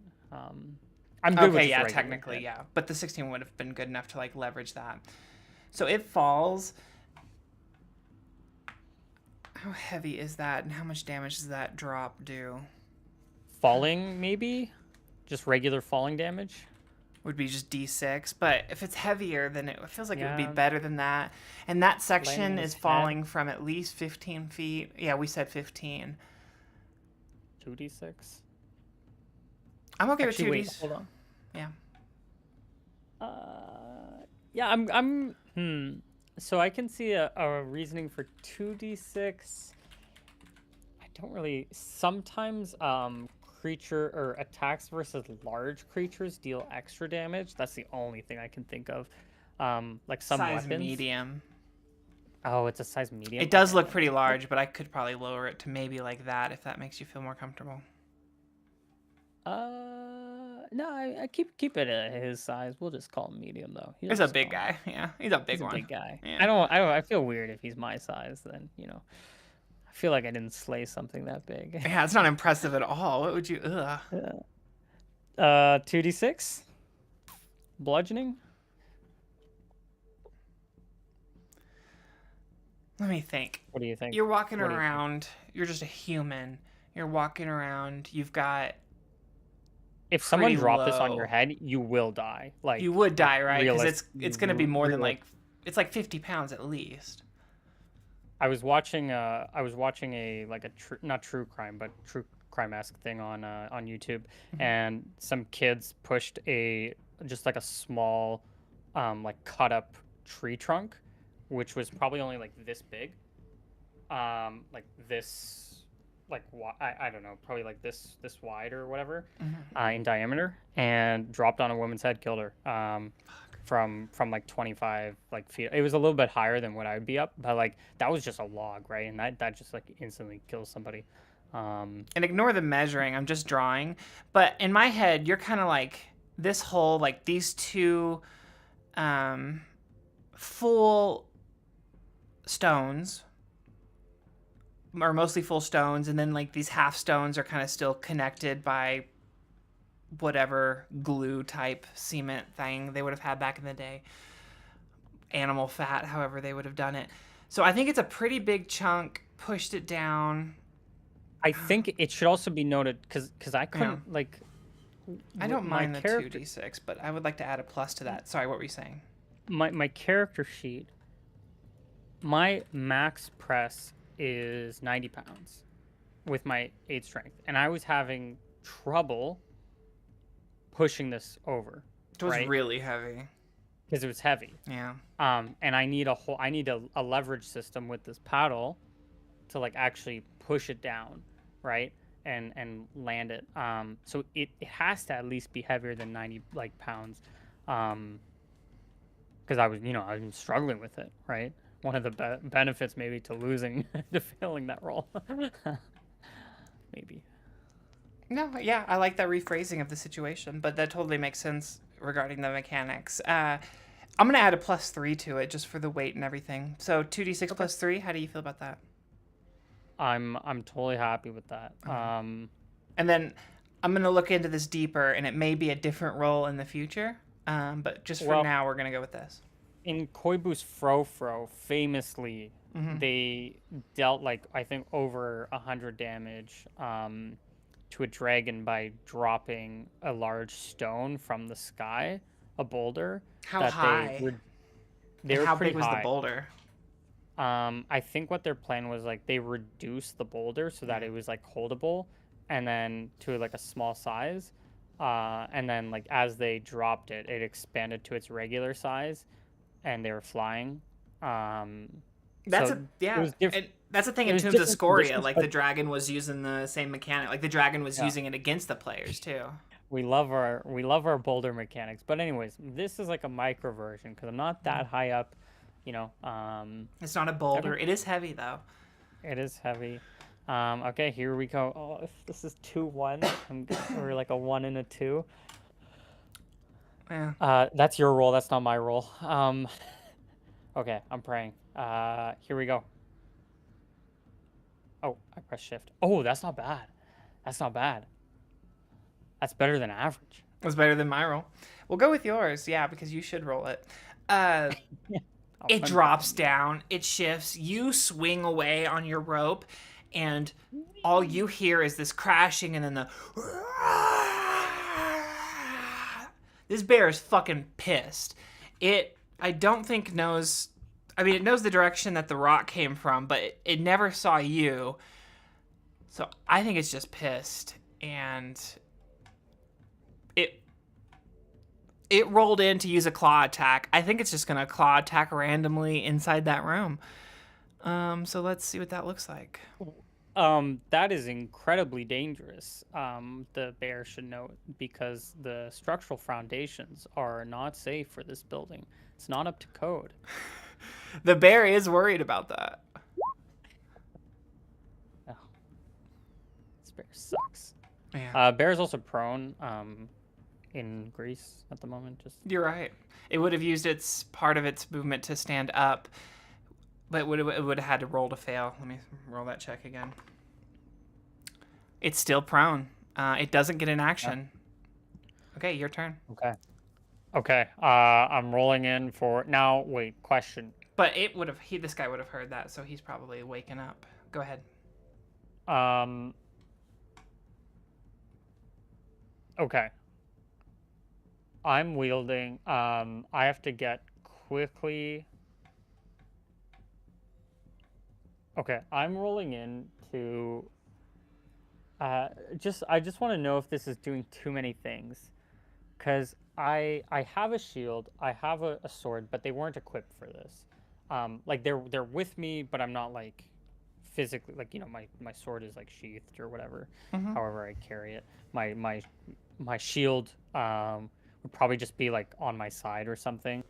I'm good with Okay, just yeah, regular technically, hit. yeah. But the 16 would have been good enough to like leverage that. So it falls. How heavy is that, and how much damage does that drop do? Falling, maybe? Just regular falling damage? Would be just D6, but if it's heavier, then it feels like it would be Yeah. better than that. And that section Landing is his falling from at least 15 feet. Yeah, we said 15. 2d6? I'm okay Actually, with wait, 2Ds. hold on. Yeah. Yeah, so I can see a reasoning for 2d6. I don't really... Sometimes, creature or attacks versus large creatures deal extra damage. That's the only thing I can think of. Like some Size weapons. medium. Oh, it's a size medium? It does Okay, look then. pretty large, but I could probably lower it to maybe like that if that makes you feel more comfortable. No, I keep it at his size. We'll just call him medium though. He's a big guy. Yeah, he's a big He's a one. big guy. Yeah. I feel weird if he's my size. Then I feel like I didn't slay something that big. Yeah, it's not impressive at all. What would you? 2d6. Bludgeoning. Let me think. What do you think? You're walking What do you think? around. You're just a human. You're walking around. You've got If someone pretty dropped this on your low. head, you will die. You would Like die, right? Because it's going to be more than realistic. like it's like 50 pounds at least. I was watching a like a not true crime, but true crime-esque thing on YouTube, Mhm. and some kids pushed just like a small like cut up tree trunk, which was probably only like this big, like this, like I don't know, probably like this wide or whatever, in diameter, and dropped on a woman's head, killed her. From like 25 like feet. It was a little bit higher than what I would be up, but like that was just a log, right? And that just like instantly kills somebody. And ignore the measuring. I'm just drawing. But in my head, you're kind of like this whole like these two full stones are mostly full stones, and then like these half stones are kind of still connected by whatever glue type cement thing they would have had back in the day, animal fat, however they would have done it. So I think it's a pretty big chunk, pushed it down. I think it should also be noted because I couldn't like I don't my mind the character 2d6, but I would like to add a plus to that. Sorry, what were you saying? my character sheet. My max press is 90 pounds with my 8 strength, and I was having trouble pushing this over. It was right? really heavy. Because it was heavy. Yeah. And I need a leverage system with this paddle to like actually push it down, right? And land it. So it has to at least be heavier than 90 like pounds. Because I was struggling with it, right? One of the benefits maybe to losing to failing that roll. Maybe. No, yeah, I like that rephrasing of the situation, but that totally makes sense regarding the mechanics. I'm gonna add a +3 to it just for the weight and everything. So 2d6 Okay. +3. How do you feel about that? I'm totally happy with that. And then I'm gonna look into this deeper, and it may be a different role in the future. But just for Well, now, we're gonna go with this. in Koibu's Frofro, famously, they dealt like I think over 100 damage to a dragon by dropping a large stone from the sky, a boulder. How that high? They And were how pretty big was the high. boulder? I think what their plan was like they reduced the boulder so that it was like holdable, and then to like a small size, and then like as they dropped it, it expanded to its regular size, and they were flying. That's So a it was and that's the thing it in was terms of different Scoria. conditions, Like but the dragon was using the same mechanic. Like the dragon was yeah, using it against the players too. we love our boulder mechanics. But anyways, this is like a micro version because I'm not that high up. You know, It's not a boulder. It is heavy though. it is heavy. Okay, here we go. Oh, if this is 2-1, or like a 1 and a 2. Yeah. That's your roll. That's not my roll. Okay, I'm praying. Here we go. Oh, I pressed shift. Oh, that's not bad. That's not bad. That's better than average. It was better than my roll. We'll go with yours, yeah, because you should roll it. It drops down, it shifts, you swing away on your rope, and all you hear is this crashing and then the this bear is fucking pissed. I don't think knows, I mean, it knows the direction that the rock came from, but it never saw you. So I think it's just pissed, and it rolled in to use a claw attack. I think it's just gonna claw attack randomly inside that room. So let's see what that looks like. That is incredibly dangerous. The bear should note, because the structural foundations are not safe for this building. It's not up to code. The bear is worried about that. Oh, this bear sucks. Yeah, Bear's also prone. In Greece at the moment. Just you're right. It would have used its part of its movement to stand up, but it would have had to roll to fail. Let me roll that check again. It's still prone. It doesn't get an action. Okay, your turn. okay. I'm rolling in for now. Wait, question. But this guy would have heard that, so he's probably waking up. Go ahead. Um. Okay. I'm wielding. I have to get quickly. Okay, I'm rolling into. I just want to know if this is doing too many things, because I have a shield, I have a sword, but they weren't equipped for this. Like they're with me, but I'm not like physically like my sword is like sheathed or whatever. Mm-hmm. However I carry it, my shield would probably just be like on my side or something.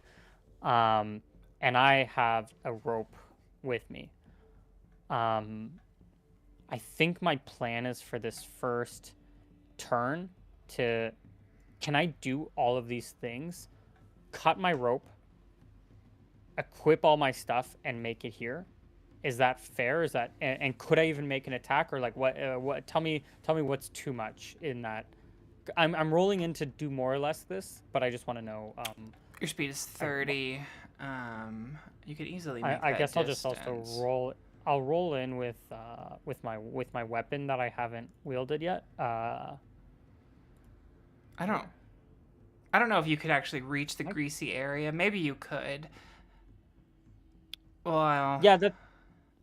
And I have a rope with me. Um, I think my plan is for this first turn to can I do all of these things? Cut my rope, equip all my stuff, and make it here. Is that fair? Is that and could I even make an attack or like what? What? Tell me what's too much in that. I'm rolling in to do more or less this, but I just want to know. Your speed is 30. You could easily make I that guess I'll just distance. also roll. I'll roll in with my weapon that I haven't wielded yet. I don't know if you could actually reach the greasy area. Maybe you could. Well, yeah, that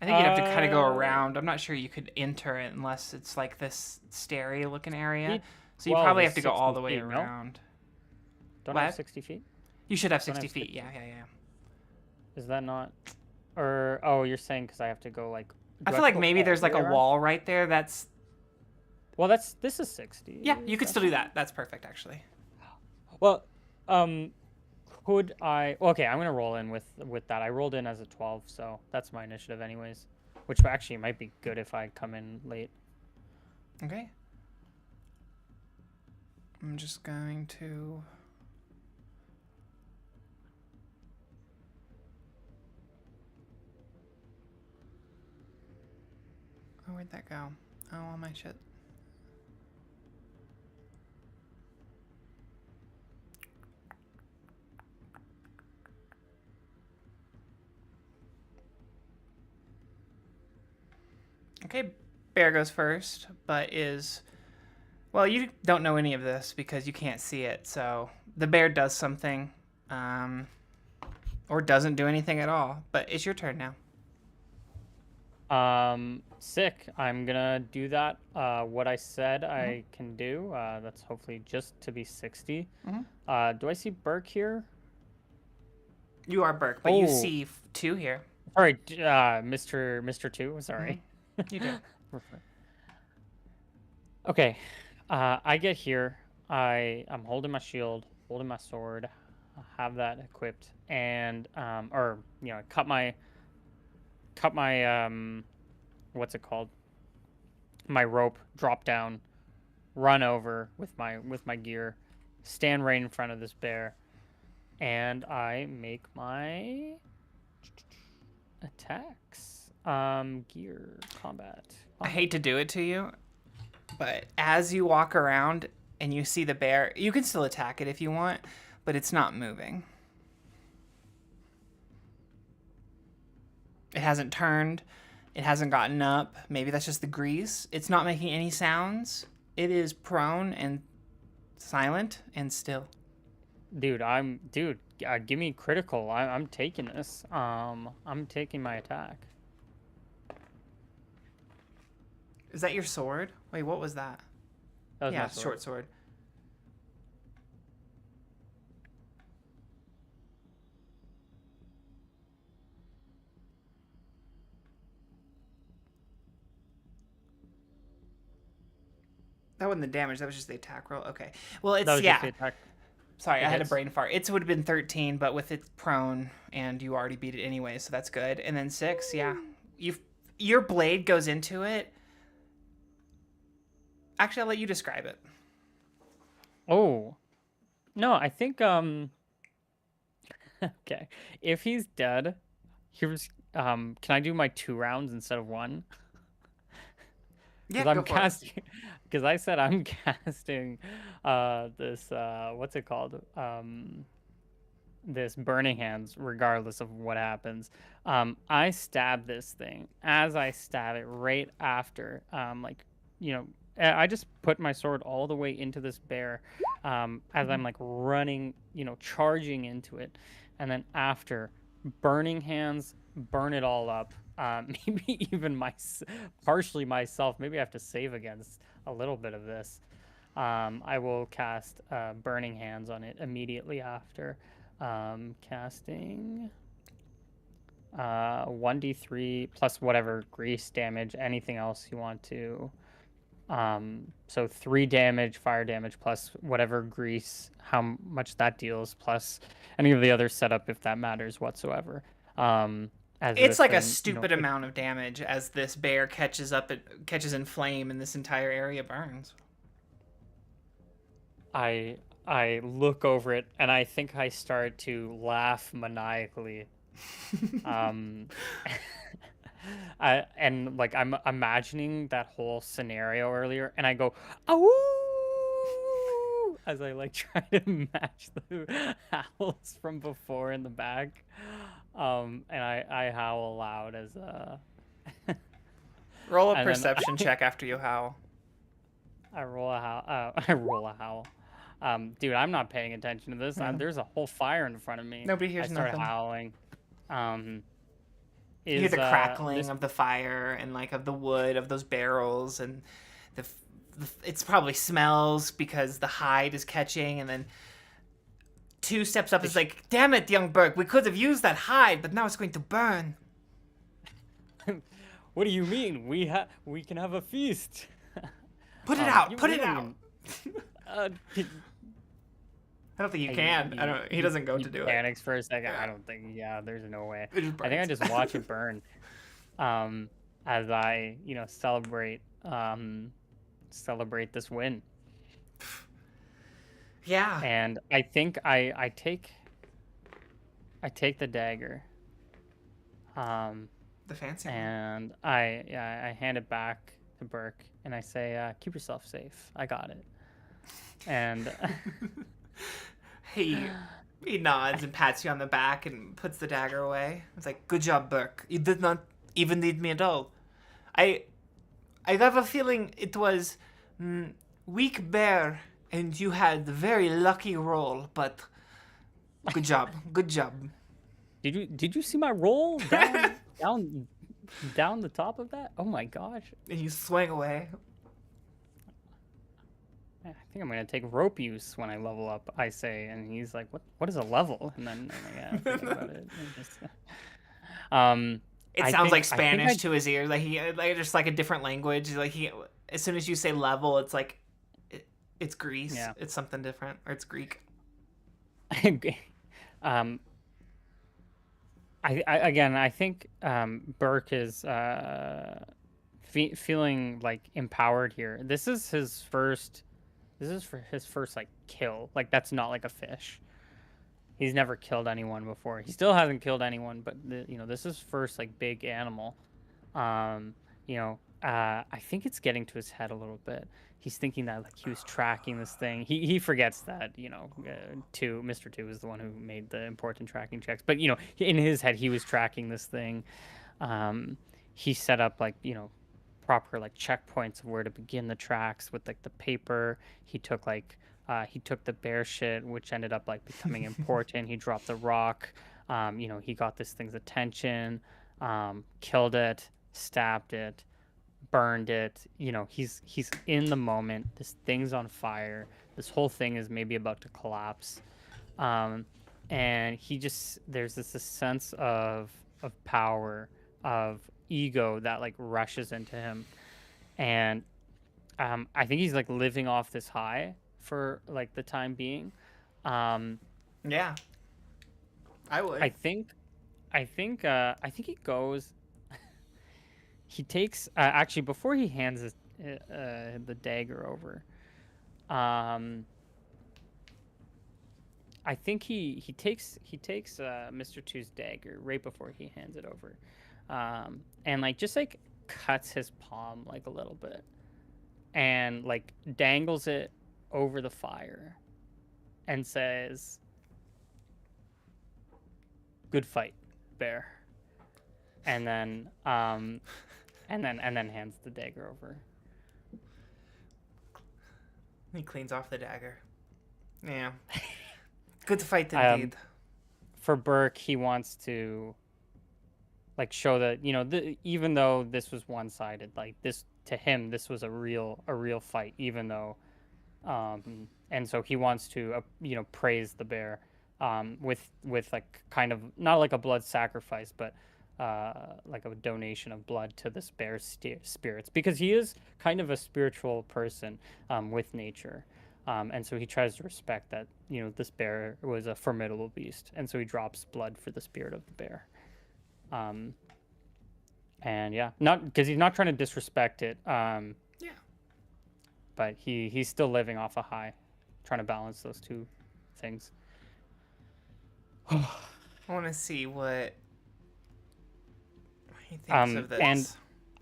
I think you'd have to kind of go around. I'm not sure you could enter it unless it's like this starey looking area. So you 12 probably is have to go all the way 60 feet, no? around. Don't I have What? 60 feet? You should have Don't I 60 have feet. 60 Yeah, feet? yeah, yeah. Is that not? Or oh, you're saying because I have to go like. I Do feel have to like go maybe all there's the like way a around? wall right there. That's Well, this is 60. yeah. You Is could that still do 60? that. That's perfect actually. Well, could I? Okay, I'm gonna roll in with that. I rolled in as a 12, so that's my initiative anyways. Which actually might be good if I come in late. Okay. I'm just going to. Oh, where'd that go? Oh, all my shit. Okay, bear goes first, but well, you don't know any of this because you can't see it. So the bear does something, or doesn't do anything at all. But it's your turn now. Sick. I'm gonna do that. What I said I can do. That's hopefully just to be 60. Mhm. Do I see Burke here? You are Burke, but you Oh, see two here. sorry, Mr. Two. Sorry. You do. Okay. I get here. I'm holding my shield, holding my sword, I have that equipped, and or cut my what's it called? My rope, drop down, run over with my gear, stand right in front of this bear, and I make my attacks. Gear combat. I hate to do it to you, but as you walk around and you see the bear, you can still attack it if you want, but it's not moving. It hasn't turned. It hasn't gotten up. Maybe that's just the grease. It's not making any sounds. It is prone and silent and still. Dude, give me critical. I'm taking this. I'm taking my attack. Is that your sword? Wait, what was that? That was Yeah, my it's a sword. short sword. That wasn't the damage. That was just the attack roll. Okay. Well, That it's was just the attack. Sorry, It I had a hits. brain fart. It would have been 13, but with it prone, and you already beat it anyway, so that's good. And then 6, yeah. Your blade goes into it. Actually, I'll let you describe it. Oh. No, I think okay. If he's dead, here's can I do my 2 rounds instead of 1? Yeah, Because go I'm for it. casting because I said I'm casting this what's it called? this burning hands regardless of what happens. I stab this thing. As I stab it, right after, like, you know, I just put my sword all the way into this bear, as I'm like running, charging into it, and then after, burning hands, burn it all up. Maybe even partially myself. Maybe I have to save against a little bit of this. I will cast Burning Hands on it immediately after. Casting 1d3 plus whatever grease damage, anything else you want to. So 3 damage, fire damage, plus whatever grease, how much that deals, plus any of the other setup if that matters whatsoever. As It's this like a thing, stupid amount of damage as this bear catches in flame and this entire area burns. I look over it and I think I start to laugh maniacally. Um, and like I'm imagining that whole scenario earlier, and I go, "Awoo!" as I like try to match the howls from before in the back. And I howl loud as Roll a and then perception check after you howl. I roll a howl. I roll a howl. Dude, I'm not paying attention to this. Yeah. There's a whole fire in front of me. Nobody hears I start nothing. howling. You hear the crackling This of the fire and like of the wood of those barrels, and it's probably smells because the hide is catching, and then 2 steps up is like, damn it, young Burke, we could have used that hide, but now it's going to burn. What do you mean? We can have a feast. Put it out. You- Put you it don't out. even- I don't think you can. I don't. He doesn't go to do it. Panics for a second. Yeah. I don't think. Yeah, there's no way. It just I think I burns. just watch it burn. As I celebrate this win. Yeah. And I think I take the dagger. The fancy one. And I hand it back to Burke and I say, keep yourself safe. I got it. And He nods and pats you on the back and puts the dagger away. It's like, good job, Burke. You did not even need me at all. I have a feeling it was weak bear, and you had a very lucky roll. But good job, good job. did you see my roll down the top of that? Oh my gosh. And you swing away. I think I'm gonna take rope use when I level up, I say, and he's like, "What is a level?" And then I'm like, yeah, thinking about it. It I sounds think- like I think Spanish I- to his ears. Like he, like just like a different language. Like he, as soon as you say level, it's like, it's Greece. Yeah. It's something different, or it's Greek. I think Burke is feeling like empowered here. This is for his first like kill. Like that's not like a fish. He's never killed anyone before. He still hasn't killed anyone, but this is first like big animal. I think it's getting to his head a little bit. He's thinking that like he was tracking this thing. He forgets that Mr. 2 is the one who made the important tracking checks. But in his head he was tracking this thing. He set up like proper like checkpoints of where to begin the tracks with like the paper. He took the bear shit, which ended up like becoming important. He dropped the rock. He got this thing's attention, killed it, stabbed it, burned it. He's in the moment. This thing's on fire. This whole thing is maybe about to collapse. And there's this sense of power, of ego that like rushes into him. And I think he's like living off this high for like the time being. Yeah, I would. I think he goes. He takes actually before he hands the dagger over. I think he takes Mr. 2's dagger right before he hands it over, and like just like cuts his palm like a little bit, and like dangles it over the fire, and says, good fight, bear. And then hands the dagger over. He cleans off the dagger. Yeah. Good fight Um, indeed. for Burke, he wants to like show that, even though this was one-sided, like this to him, this was a real fight, even though, and so he wants to, praise the bear, with like kind of not like a blood sacrifice, but like a donation of blood to this bear's spirits, because he is kind of a spiritual person, with nature. And so he tries to respect that, this bear was a formidable beast. And so he drops blood for the spirit of the bear. Um, and yeah, not because he's not trying to disrespect it. Yeah. But he's still living off a high, trying to balance those two things. I want to see what he thinks of this. And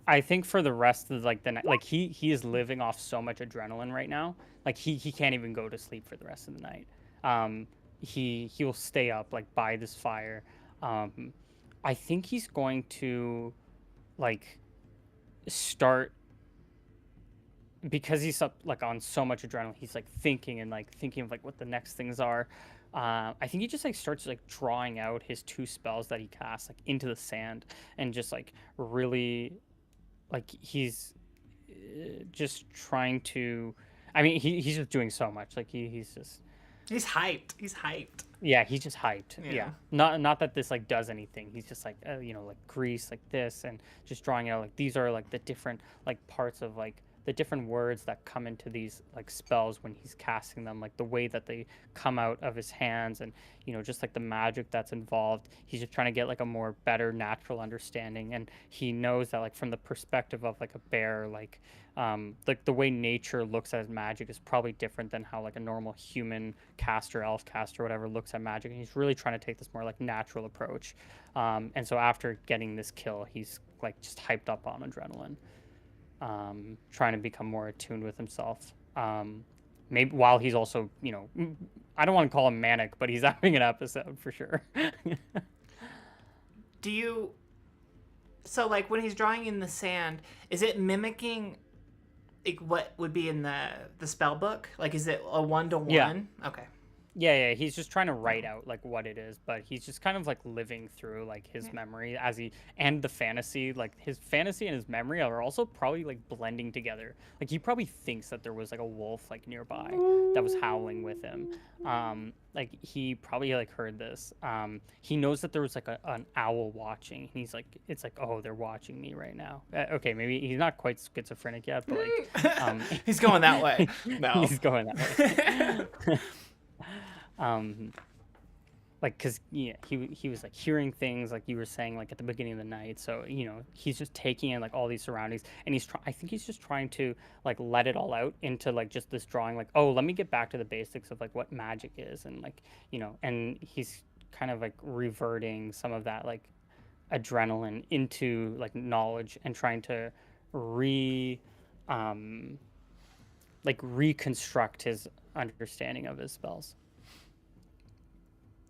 I think for the rest of like the night, like he is living off so much adrenaline right now. Like he can't even go to sleep for the rest of the night. He will stay up like by this fire. I think he's going to like start, because he's up like on so much adrenaline. He's like thinking of like what the next things are. I think he just like starts like drawing out his 2 spells that he casts like into the sand, and just like really, like he's just trying to. I mean, he's just doing so much. Like he's just. He's hyped. He's hyped. Yeah, he's just hyped. Yeah. Not that this like does anything. He's just like, like grease like this, and just drawing out like these are like the different like parts of like the different words that come into these like spells when he's casting them, like the way that they come out of his hands, and just like the magic that's involved. He's just trying to get like a more better natural understanding, and he knows that like from the perspective of like a bear, like the way nature looks at magic is probably different than how like a normal human caster, elf caster, whatever looks at magic. And he's really trying to take this more like natural approach. And so after getting this kill, he's like just hyped up on adrenaline, trying to become more attuned with himself. Maybe while he's also, I don't want to call him manic, but he's having an episode for sure. So like when he's drawing in the sand, is it mimicking like what would be in the spell book? Like, is it a 1-to-1? Yeah. Okay. Yeah, he's just trying to write out like what it is, but he's just kind of like living through like his memory and the fantasy, like his fantasy and his memory are also probably like blending together. Like he probably thinks that there was like a wolf like nearby that was howling with him. Like he probably like heard this. He knows that there was like an owl watching, and he's like, it's like, oh, they're watching me right now. Okay, maybe he's not quite schizophrenic yet, but like he's going that way. No, he's going that way. Like, cause he was like hearing things like you were saying like at the beginning of the night. So he's just taking in like all these surroundings, and I think he's just trying to like let it all out into like just this drawing. Like, oh, let me get back to the basics of like what magic is, and like and he's kind of like reverting some of that like adrenaline into like knowledge, and trying to reconstruct his understanding of his spells.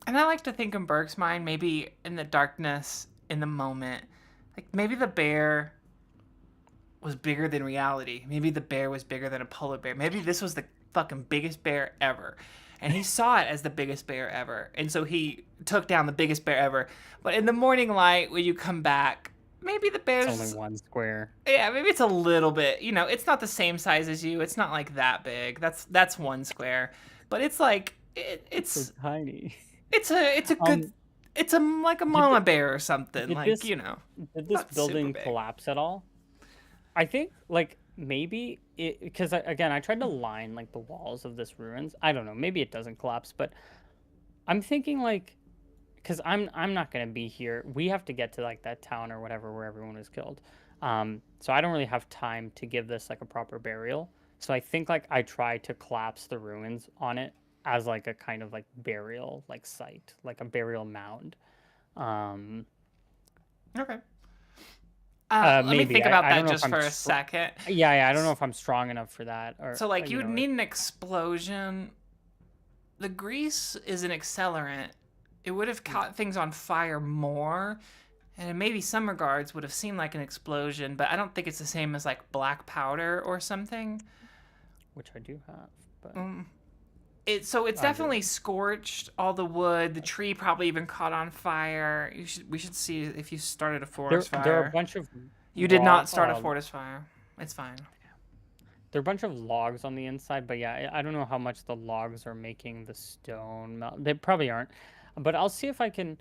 And I like to think in Burke's mind, maybe in the darkness, in the moment, like maybe the bear was bigger than reality. Maybe the bear was bigger than a polar bear. Maybe this was the fucking biggest bear ever. And he saw it as the biggest bear ever. And so he took down the biggest bear ever. But in the morning light, when you come back, maybe the bear's... It's only 1 square. Yeah, maybe it's a little bit, it's not the same size as you. It's not like that big. That's 1 square. But it's like, it's so tiny. It's a good, it's like a mama bear or something. Like, Did this building collapse at all? I think like maybe it, because again, I tried to line like the walls of this ruins. I don't know, maybe it doesn't collapse, but I'm thinking like, because I'm not gonna be here. We have to get to like that town or whatever where everyone was killed. So I don't really have time to give this like a proper burial. So I think like I tried to collapse the ruins on it as like a kind of like burial like site, like a burial mound. Okay. Let me think about that just for a second. Yeah, I don't know if I'm strong enough for that. Or so like you would need an explosion. The grease is an accelerant. it would have caught things on fire more, and maybe some regards would have seemed like an explosion, but I don't think it's the same as like black powder or something. Which I do have, but It's I do. definitely scorched all the wood. The tree probably even caught on fire. We should see if you started a forest There are a fire. bunch of You did raw not start a forest fire. It's fine. there are a bunch of logs on the inside, but yeah, I don't know how much the logs are making the stone melt. They probably aren't, but I'll see if I can.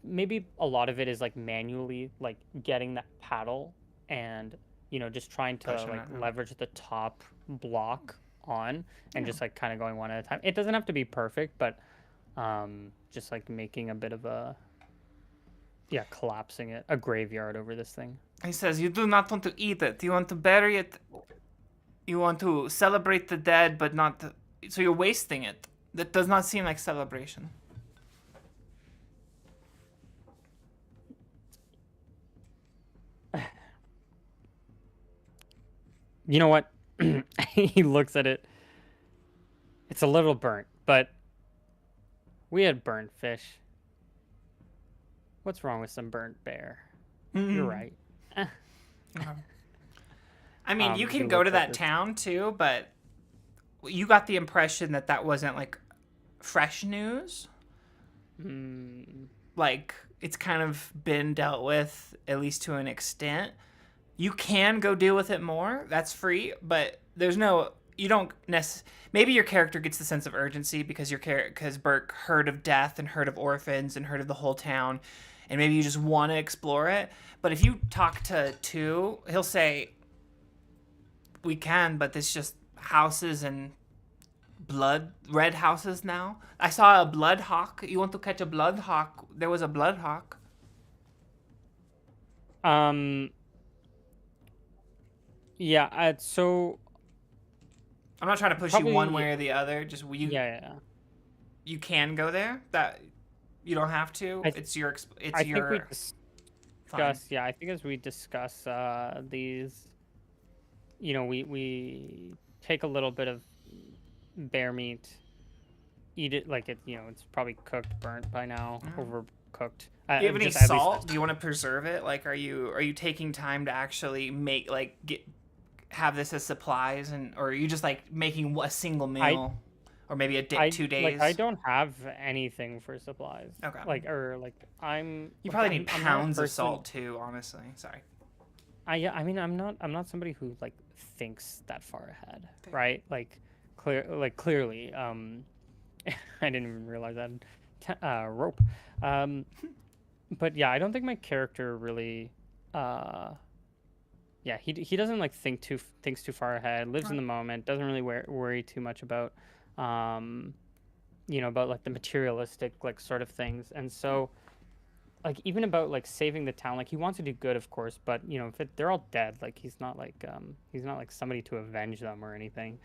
Maybe a lot of it is like manually like getting that paddle and just trying to Pushing like it. leverage the top block on and Yeah. just like kind of going one at a time. It doesn't have to be perfect, but just like making a bit of a collapsing it, a graveyard over this thing. He says you do not want to eat it. You want to bury it. You want to celebrate the dead, but not. So you're wasting it. That does not seem like celebration. You know what? He looks at it. It's a little burnt, but we had burnt fish. What's wrong with some burnt bear? You're right. I mean, you He can go looks to at that this. town too, but you got the impression that that wasn't like fresh news. Like it's kind of been dealt with at least to an extent. You can go deal with it more. That's free, but there's no. You don't maybe your character gets the sense of urgency because because Burke heard of death and heard of orphans and heard of the whole town, and maybe you just want to explore it. But if you talk to two, he'll say, "We can, but it's just houses and red houses now." I saw a blood hawk. You want to catch a blood hawk? There was a blood hawk. Yeah. So I'm not trying to push you one way or the other. Just yeah. you can go there. That you don't have to. I It's your. I It's think we your. Fine. discuss. Yeah, I think as we discuss these, we take a little bit of bear meat, eat it like it's probably cooked, burnt by now, overcooked. Do you have any Just at least salt? Do you want to preserve it? Like, are you taking time to actually make have this as supplies, or are you just like making a single meal, or maybe a day, 2 days? Like I don't have anything for supplies. Okay. I'm. You probably need I'm not a pounds of person- salt too. Honestly, sorry. I mean, I'm not somebody who like thinks that far ahead, right? Like clearly, I didn't even realize that. Rope. But yeah, I don't think my character really. Yeah, he doesn't like thinks too far ahead. Lives in the moment. Doesn't really worry too much about, about like the materialistic like sort of things. And so, like even about like saving the town, like he wants to do good, of course. But if they're all dead, like he's not like somebody to avenge them or anything.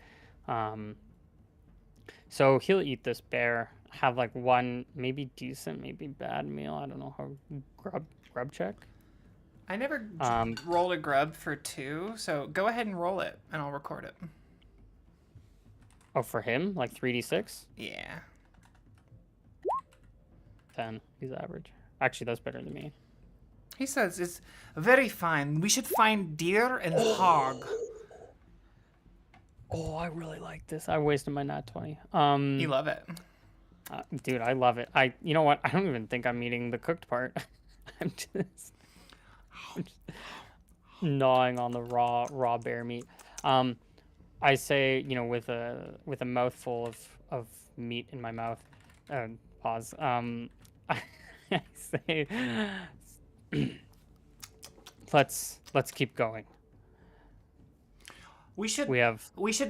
So he'll eat this bear, have like one maybe decent, maybe bad meal. I don't know how grub check. I never rolled a grub for 2, so go ahead and roll it, and I'll record it. Oh, for him, like 3d6. Yeah. 10. He's average. Actually, that's better than me. He says it's very fine. We should find deer and hog. Oh, I really like this. I wasted my nat 20. You love it. Dude, I love it. You know what? I don't even think I'm eating the cooked part. I'm just gnawing on the raw bear meat. I say, with a mouthful of meat in my mouth. Pause. I say, let's keep going. We should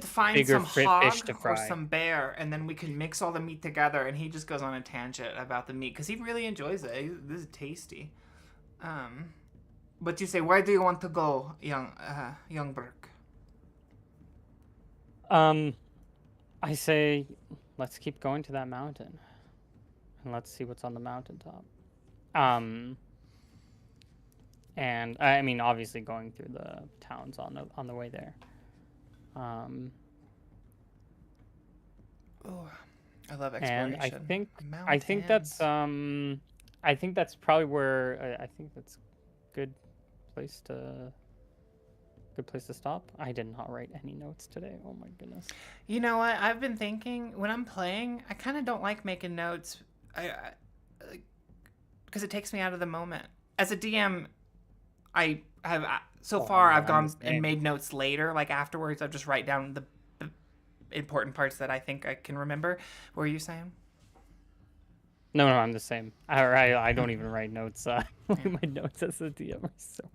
find bigger some hog fish to or fry. some bear, and then we can mix all the meat together. And he just goes on a tangent about the meat because he really enjoys it. This is tasty. But you say, where do you want to go, young Burke? I say, let's keep going to that mountain, and let's see what's on the mountaintop. And I mean, obviously, going through the towns on the way there. I love And exploration. I think that's Mountains. I think that's probably where I think that's good place to good place to stop. I did not write any notes today. Oh my goodness. You know what? I've been thinking when I'm playing, I kind of don't like making notes. I because it takes me out of the moment. As a DM, I have so Oh far yeah, I've I'm the gone and same. made notes later. Like afterwards, I just write down the important parts that I think I can remember. What were you saying? No, no, I'm the same. I don't even write notes. Yeah. My notes as a DM are so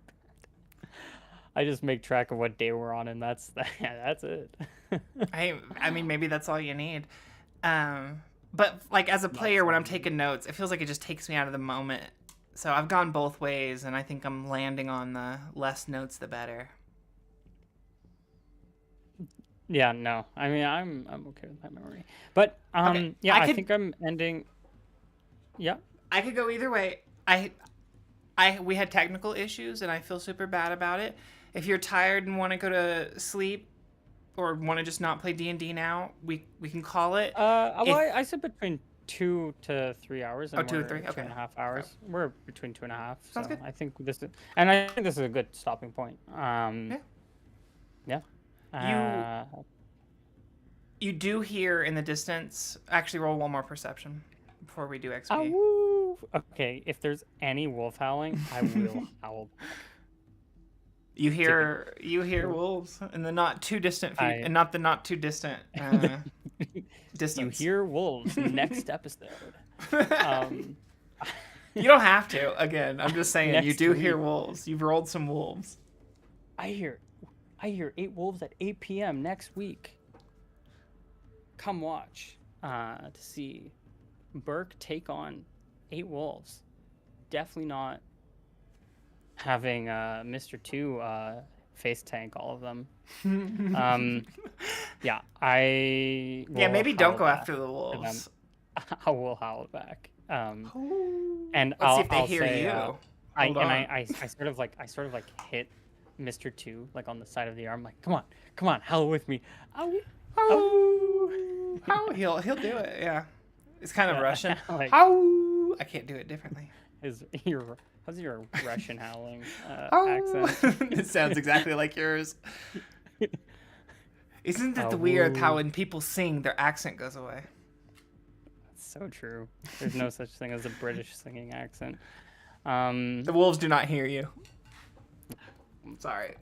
I just make track of what day we're on, and that's yeah, that's it. I mean maybe that's all you need. Um, but like as a That's player, when all I'm I need. taking notes, it feels like it just takes me out of the moment. So I've gone both ways, and I think I'm landing on the less notes the better. Yeah, no. I mean, I'm okay with my memory. But Okay, yeah, I I could think I'm ending. Yeah. I could go either way. I we had technical issues, and I feel super bad about it. If you're tired and want to go to sleep or want to just not play D&D now, we can call it. Well, If I said between 2 to 3 hours, oh and 2 or 3, we're two okay, and a half okay, hours. We're between 2.5, sounds so good. I think this is, and I think this is a good stopping point. Yeah, Yeah. you Uh, you do hear in the distance. Actually, roll one more perception before we do XP. woo. Okay, if there's any wolf howling, I will howl back. Dude, You hear wolves in the not too distant I and not the not too distant you distance. hear wolves next episode. Um, You don't have to. Again, I'm just saying you next do hear week. wolves. You've rolled some wolves. I hear I hear 8 wolves at 8 p.m. next week. Come watch to see Burke take on 8 wolves. Definitely not having Mr. 2 face tank all of them. Yeah, I Yeah, will maybe don't howl go back after the to them. wolves. I will howl back. And Let's see if they I'll hear say you. Hold on. I sort of like hit Mr. 2 like on the side of the arm, like, come on, howl with me. Ow, ow. How he'll do it. Yeah, it's kind of Yeah, Russian. like How I can't do it differently. is your how's your Russian howling How accent? it sounds exactly like yours. Isn't it weird how Woo. when people sing, their accent goes away? That's so true. There's no such thing as a British singing accent. The wolves do not hear you. Sorry.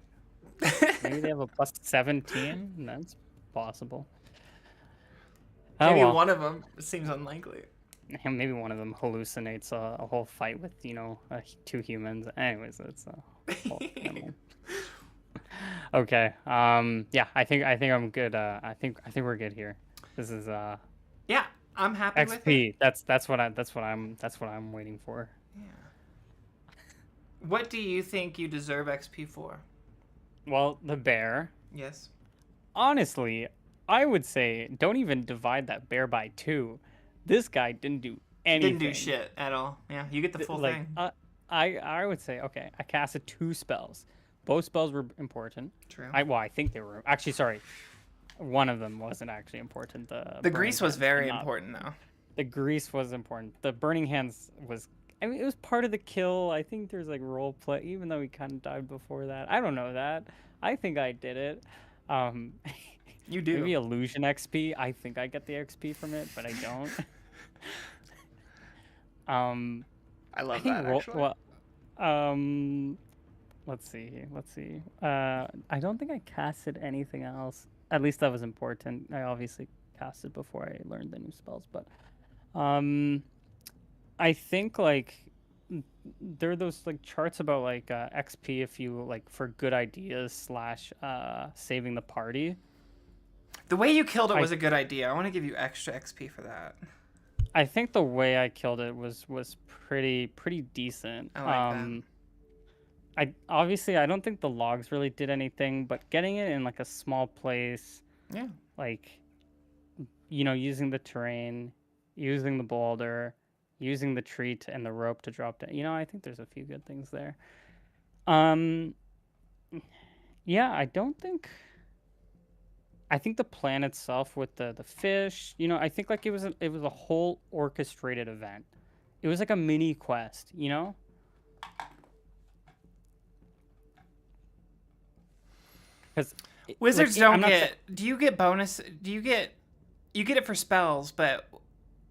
Maybe they have a plus 17. That's possible. Oh Maybe well. one of them seems unlikely. Maybe one of them hallucinates a whole fight with 2 humans. Anyways, that's a whole animal. Okay. Yeah. I think I'm good. I think we're good here. This is Yeah, I'm happy with it. XP. That's what I'm waiting for. Yeah. What do you think you deserve XP for? Well, the bear. Yes. Honestly, I would say don't even divide that bear by 2. This guy didn't do Didn't do anything. shit at all. Yeah, you get the full Like thing. I would say okay. I casted 2 spells. Both spells were important. True. I think they were actually sorry. One of them wasn't actually important. The burning grease was hands, but very not important though. the grease was important. The burning hands was. I mean, it was part of the kill. I think there's like role play, even though he kind of died before that. I don't know that. I think I did it. Um, You do. maybe illusion XP. I think I get the XP from it, but I don't. I I love think that actually. let's see. I don't think I casted anything else. At least that was important. I obviously casted before I learned the new spells, but um, I think like there are those like charts about like XP if you like for good ideas slash saving the party. The way you killed it I was a good idea. I want to give you extra XP for that. I think the way I killed it was pretty decent. I like that. I don't think the logs really did anything, but getting it in like a small place, Yeah. like using the terrain, using the boulder, using the tree and the rope to drop down. I think there's a few good things there. Um, yeah, I don't think I think the plan itself with the fish, you know, I think like it was a whole orchestrated event. It was like a mini quest, you know? Because Wizards I'm don't not get. Do you get bonus? Do you get? You get it for spells, but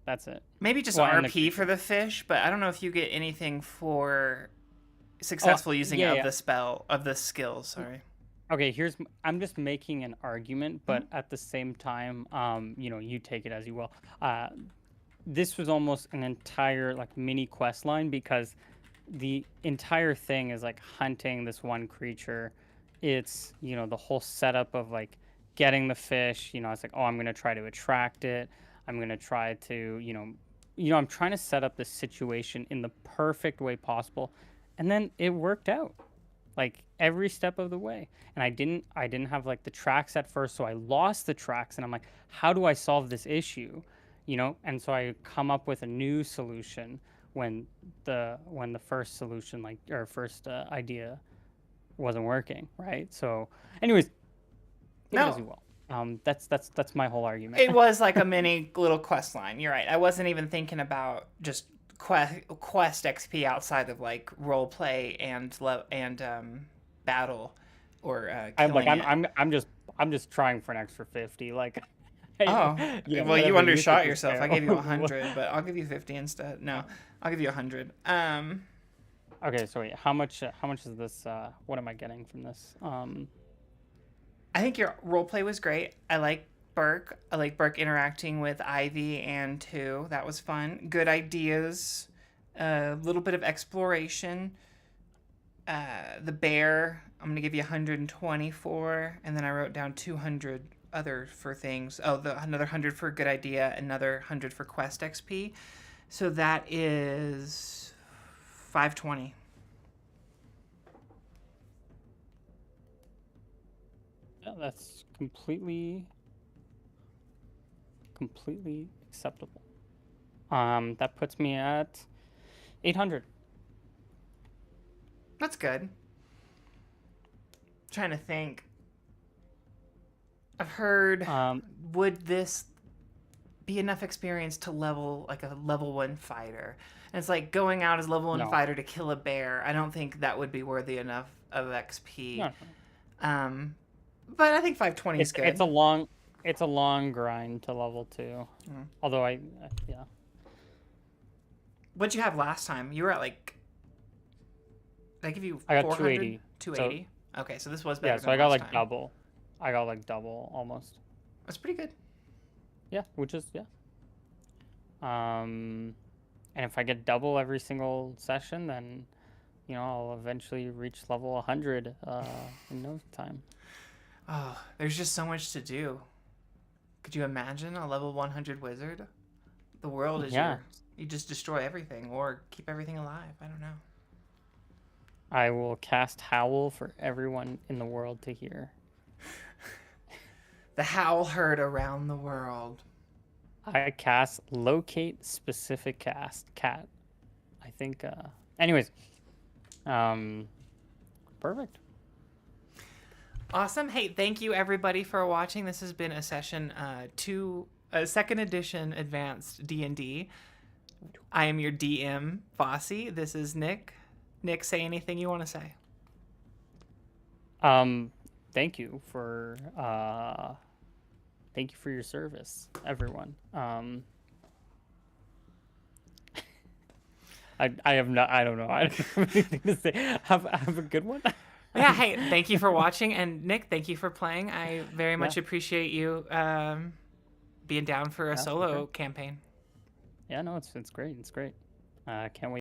that's it. maybe just Well, and the RP for creature. the fish. But I don't know if you get anything for Oh, successful using yeah, of yeah. the spell of the skills. Sorry. Okay, I'm just making an argument, Mhm. but at the same time, you know, you take it as you will. Uh, this was almost an entire like mini quest line because the entire thing is like hunting this one creature. It's, you know, the whole setup of like getting the fish, you know, it's like, oh, I'm going to try to attract it. I'm going to try to, I'm trying to set up this situation in the perfect way possible. And then it worked out like every step of the way. And I didn't have like the tracks at first, so I lost the tracks and I'm like, how do I solve this issue? You know, and so I come up with a new solution when the first solution like or first idea wasn't working, right? So anyways, take it as No, you will. That's my whole argument. it was like a mini little quest line. You're right. I wasn't even thinking about just quest XP outside of like role play and battle or I'm like killing it. I'm just trying for an extra 50 like Oh, you know, well, you whatever you think undershot is yourself. I fair. gave you 100, but I'll give you 50 instead. No, I'll give you 100. Okay, so wait, how much is this what am I getting from this? I think your role play was great. I like Burke. I like Burke interacting with Ivy and two. That was fun. Good ideas. A little bit of exploration. The bear, I'm gonna give you 124, and then I wrote down 200 other for things. Oh, another 100 for good idea, another 100 for quest XP. So that is 520. Yeah, that's completely acceptable. That puts me at 800. That's good. Trying to think. I've heard, Um, would this be enough experience to level like a level 1 fighter? And it's like going out as level 1 no, fighter to kill a bear. I don't think that would be worthy enough of XP. no. Um, but I think 520 is It's good. it's a long grind to level 2. Mm. Although yeah. What'd you have last time? You were at like, did I give you I got 400? 280. So 280? Okay, so this was yeah, better so than I got last like time. double. I got like double almost. That's pretty good. Yeah, which is yeah. And if I get double every single session, then you know, I'll eventually reach level 100 in no time. Oh, there's just so much to do. Could you imagine a level 100 wizard? The world is Yeah, you just destroy everything or keep everything alive. I don't know. I will cast Howl for everyone in the world to hear. The howl heard around the world. I cast Locate Specific Cat. I think, anyways, um, perfect. Awesome. Hey, thank you everybody for watching. This has been a session a second edition advanced D&D. I am your DM, Fossey. This is Nick. Nick, say anything you want to say. Thank you for, thank you for your service, everyone. I have not, I don't know. I don't have anything to say. Have a good one. Yeah, hey, thank you for watching. And Nick, thank you for playing. I very Yeah, much appreciate you being down for a yeah, for solo sure. campaign. Yeah, no, it's great. It's great. Can't wait.